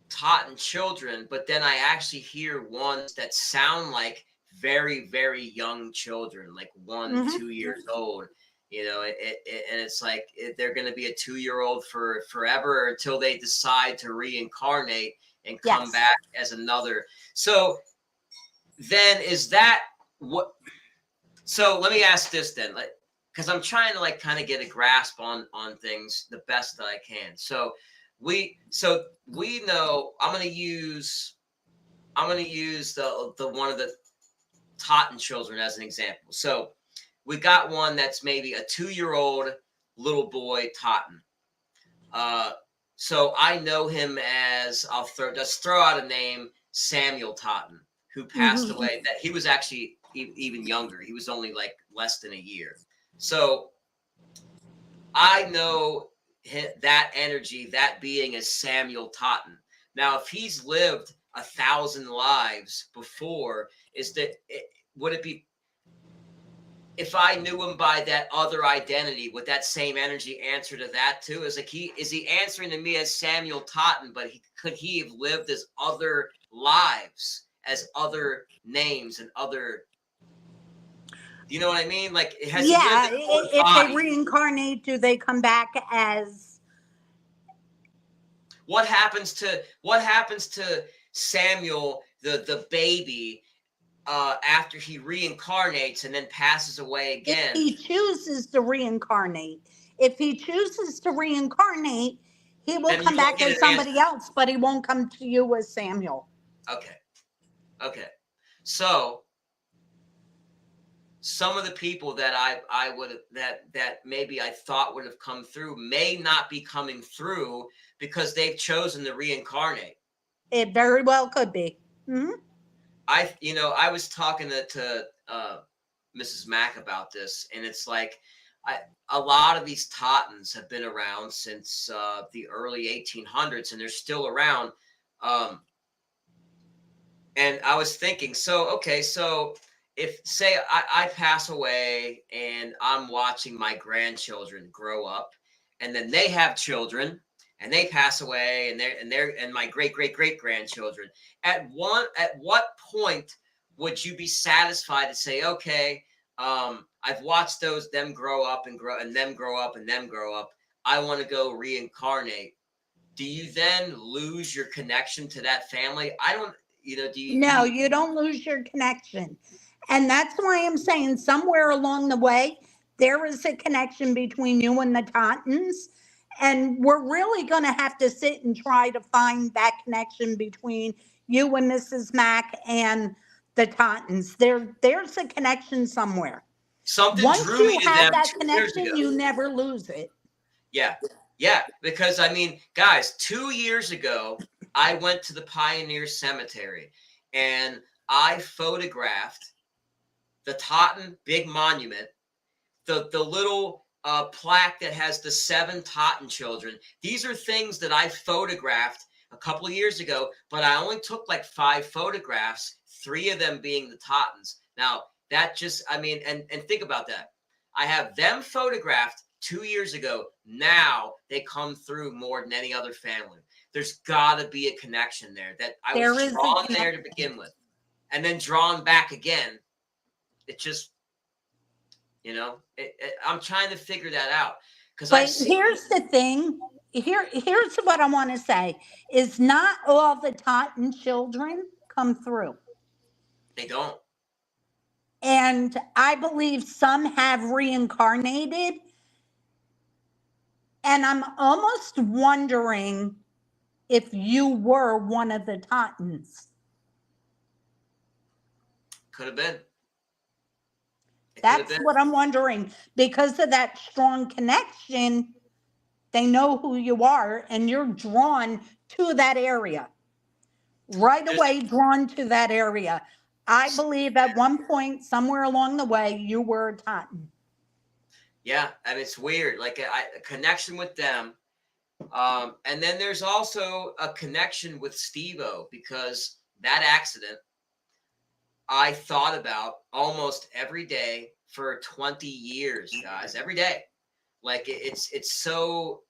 Totton children, but then I actually hear ones that sound like very, very young children, like 2 years old. You know, and it's like they're going to be a 2-year-old for forever until they decide to reincarnate and come back as another. So then is that what? So let me ask this then, like, because I'm trying to like kind of get a grasp on things the best that I can. So we know I'm gonna use the one of the Totton children as an example. So we got one that's maybe a 2-year-old little boy Totton. So I know him as just throw out a name, Samuel Totton, who passed away. That he was actually even younger. He was only like less than a year. So I know that energy, that being is Samuel Totton. Now, if he's lived 1,000 lives before, would it be, if I knew him by that other identity, would that same energy answer to that too? Is he answering to me as Samuel Totton, but could he have lived as other lives, as other names and other? You know what I mean? Like, has he lived in if body? they reincarnate, do they come back as? What happens to Samuel, the baby, after he reincarnates and then passes away again? If he chooses to reincarnate, he will come back as somebody else, but he won't come to you as Samuel. Okay. So some of the people that I would have that maybe I thought would have come through may not be coming through because they've chosen to reincarnate. It very well could be. I was talking to Mrs. Mack about this, and it's like a lot of these Tottons have been around since the early 1800s, and they're still around. And I was thinking, so if say I pass away and I'm watching my grandchildren grow up, and then they have children and they pass away and my great grandchildren, at what point would you be satisfied to say, okay, I've watched them grow up and them grow up and them grow up, I want to go reincarnate? Do you then lose your connection to that family? I don't. No, you don't lose your connection. And that's why I'm saying somewhere along the way, there is a connection between you and the Tottons. And we're really going to have to sit and try to find that connection between you and Mrs. Mack and the Tottons. There's a connection somewhere. Something Once drew you me to have them that 2 years connection, ago. you never lose it. Yeah. Yeah. Because, I mean, guys, 2 years ago, I went to the Pioneer Cemetery and I photographed the Totton big monument, the little plaque that has the 7 Totton children. These are things that I photographed a couple of years ago, but I only took like 5 photographs, 3 of them being the Tottons. Now, that just, I mean, and think about that. I have them photographed 2 years ago. Now they come through more than any other family. There's got to be a connection there that I was drawn there to begin with, and then drawn back again. It just, you know, I'm trying to figure that out. But here's the thing. Here's what I want to say is not all the Totten children come through. They don't. And I believe some have reincarnated. And I'm almost wondering if you were one of the Tottons. Could have been. That's what I'm wondering. Because of that strong connection, they know who you are, and you're drawn to that area. Right away, drawn to that area. I believe at one point, somewhere along the way, you were a Totton. Yeah, and it's weird. Like a connection with them. And then there's also a connection with Steve-O, because that accident I thought about almost every day for 20 years, guys. Every day. Like it's so,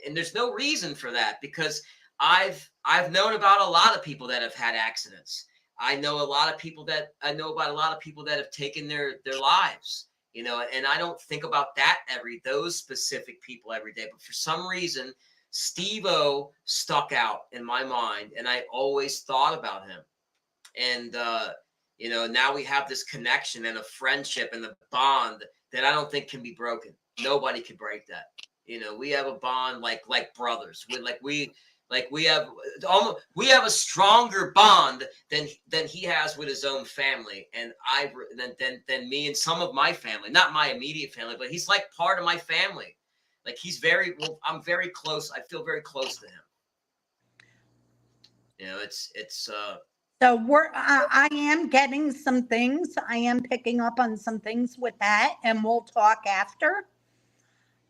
and there's no reason for that, because I've known about a lot of people that have had accidents. I know about a lot of people that have taken their lives, you know, and I don't think about those specific people every day. But for some reason, Steve-O stuck out in my mind, and I always thought about him. And you know, now we have this connection and a friendship and a bond that I don't think can be broken. Nobody could break that. You know, we have a bond like brothers. We have a stronger bond than he has with his own family, and than me and some of my family. Not my immediate family, but he's like part of my family. Like I'm very close. I feel very close to him. You know, it's So I am getting some things. I am picking up on some things with that, and we'll talk after.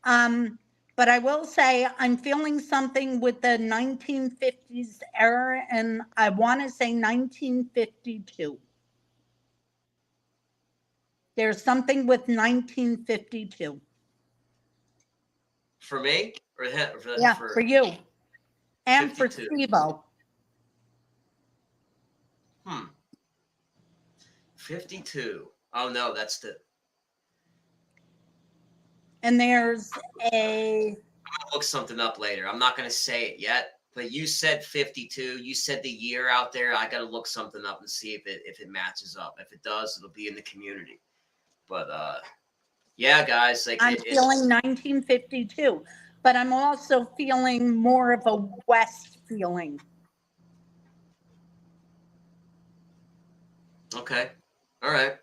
But I will say I'm feeling something with the 1950s era, and I want to say 1952. There's something with 1952. For me or him? For you and 52. For Steve-O. 52. Oh no, that's the. And there's I'm gonna look something up later. I'm not gonna say it yet, but you said 52. You said the year out there. I gotta look something up and see if it matches up. If it does, it'll be in the community. But yeah, guys, like I'm feeling 1952, but I'm also feeling more of a West feeling. Okay. All right.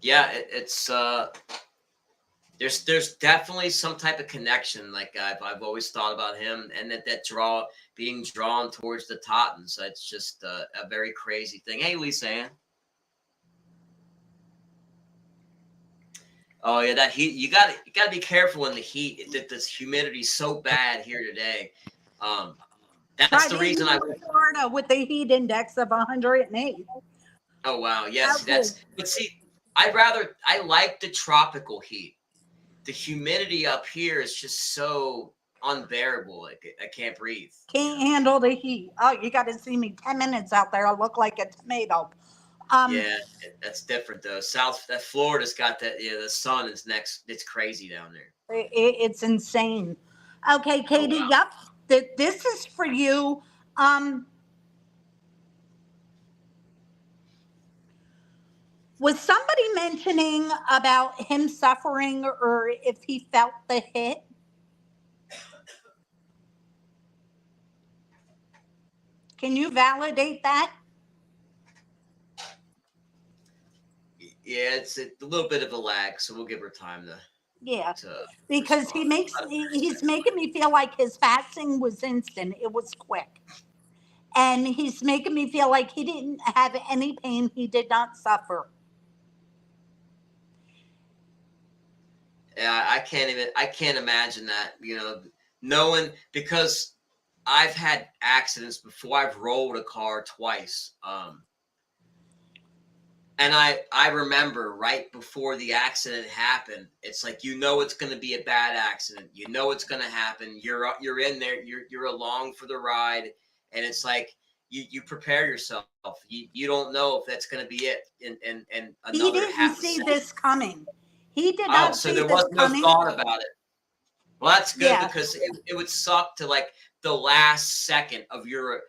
Yeah, it's there's definitely some type of connection. Like I've always thought about him, and that being drawn towards the Tottons. It's just a very crazy thing. Hey, Lisa Ann. Oh yeah, that heat. You got to be careful in the heat. This humidity's so bad here today. That's the reason I went to Florida with the heat index of 108. Oh wow, yes, but see, I like the tropical heat. The humidity up here is just so unbearable. Like I can't breathe. Can't handle the heat. Oh, you got to see me 10 minutes out there. I look like a tomato. Yeah, that's different though. Florida's got that. Yeah, the sun is next. It's crazy down there. It's insane. Okay, Katie. Oh, wow. Yep. This is for you. Was somebody mentioning about him suffering or if he felt the hit? Can you validate that? Yeah, it's a little bit of a lag, so we'll give her time to. Yeah, To because respond. he's making me feel like his passing was instant. It was quick. And he's making me feel like he didn't have any pain. He did not suffer. Yeah, I can't imagine that, knowing, because I've had accidents before. I've rolled a car twice. And I remember right before the accident happened, it's like, it's going to be a bad accident. It's going to happen. You're in there. You're along for the ride, and it's like you prepare yourself. You don't know if that's going to be it. And He another didn't half see second. this coming. He did Oh, not so see there this was no coming. thought about it. Well, that's good, Yeah. because it would suck to, like, the last second of your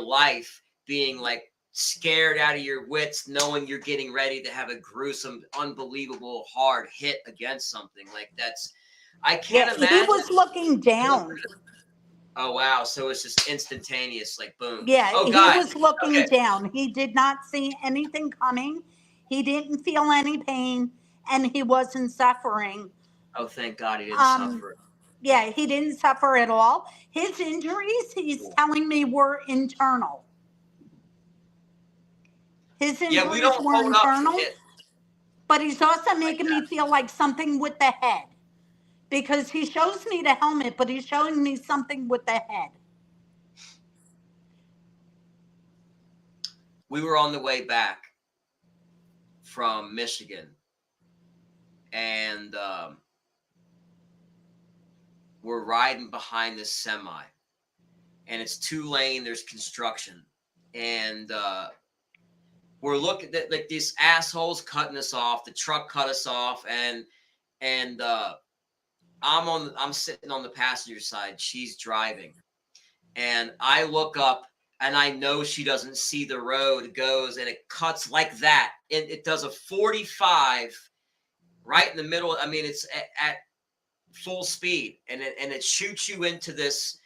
life being, like, scared out of your wits, knowing you're getting ready to have a gruesome, unbelievable hard hit against something. Like, I can't imagine. He was looking down. Oh wow! So it's just instantaneous, like boom. Yeah, Oh he God. was looking Okay. down. He did not see anything coming. He didn't feel any pain, and he wasn't suffering. Oh, thank God he didn't suffer. Yeah, he didn't suffer at all. His injuries, he's telling me, were internal. His injuries we don't were hold up to internal, it but he's also like making that. me feel like something with the head. Because he shows me the helmet, but he's showing me something with the head. We were on the way back from Michigan, and we're riding behind this semi, and it's 2-lane. There's construction, and we're looking at, like, these assholes cutting us off. The truck cut us off, and I'm sitting on the passenger side. She's driving, and I look up, and I know she doesn't see the road. It goes and it cuts like that. It does a 45 right in the middle. I mean, it's at full speed, and it shoots you into this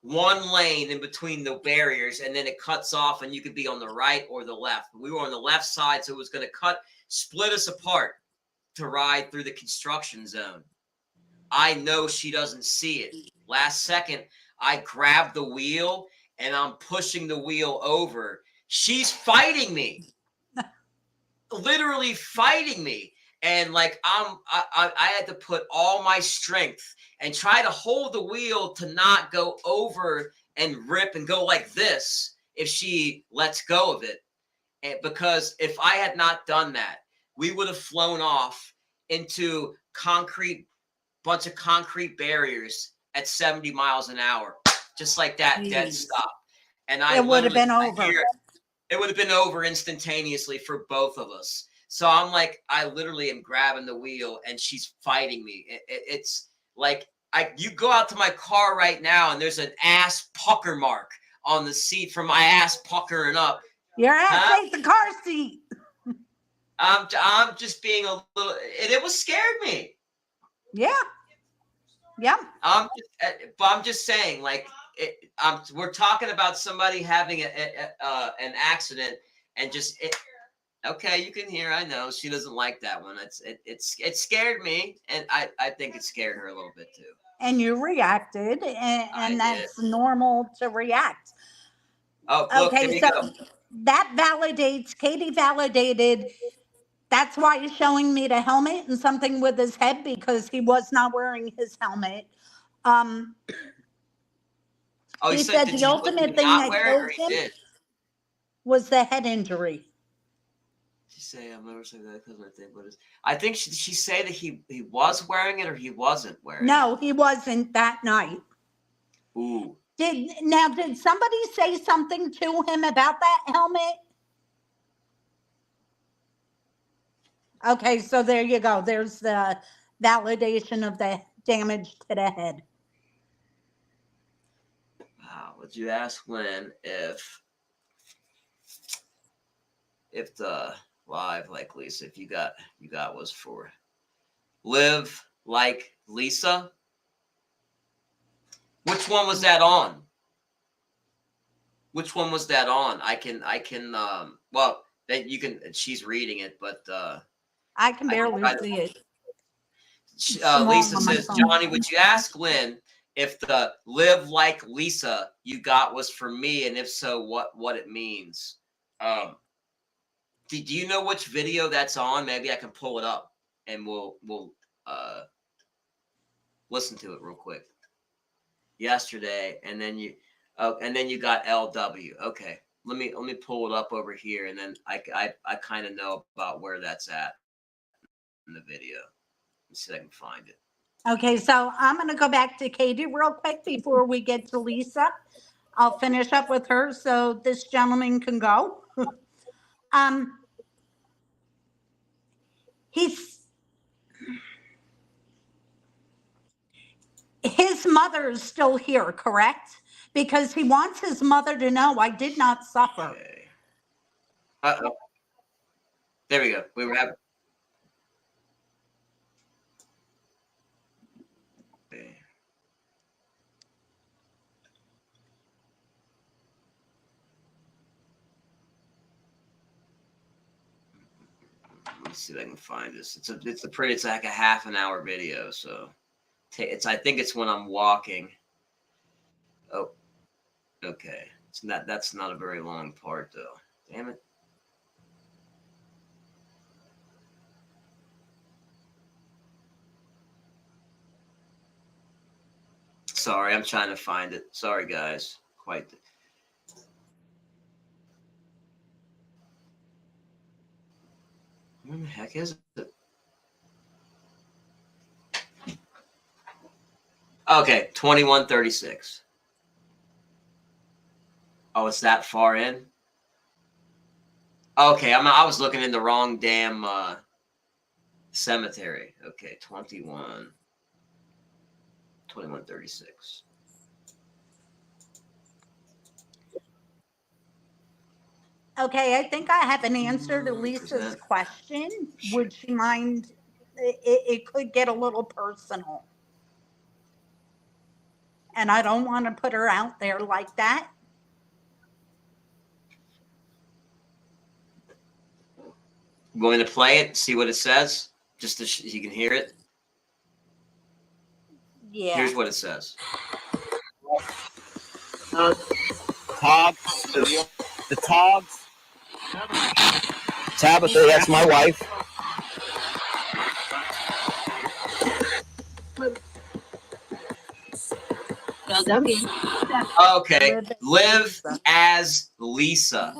one lane in between the barriers, and then it cuts off, and you could be on the right or the left. We were on the left side, so it was going to split us apart to ride through the construction zone. I know she doesn't see it. Last second, I grab the wheel, and I'm pushing the wheel over. She's fighting me, literally fighting me. And, like, I had to put all my strength and try to hold the wheel to not go over and rip and go like this if she lets go of it. And because if I had not done that, we would have flown off into bunch of concrete barriers at 70 miles an hour, just like that. Jeez. Dead stop. And It would have been over. It would have been over instantaneously for both of us. So I'm like, I literally am grabbing the wheel, and she's fighting me. It's like, you go out to my car right now, and there's an ass pucker mark on the seat from my ass puckering up. Your ass ate the car seat. I'm just being a little. It was scared me. Yeah. Yeah. But I'm just saying, like, we're talking about somebody having an accident, and just okay, you can hear. I know she doesn't like that one. It scared me, and I think it scared her a little bit too. And you reacted, and that's normal to react. Oh, look, okay, so go. That validates. Katie validated. That's why he's showing me the helmet and something with his head, because he was not wearing his helmet. He said the ultimate thing that killed him was the head injury. She say, I've never said that because I think she say that he was wearing it or he wasn't wearing it. No, he wasn't that night. Ooh. Did somebody say something to him about that helmet? Okay, so there you go. There's the validation of the damage to the head. Wow. Would you ask Lynn if if the live like Lisa, if you got was for live like Lisa. Which one was that on? Which one was that on? I can well, that you can, she's reading it, but I can barely see it. Lisa says, Johnny, would you ask Lynn if the live like Lisa you got was for me, and if so, what it means? Do you know which video that's on? Maybe I can pull it up and we'll listen to it real quick. Yesterday, and then you got LW. Okay, let me pull it up over here, and then I kind of know about where that's at in the video. Let's see if I can find it. Okay, so I'm going to go back to Katie real quick before we get to Lisa. I'll finish up with her so this gentleman can go. His mother is still here, correct? Because he wants his mother to know I did not suffer. Okay. Uh-oh. There we go. We were having. Okay. Let's see if I can find this. It's like a half an hour video, so I think it's when I'm walking. Oh, okay. That's not a very long part though. Damn it. Sorry, I'm trying to find it. Sorry, guys. Quite. Where the heck is it? Okay, 2136. Oh, it's that far in? Okay, I was looking in the wrong damn cemetery. Okay, 2136. Okay, I think I have an answer to Lisa's question. Would she mind? It could get a little personal. And I don't want to put her out there like that. I'm going to play it, see what it says, just so you can hear it. Yeah. Here's what it says. The Togs. Tabitha, that's my wife. Okay, live as Lisa.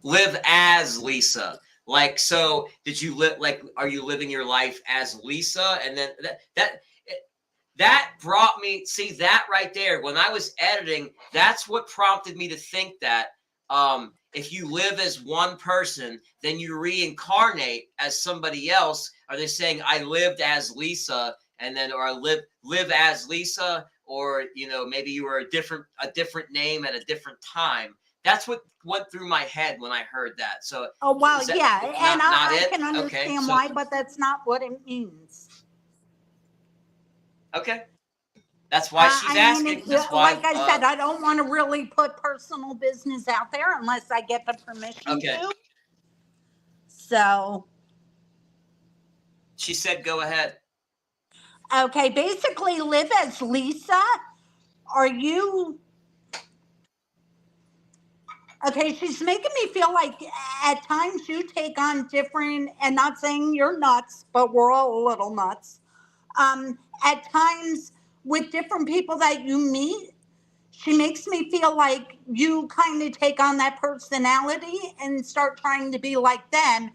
Live as Lisa. Like, so did you live, like, are you living your life as Lisa? And then that brought me, see that right there, when I was editing, that's what prompted me to think that if you live as one person, then you reincarnate as somebody else. Are they saying I lived as Lisa, and then, or I live as Lisa, or, you know, maybe you were a different name at a different time? That's what went through my head when I heard that. So, oh, well, yeah, and I can understand okay, so, why, but that's not what it means. Okay. That's why she's asking. That's why, like I said, I don't want to really put personal business out there unless I get the permission to. So. She said, go ahead. Okay, basically, live as Lisa. Are you... Okay, she's making me feel like at times you take on different, and not saying you're nuts, but we're all a little nuts. At times with different people that you meet, she makes me feel like you kind of take on that personality and start trying to be like them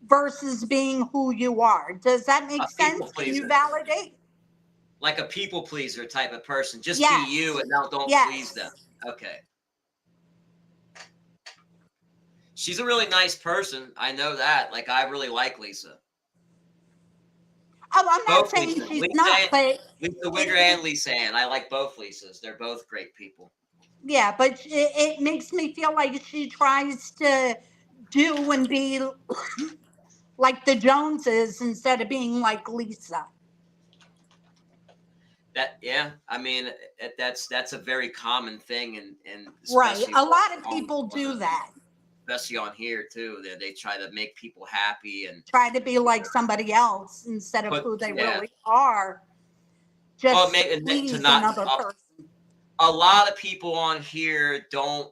versus being who you are. Does that make sense? Can you validate? Like a people pleaser type of person. Just yes. be you and don't yes. please them. Okay. She's a really nice person. I know that. Like, I really like Lisa. Oh, I'm not saying she's not, but Lisa Wigger and Lisa Ann. I like both Lisas. They're both great people. Yeah, but it makes me feel like she tries to do and be like the Joneses instead of being like Lisa. That, yeah, I mean, that's a very common thing, and Right. especially A lot of people do that. especially on here too. They try to make people happy and Try to be like somebody else instead of put, who they yeah. really are. Well, Just maybe to please not. another person. A lot of people on here don't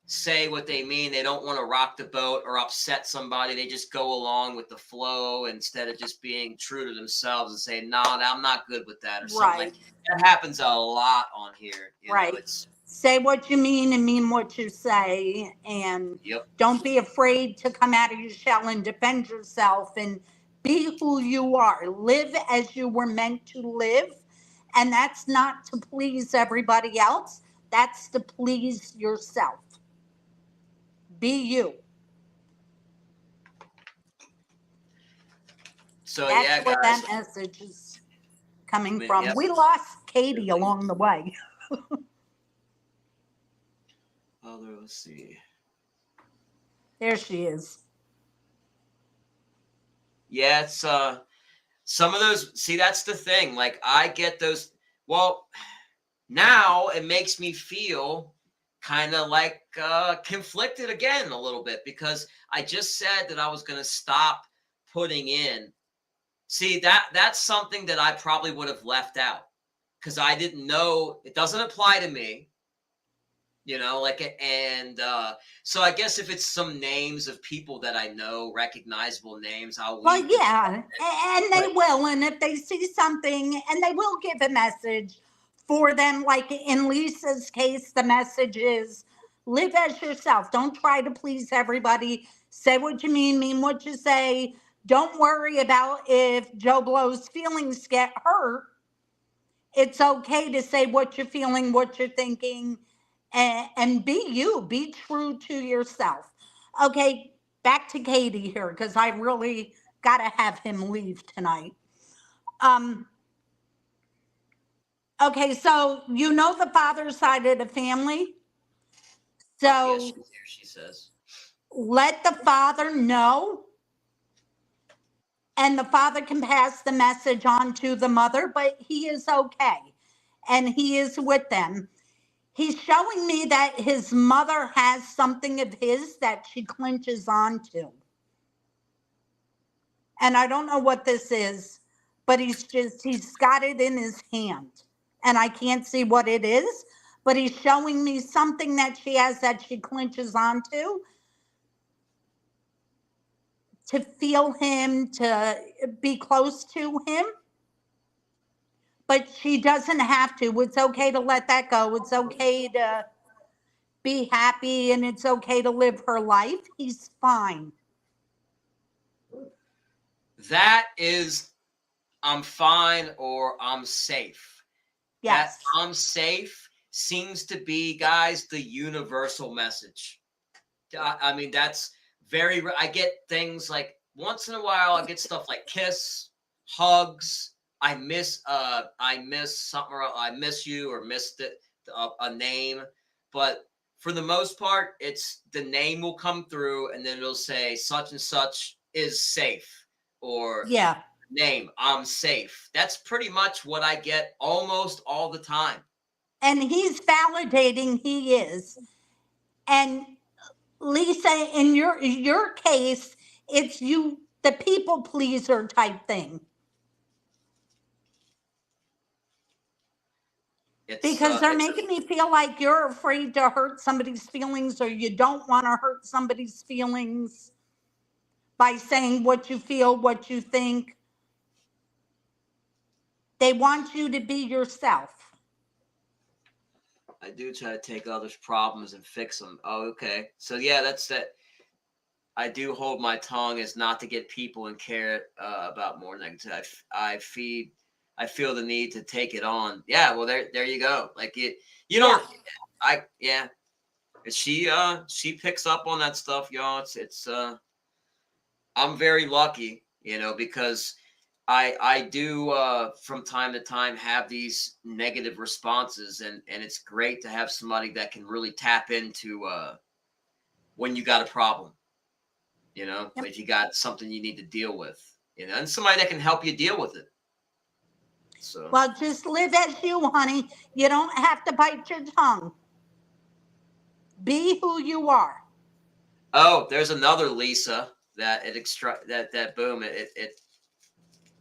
say what they mean. They don't want to rock the boat or upset somebody. They just go along with the flow instead of just being true to themselves and saying, "No, I'm not good with that," or something like Right. that. Happens a lot on here. You Right. know, it's Say what you mean and mean what you say. And yep. don't be afraid to come out of your shell and defend yourself and be who you are. Live as you were meant to live. And that's not to please everybody else, that's to please yourself. Be you. So That's yeah, where guys. that message is coming I mean, from. yep. We lost Katie along the way. Let's see. There she is. Yeah, it's some of those. See, that's the thing. Like I get those. Well, now it makes me feel kind of like conflicted again a little bit because I just said that I was going to stop putting in. See, that's something that I probably would have left out because I didn't know it doesn't apply to me. You know, like, and so I guess if it's some names of people that I know, recognizable names, I'll Well, leave. yeah, and they will. And if they see something, and they will give a message for them, like in Lisa's case, the message is live as yourself. Don't try to please everybody. Say what you mean what you say. Don't worry about if Joe Blow's feelings get hurt. It's okay to say what you're feeling, what you're thinking, and be you. Be true to yourself. Okay, back to Katie here because I really got to have him leave tonight. Um, okay, so you know the father side of the family. Yes, So she's here. She says. let the father know, and the father can pass the message on to the mother, but he is okay and he is with them. He's showing me that his mother has something of his that she clinches onto. And I don't know what this is, but he's got it in his hand. And I can't see what it is, but he's showing me something that she has that she clinches onto to feel him, to be close to him. But she doesn't have to. It's okay to let that go. It's okay to be happy and it's okay to live her life. He's fine. That is, I'm fine or I'm safe. That Yes. I'm safe seems to be, guys, the universal message. I mean, that's I get things like once in a while, I get stuff like kiss, hugs. I miss something, or I miss you, or missed a name. But for the most part, it's the name will come through and then it'll say such and such is safe, or Yeah. name, I'm safe. That's pretty much what I get almost all the time. And he's validating he is. And Lisa, in your case, it's you, the people pleaser type thing. Because they're making me feel like you're afraid to hurt somebody's feelings or you don't want to hurt somebody's feelings by saying what you feel, what you think. They want you to be yourself. I do try to take others' problems and fix them. Oh, okay. So yeah, that's that. I do hold my tongue as not to get people and care about more negative. I feel the need to take it on. Yeah, well there you go. Like you know, yeah. She picks up on that stuff, y'all. It's I'm very lucky, you know, because I do from time to time have these negative responses, and it's great to have somebody that can really tap into when you got a problem, you know, Yep. if you got something you need to deal with, you know, and somebody that can help you deal with it. So Well, just live as you, honey. You don't have to bite your tongue. Be who you are. oh, there's another Lisa that that boom it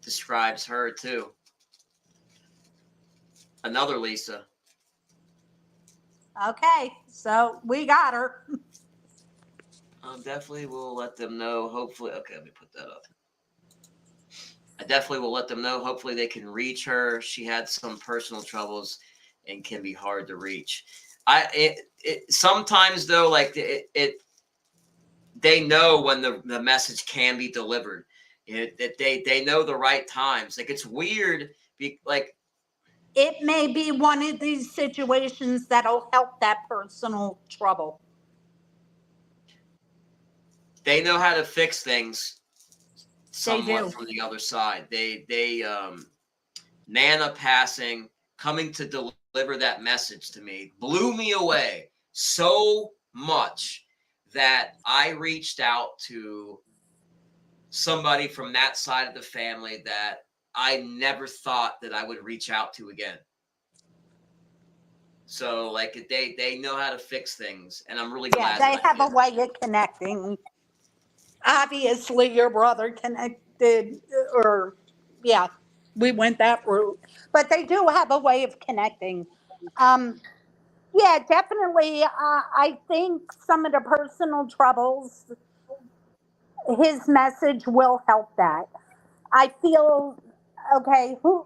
describes her too. Another Lisa. Okay, so we got her. Definitely will let them know. Hopefully, okay, let me put that up. I definitely will let them know. Hopefully, they can reach her. She had some personal troubles and can be hard to reach. Sometimes though, like they know when the message can be delivered. That they know the right times. Like it's weird. Like It may be one of these situations that'll help that personal trouble. they know how to fix things They somewhat do. from the other side. They Nana passing, coming to deliver that message to me blew me away so much that I reached out to somebody from that side of the family that I never thought that I would reach out to again. So like they know how to fix things, and I'm really Yeah, glad they that I have a did. way of connecting. Obviously, your brother connected, or yeah, we went that route. But they do have a way of connecting. Um, yeah, definitely. I think some of the personal troubles, his message will help that. I feel okay. Ooh,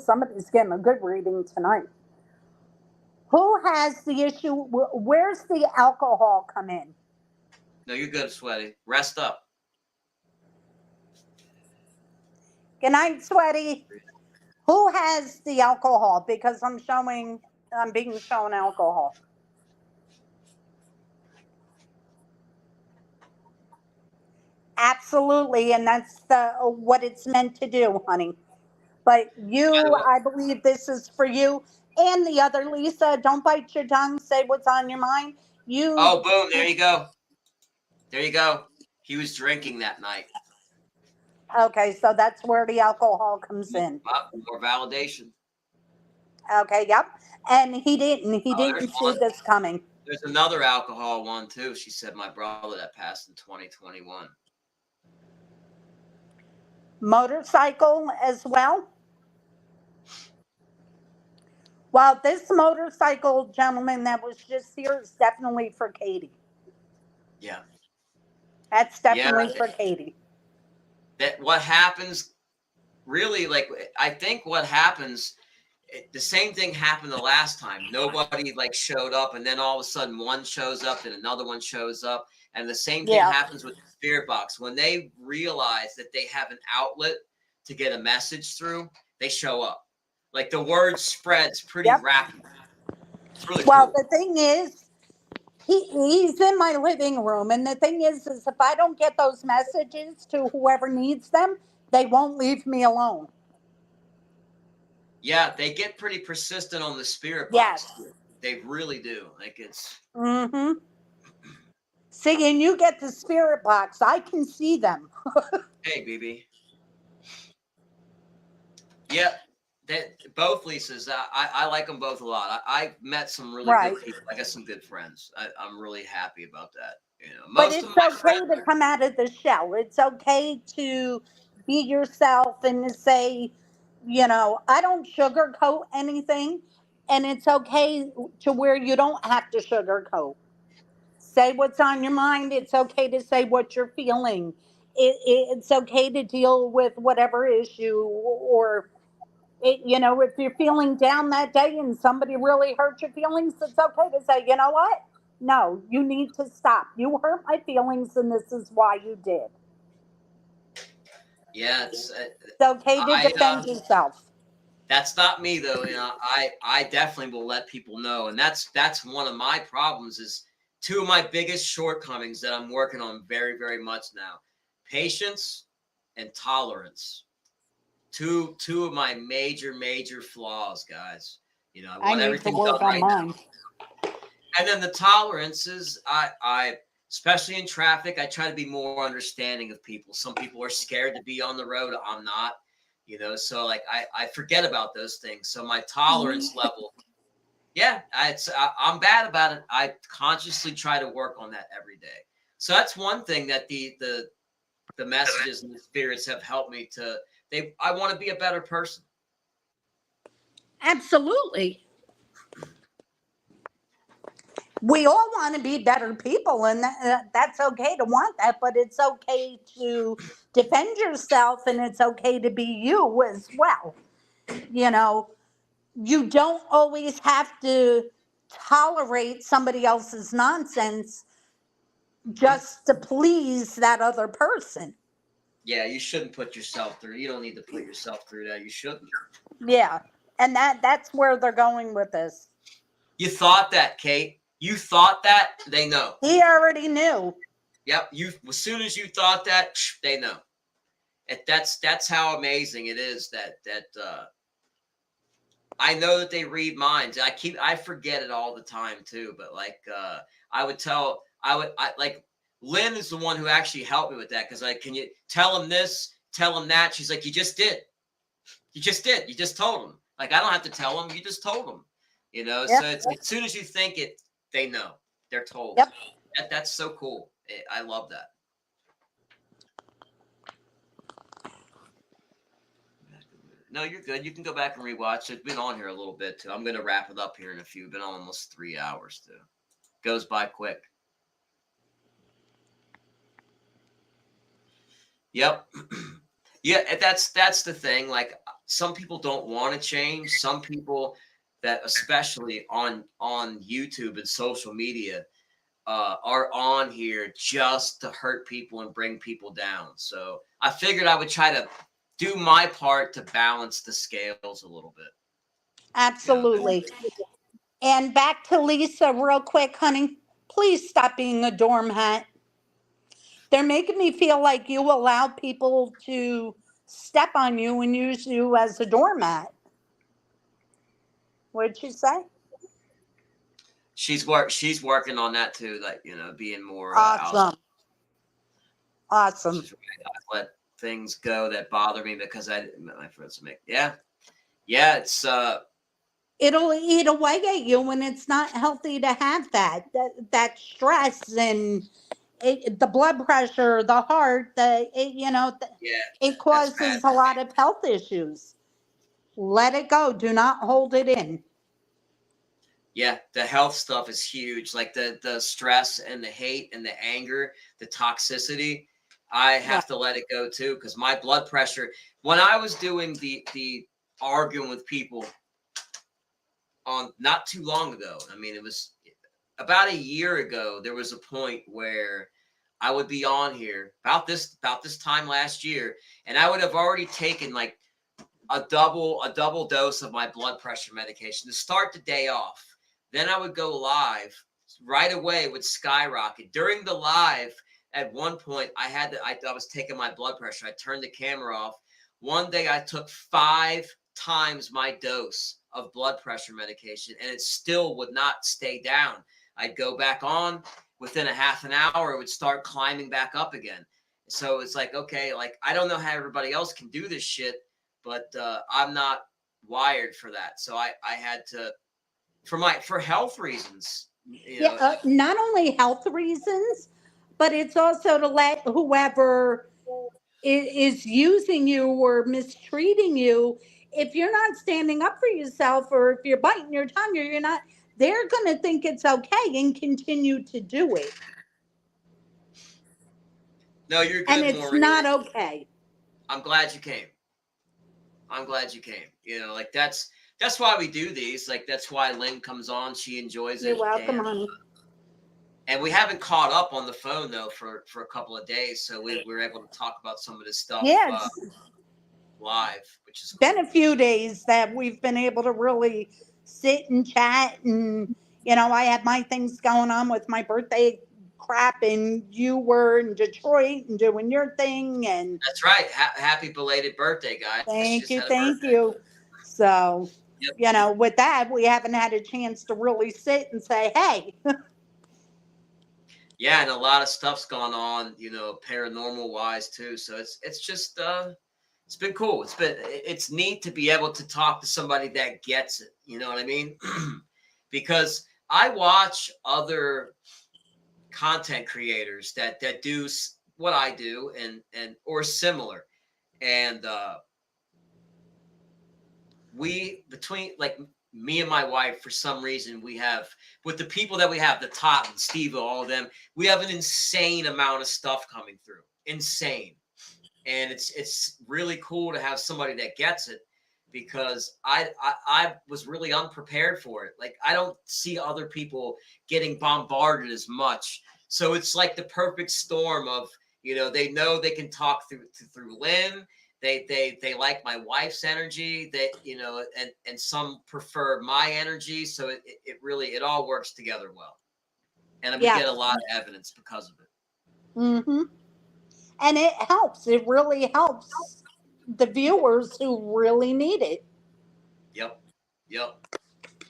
somebody's getting a good reading tonight. Who has the issue? Where's the alcohol come in? No, you're good, Sweaty. Rest up. Good night, Sweaty. Who has the alcohol? Because I'm being shown alcohol. Absolutely, and that's the what it's meant to do, honey. But By the you, way, I believe this is for you and the other Lisa. Don't bite your tongue. Say what's on your mind. You oh, boom! There you go. There you go. He was drinking that night. okay? So that's where the alcohol comes in. More validation. Okay, yep. And he didn't. He Oh, there's didn't see one. this coming. There's another alcohol one too. She said my brother that passed in 2021. Motorcycle as well. Well, this motorcycle gentleman that was just here is definitely for Katie. Yeah. That's Yeah. definitely for Katie. That what happens really, like I think what happens, the same thing happened the last time. Nobody like showed up, and then all of a sudden one shows up and another one shows up. And the same thing Yeah. happens with the spirit box. When they realize that they have an outlet to get a message through, they show up. Like the word spreads pretty Yep. rapidly. It's really Well, cool. the thing is, he's in my living room, and the thing is if I don't get those messages to whoever needs them, they won't leave me alone. Yeah, they get pretty persistent on the spirit box. Yes. They really do. Like it's Mm-hmm. See, and you get the spirit box. I can see them. hey, BB. Yeah, that both Lisas. I like them both a lot. I've met some really Right. good people. I got some good friends. I'm really happy about that. You know, But most of it's my okay friends. to come out of the shell. It's okay to be yourself and to say, I don't sugarcoat anything. And it's okay to where you don't have to sugarcoat. Say what's on your mind. It's okay to say what you're feeling. It's okay to deal with whatever issue, or if you're feeling down that day and somebody really hurt your feelings, it's okay to say, you know what? No, you need to stop. You hurt my feelings, and this is why you did. Yeah, It's okay to I defend yourself. that's not me though. You know, I definitely will let people know, and that's one of my problems. Is two of my biggest shortcomings that I'm working on very very much now: patience and tolerance. two of my major flaws, guys. You know, I I want need to everything work done on right mine. now. And then the tolerances, I especially in traffic, I try to be more understanding of people. Some people are scared to be on the road. I'm not, you know, so like I forget about those things. So my tolerance level, yeah, I'm bad about it. I consciously try to work on that every day. So that's one thing that the messages and the spirits have helped me to. I want to be a better person. Absolutely. We all want to be better people, and that's okay to want that, but it's okay to defend yourself, and it's okay to be you as well. You know, you don't always have to tolerate somebody else's nonsense just to please that other person. Yeah, you shouldn't put yourself through. You don't need to put yourself through that. You shouldn't. Yeah. And that's where they're going with this. You thought that, Kate. You thought that. They know. He already knew. Yep. As soon as you thought that, they know. That's how amazing it is that I know that they read minds. I forget it all the time too. But like like Lynn is the one who actually helped me with that, because can you tell him this, tell him that? She's like, you just did. You just did. You just told him. Like, I don't have to tell him. You just told him. You know. Yep. So as soon as you think it, they know. They're told. Yep. That's so cool. I love that. No, you're good. You can go back and rewatch it. It's been on here a little bit too. I'm going to wrap it up here in a few. Been on almost 3 hours too. Goes by quick. Yep. Yeah, that's the thing. Like, some people don't want to change. Some people that, especially on YouTube and social media, are on here just to hurt people and bring people down. So I figured I would try to do my part to balance the scales a little bit. Absolutely. And back to Lisa real quick, honey. Please stop being a doormat. They're making me feel like you allow people to step on you and use you as a doormat. What'd you say? She's working on that too, like, you know, being more Awesome. Awesome. I let things go that bother me because my friends make it's It'll eat away at you, and it's not healthy to have that stress and the blood pressure, the heart, it causes a lot of health issues. Let it go. Do not hold it in. Yeah, the health stuff is huge. Like the stress and the hate and the anger, the toxicity. I have to let it go too, because my blood pressure, when I was doing the arguing with people on not too long ago, I mean, it was about a year ago, there was a point where I would be on here about this time last year, and I would have already taken like a double dose of my blood pressure medication to start the day off. Then I would go live right away, would skyrocket. During the live, at one point, I was taking my blood pressure. I turned the camera off. One day I took 5 times my dose of blood pressure medication, and it still would not stay down. I'd go back on. Within a half an hour, it would start climbing back up again. So it's like, okay, like, I don't know how everybody else can do this shit, but I'm not wired for that. So I had to, for health reasons. Not only health reasons, but it's also to let whoever is using you or mistreating you, if you're not standing up for yourself, or if you're biting your tongue, or you're not, they're going to think it's okay and continue to do it. No, you're good, and it's Maureen. not okay. I'm glad you came. You know, like, that's why we do these. Like, that's why Lynn comes on. She enjoys it. You're welcome, honey. And we haven't caught up on the phone though for a couple of days, so we were able to talk about some of this stuff live, which is been a few days that we've been able to really sit and chat, and I had my things going on with my birthday crap, and you were in Detroit and doing your thing. And That's right. Happy belated birthday, guys. She thank just you, had a thank birthday. you. So, Yep. you know, with that, we haven't had a chance to really sit and say, hey. Yeah, and a lot of stuff's gone on, paranormal wise too. So it's just it's been cool. It's neat to be able to talk to somebody that gets it. You know what I mean? Because I watch other content creators that do what I do and or similar, and we between like me and my wife, for some reason, we have with the people that we have, the Totton, Steve, all of them, we have an insane amount of stuff coming through. Insane. And it's really cool to have somebody that gets it, because I was really unprepared for it. Like, I don't see other people getting bombarded as much. So it's like the perfect storm of, they know they can talk through Lynn. They like my wife's energy, and some prefer my energy. So it really, it all works together well. And we Yeah. get a lot of evidence because of it. Mm-hmm. And it helps. It really helps the viewers who really need it. Yep.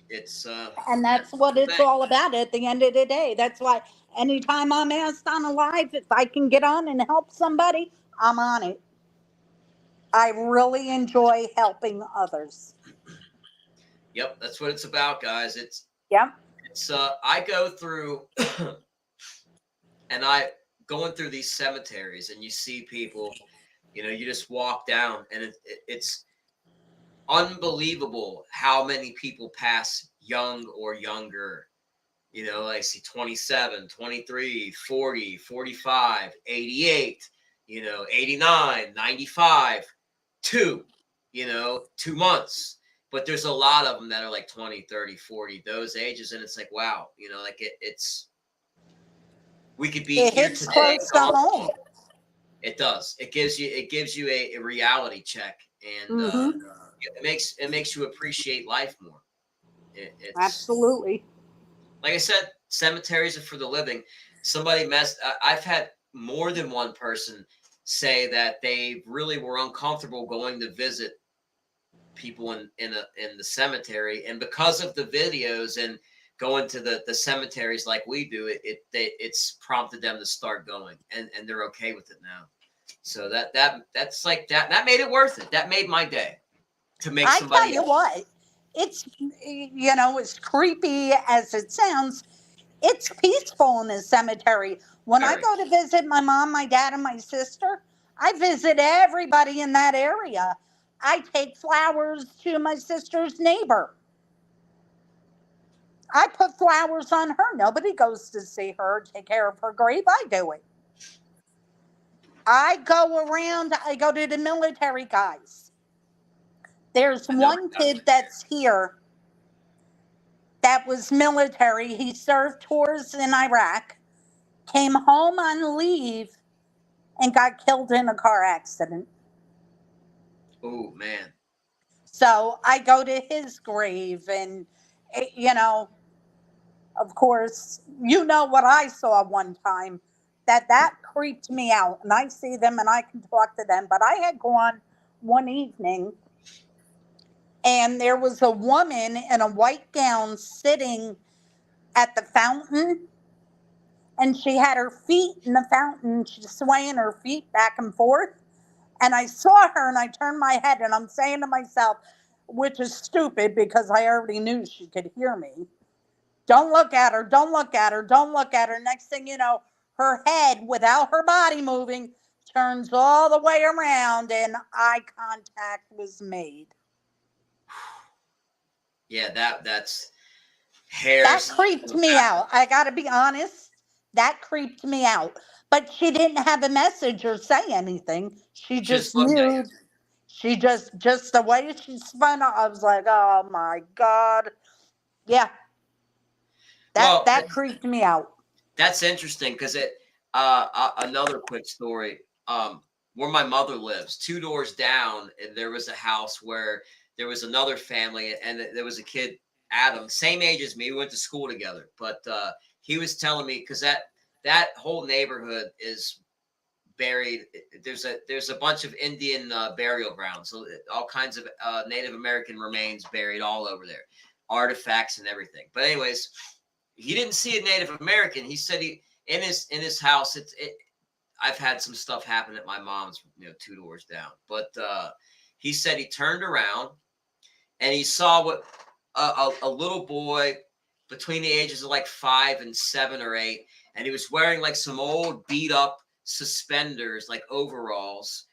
It's And that's what it's all about at the end of the day. That's why anytime I'm asked on a live, if I can get on and help somebody, I'm on it. I really enjoy helping others. Yep, that's what it's about, guys. It's Yep. I go through and I going through these cemeteries, and you see people, you just walk down, and it's unbelievable how many people pass young or younger. I see 27, 23, 40, 45, 88, 89, 95, 2, 2 months. But there's a lot of them that are like 20, 30, 40, those ages. And it's like, wow, like it's, we could be It here hits today. close to home. It does. It gives you a reality check, and Mm-hmm. it makes you appreciate life more. It's Absolutely. like I said, cemeteries are for the living. I've had more than one person say that they really were uncomfortable going to visit people in the cemetery, and because of the videos and going to the cemeteries like we do, it's prompted them to start going, and they're okay with it now. So that's like that made it worth it. That made my day to make I somebody tell you what, it's, as creepy as it sounds, it's peaceful in the cemetery. When I Very. go to visit my mom, my dad, and my sister, I visit everybody in that area. I take flowers to my sister's neighbor. I put flowers on her. Nobody goes to see her, take care of her grave. I do it. I go around, I go to the military guys. There's I know. one kid that's here that was military. He served tours in Iraq, came home on leave, and got killed in a car accident. Oh man. So I go to his grave, and, of course, what I saw one time, that creeped me out. And I see them and I can talk to them. But I had gone one evening, and there was a woman in a white gown sitting at the fountain, and she had her feet in the fountain. She's swaying her feet back and forth. And I saw her, and I turned my head, and I'm saying to myself, which is stupid because I already knew she could hear me, don't look at her, don't look at her, don't look at her. Next thing you know, her head, without her body moving, turns all the way around, and eye contact was made. Yeah, that's That hairs. creeped me out. I got to be honest. That creeped me out. But she didn't have a message or say anything. She Just just looked at you. knew. She just the way she spun out, I was like, oh my God. Yeah, Well, that creeped me out. that's interesting because another quick story. Where my mother lives, 2 doors down, and there was a house where there was another family, and there was a kid, Adam, same age as me. We went to school together, but he was telling me because that whole neighborhood is buried. There's a bunch of Indian burial grounds, so all kinds of Native American remains buried all over there, artifacts and everything. But anyways, he didn't see a Native American. He said he in his house. I've had some stuff happen at my mom's, 2 doors down. But he said he turned around and he saw what a little boy between the ages of like 5 and 7 or 8, and he was wearing like some old beat up suspenders, like overalls.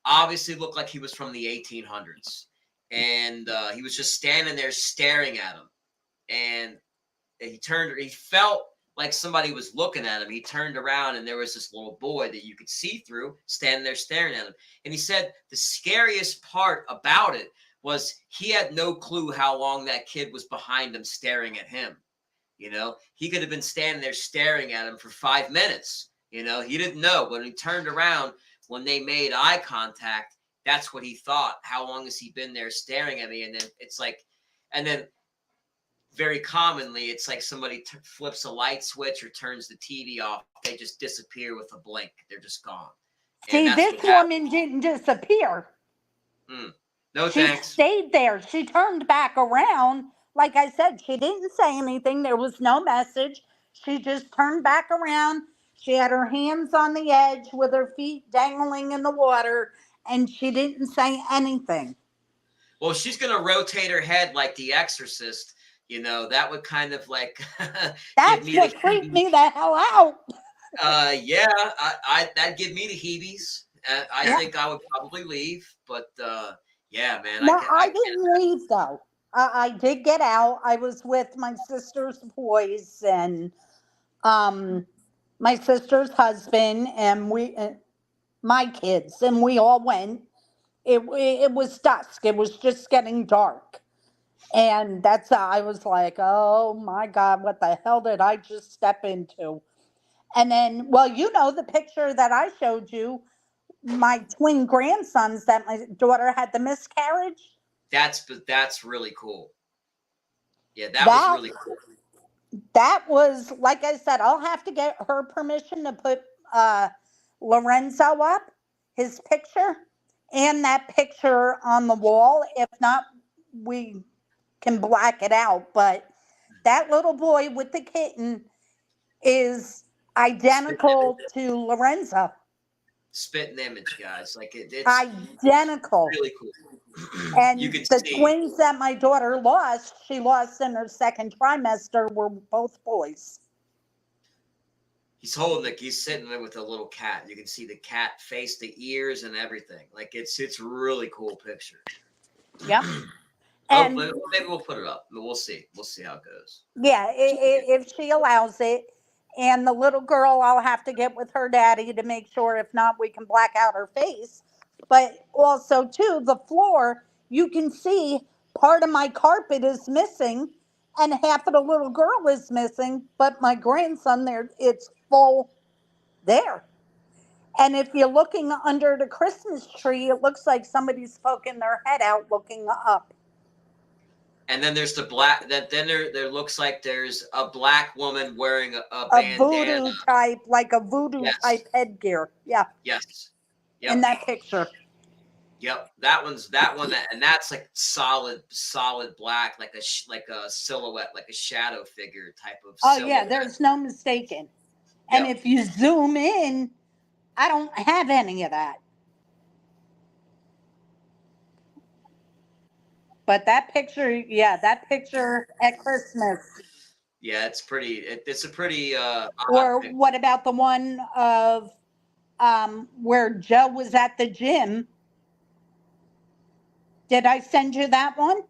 Obviously looked like he was from the 1800s, and he was just standing there staring at him. And he felt like somebody was looking at him. He turned around and there was this little boy that you could see through standing there staring at him. And he said the scariest part about it was he had no clue how long that kid was behind him staring at him. He could have been standing there staring at him for 5 minutes. He didn't know. But when he turned around, when they made eye contact, that's what he thought. How long has he been there staring at me? And then it's like, and then very commonly, it's like somebody flips a light switch or turns the TV off. They just disappear with a blink. They're just gone. See, this woman didn't disappear. No, she thanks. Stayed there. She turned back around. Like I said, she didn't say anything. There was no message. She just turned back around. She had her hands on the edge with her feet dangling in the water, and she didn't say anything. Well, she's going to rotate her head like The Exorcist. That would kind of like that's what freaked me the hell out. Yeah, that'd give me the heebies. I think I would probably leave, but yeah, man. No, I didn't leave though. I did get out. I was with my sister's boys and my sister's husband and my kids, and we all went. It was dusk. It was just getting dark. And that's I was like, oh my God, what the hell did I just step into? And then, well, the picture that I showed you, my twin grandsons that my daughter had the miscarriage. That's really cool. Yeah, that was really cool. That was, like I said, I'll have to get her permission to put Lorenzo up, his picture, and that picture on the wall. If not, we can black it out. But that little boy with the kitten is identical to Lorenzo. Spitting image, guys. Like it's identical. Really cool. And the twins that my daughter lost, she lost in her second trimester, were both boys. He's sitting there with a little cat. You can see the cat face, the ears, and everything. Like it's really cool picture. Yep. And maybe we'll put it up. We'll see. We'll see how it goes. Yeah, if she allows it. And the little girl, I'll have to get with her daddy to make sure. If not, we can black out her face. But also, too, the floor, you can see part of my carpet is missing and half of the little girl is missing. But my grandson there, it's full there. And if you're looking under the Christmas tree, it looks like somebody's poking their head out looking up. And then there's the black. Then there looks like there's a black woman wearing a bandana. Voodoo type, like a voodoo type headgear. Yeah. Yes. Yep. In that picture. Yep, that one, and that's like solid black, like a silhouette, like a shadow figure type of. Oh silhouette. Yeah, there's no mistaking. And if you zoom in, I don't have any of that. But that picture at Christmas. Yeah, it's pretty. It's a pretty. Or what about the one of where Joe was at the gym? Did I send you that one?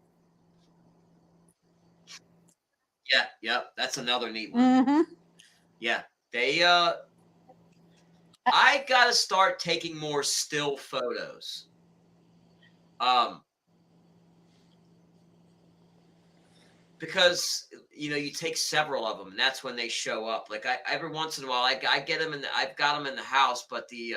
Yeah, yep. That's another neat one. Mm-hmm. Yeah, they. I gotta start taking more still photos. Because you take several of them, and that's when they show up. Like every once in a while, I get them, and I've got them in the house. But the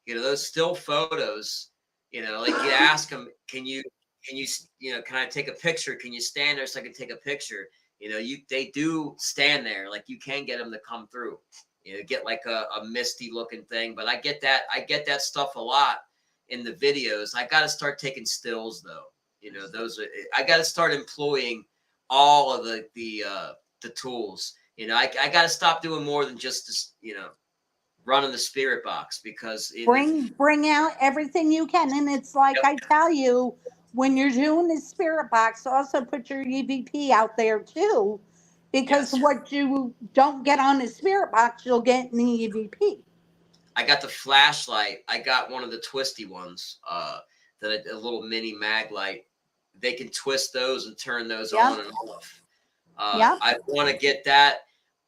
those still photos, like you ask them, can I take a picture? Can you stand there so I can take a picture? You know, they do stand there. Like you can get them to come through. You know, get like a misty looking thing. But I get that stuff a lot in the videos. I got to start taking stills though. You know, I got to start employing all of the tools. You know, I got to stop doing more than just this, you know, running the spirit box, because bring out everything you can. And it's like, Yep. I tell you, when you're doing the spirit box, also put your EVP out there too, because Yes. what you don't get on the spirit box, you'll get in the EVP. I got the flashlight. I got one of the twisty ones, a little mini mag light. They can twist those and turn those on and off. I want to get that.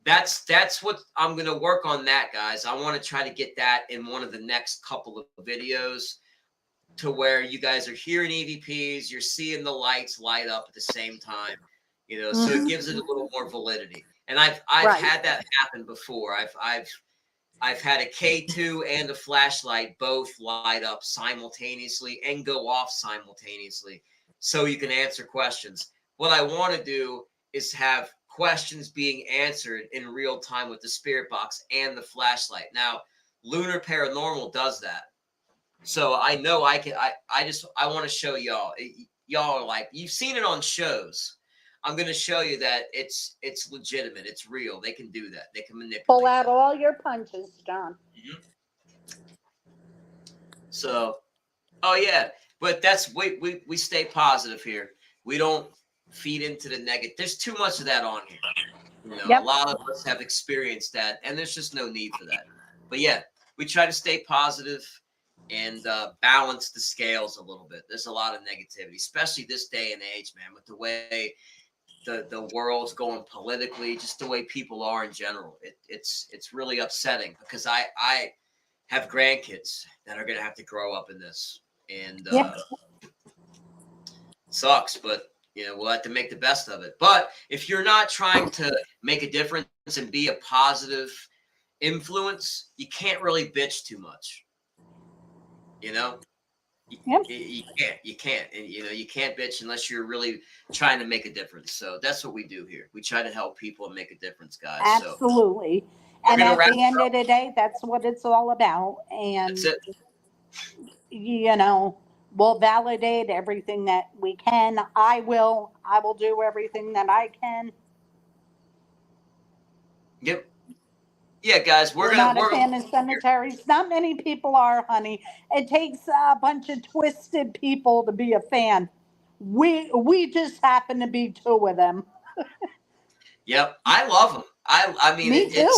That's what I'm going to work on that, guys. I want to try to get that in one of the next couple of videos, to where you guys are hearing EVPs, you're seeing the lights light up at the same time, you know, so it gives it a little more validity. And I've had that happen before. I've had a K2 and a flashlight both light up simultaneously and go off simultaneously, so you can answer questions. What I want to do is have questions being answered in real time with the spirit box and the flashlight. Now, Lunar Paranormal does that. So I know I can. I want to show y'all. Y'all are like, you've seen it on shows. I'm going to show you that it's legitimate. It's real. They can do that. They can manipulate. Pull out all your punches, John. So, oh yeah, but that's we stay positive here. We don't feed into the negative. There's too much of that on here. You know, a lot of us have experienced that, and there's just no need for that. But yeah, we try to stay positive and balance the scales a little bit. There's a lot of negativity, especially this day and age, man, with the way the world's going politically, just the way people are in general. It's really upsetting, because I have grandkids that are going to have to grow up in this, and sucks, but you know, we'll have to make the best of it. But if you're not trying to make a difference and be a positive influence, you can't really bitch too much. You know, you can't, and you know, you can't bitch unless you're really trying to make a difference. So that's what we do here. We try to help people and make a difference, guys. Absolutely. So and at the end of the day, that's what it's all about. And that's it. You know, we'll validate everything that we can. I will do everything that I can. Yep. Yeah, guys, we're not a fan of cemeteries. Not many people are, honey. It takes a bunch of twisted people to be a fan. We just happen to be two of them. Yep, I love them. I mean, Me too.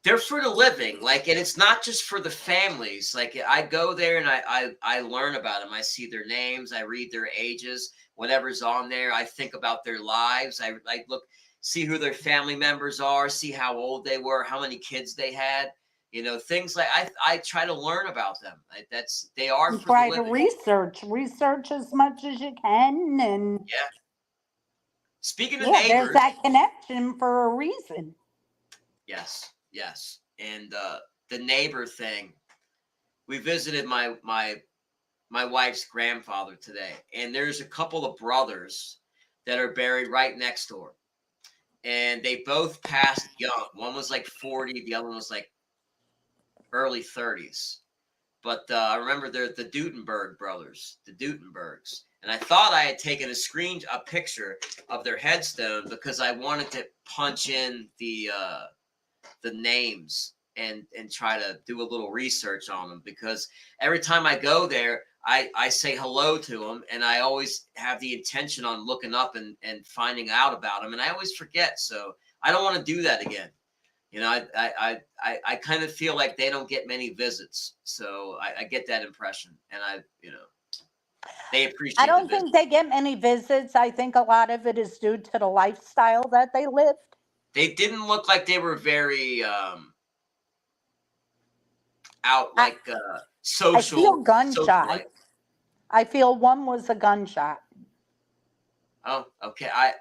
They're for the living, like, and it's not just for the families. Like, I go there and I learn about them. I see their names, I read their ages, whatever's on there. I think about their lives. I look, see who their family members are, see how old they were, how many kids they had. You know, things like I try to learn about them. They are for try the to living. research as much as you can, and yeah. Speaking of neighbors, there's that connection for a reason. Yes, and the neighbor thing. We visited my wife's grandfather today, and there's a couple of brothers that are buried right next door, and they both passed young. One was like 40, the other one was like early 30s. But I remember they're the Dutenberg brothers, the Dutenbergs. And I thought I had taken a picture of their headstone, because I wanted to punch in the names and try to do a little research on them, because every time I go there, I say hello to them, and I always have the intention on looking up and finding out about them, and I always forget. So I don't want to do that again. You know, I kind of feel like they don't get many visits, so I get that impression, and they appreciate. I don't think they get many visits. I think a lot of it is due to the lifestyle that they lived. They didn't look like they were very out, like social. I feel gunshot. I feel one was a gunshot. Oh, okay. I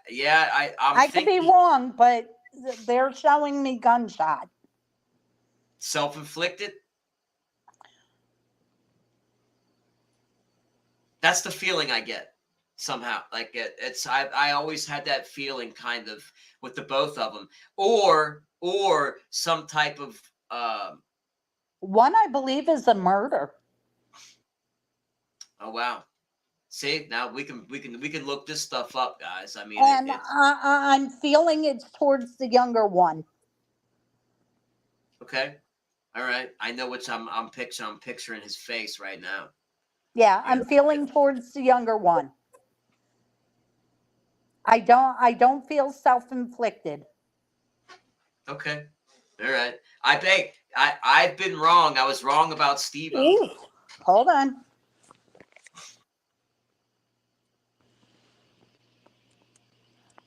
could be wrong, but they're showing me gunshot. Self-inflicted? That's the feeling I get. somehow. Like I always had that feeling kind of with the both of them, or some type of One, I believe, is a murder. oh wow. See, now we can look this stuff up, guys. I mean, And it's I'm feeling it's towards the younger one. okay. All right, I know which I'm picturing his face right now. Yeah, Yeah. I'm feeling towards the younger one. I don't feel self-inflicted. Okay. All right. I've been wrong. I was wrong about Steve-O. Ooh, hold on.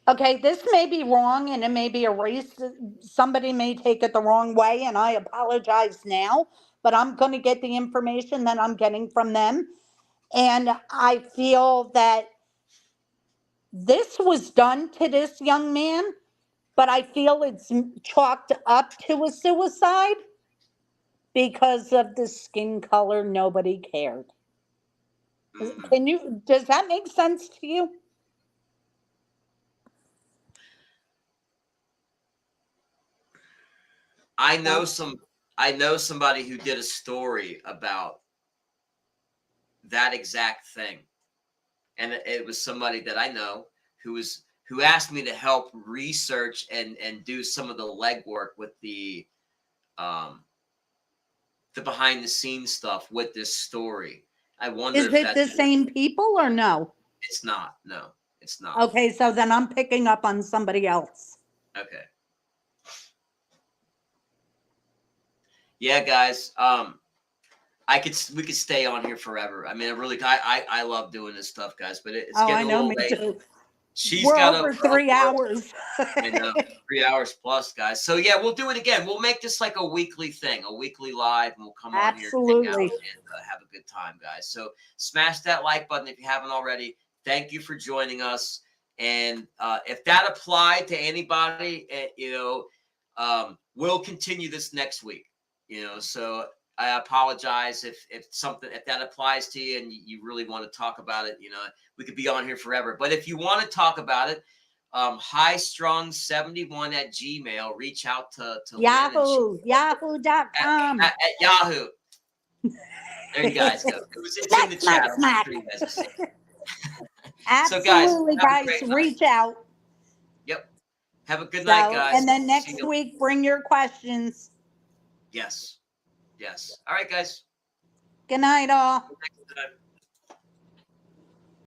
Okay, this may be wrong and it may be erased. Somebody may take it the wrong way, and I apologize now, but I'm going to get the information that I'm getting from them. And I feel that this was done to this young man, but I feel it's chalked up to a suicide because of the skin color. Nobody cared. Does that make sense to you? I know somebody who did a story about that exact thing. And it was somebody that I know who asked me to help research and do some of the legwork with the behind the scenes stuff with this story. I wonder Is if it the same people or no? It's not. No, it's not. Okay, so then I'm picking up on somebody else. Okay. Yeah, guys. We could stay on here forever. I mean, I love doing this stuff, guys. But it's getting a little late. Too. She's We're got over 3 hours. I know, 3 hours plus, guys. So yeah, we'll do it again. We'll make this like a weekly thing, a weekly live, and we'll come on here and hang out and have a good time, guys. So smash that like button if you haven't already. Thank you for joining us. And if that applied to anybody, we'll continue this next week. So I apologize if that applies to you and you really want to talk about it. We could be on here forever. But if you want to talk about it, highstrung71@gmail. Reach out to Yahoo, Lynn yahoo.com. at Yahoo. There you guys go. It's in the chat. Smack. Absolutely, so guys, reach out. Yep. Have a good night, guys. And then next week, bring your questions. Yes. All right, guys. Good night, all. Next time.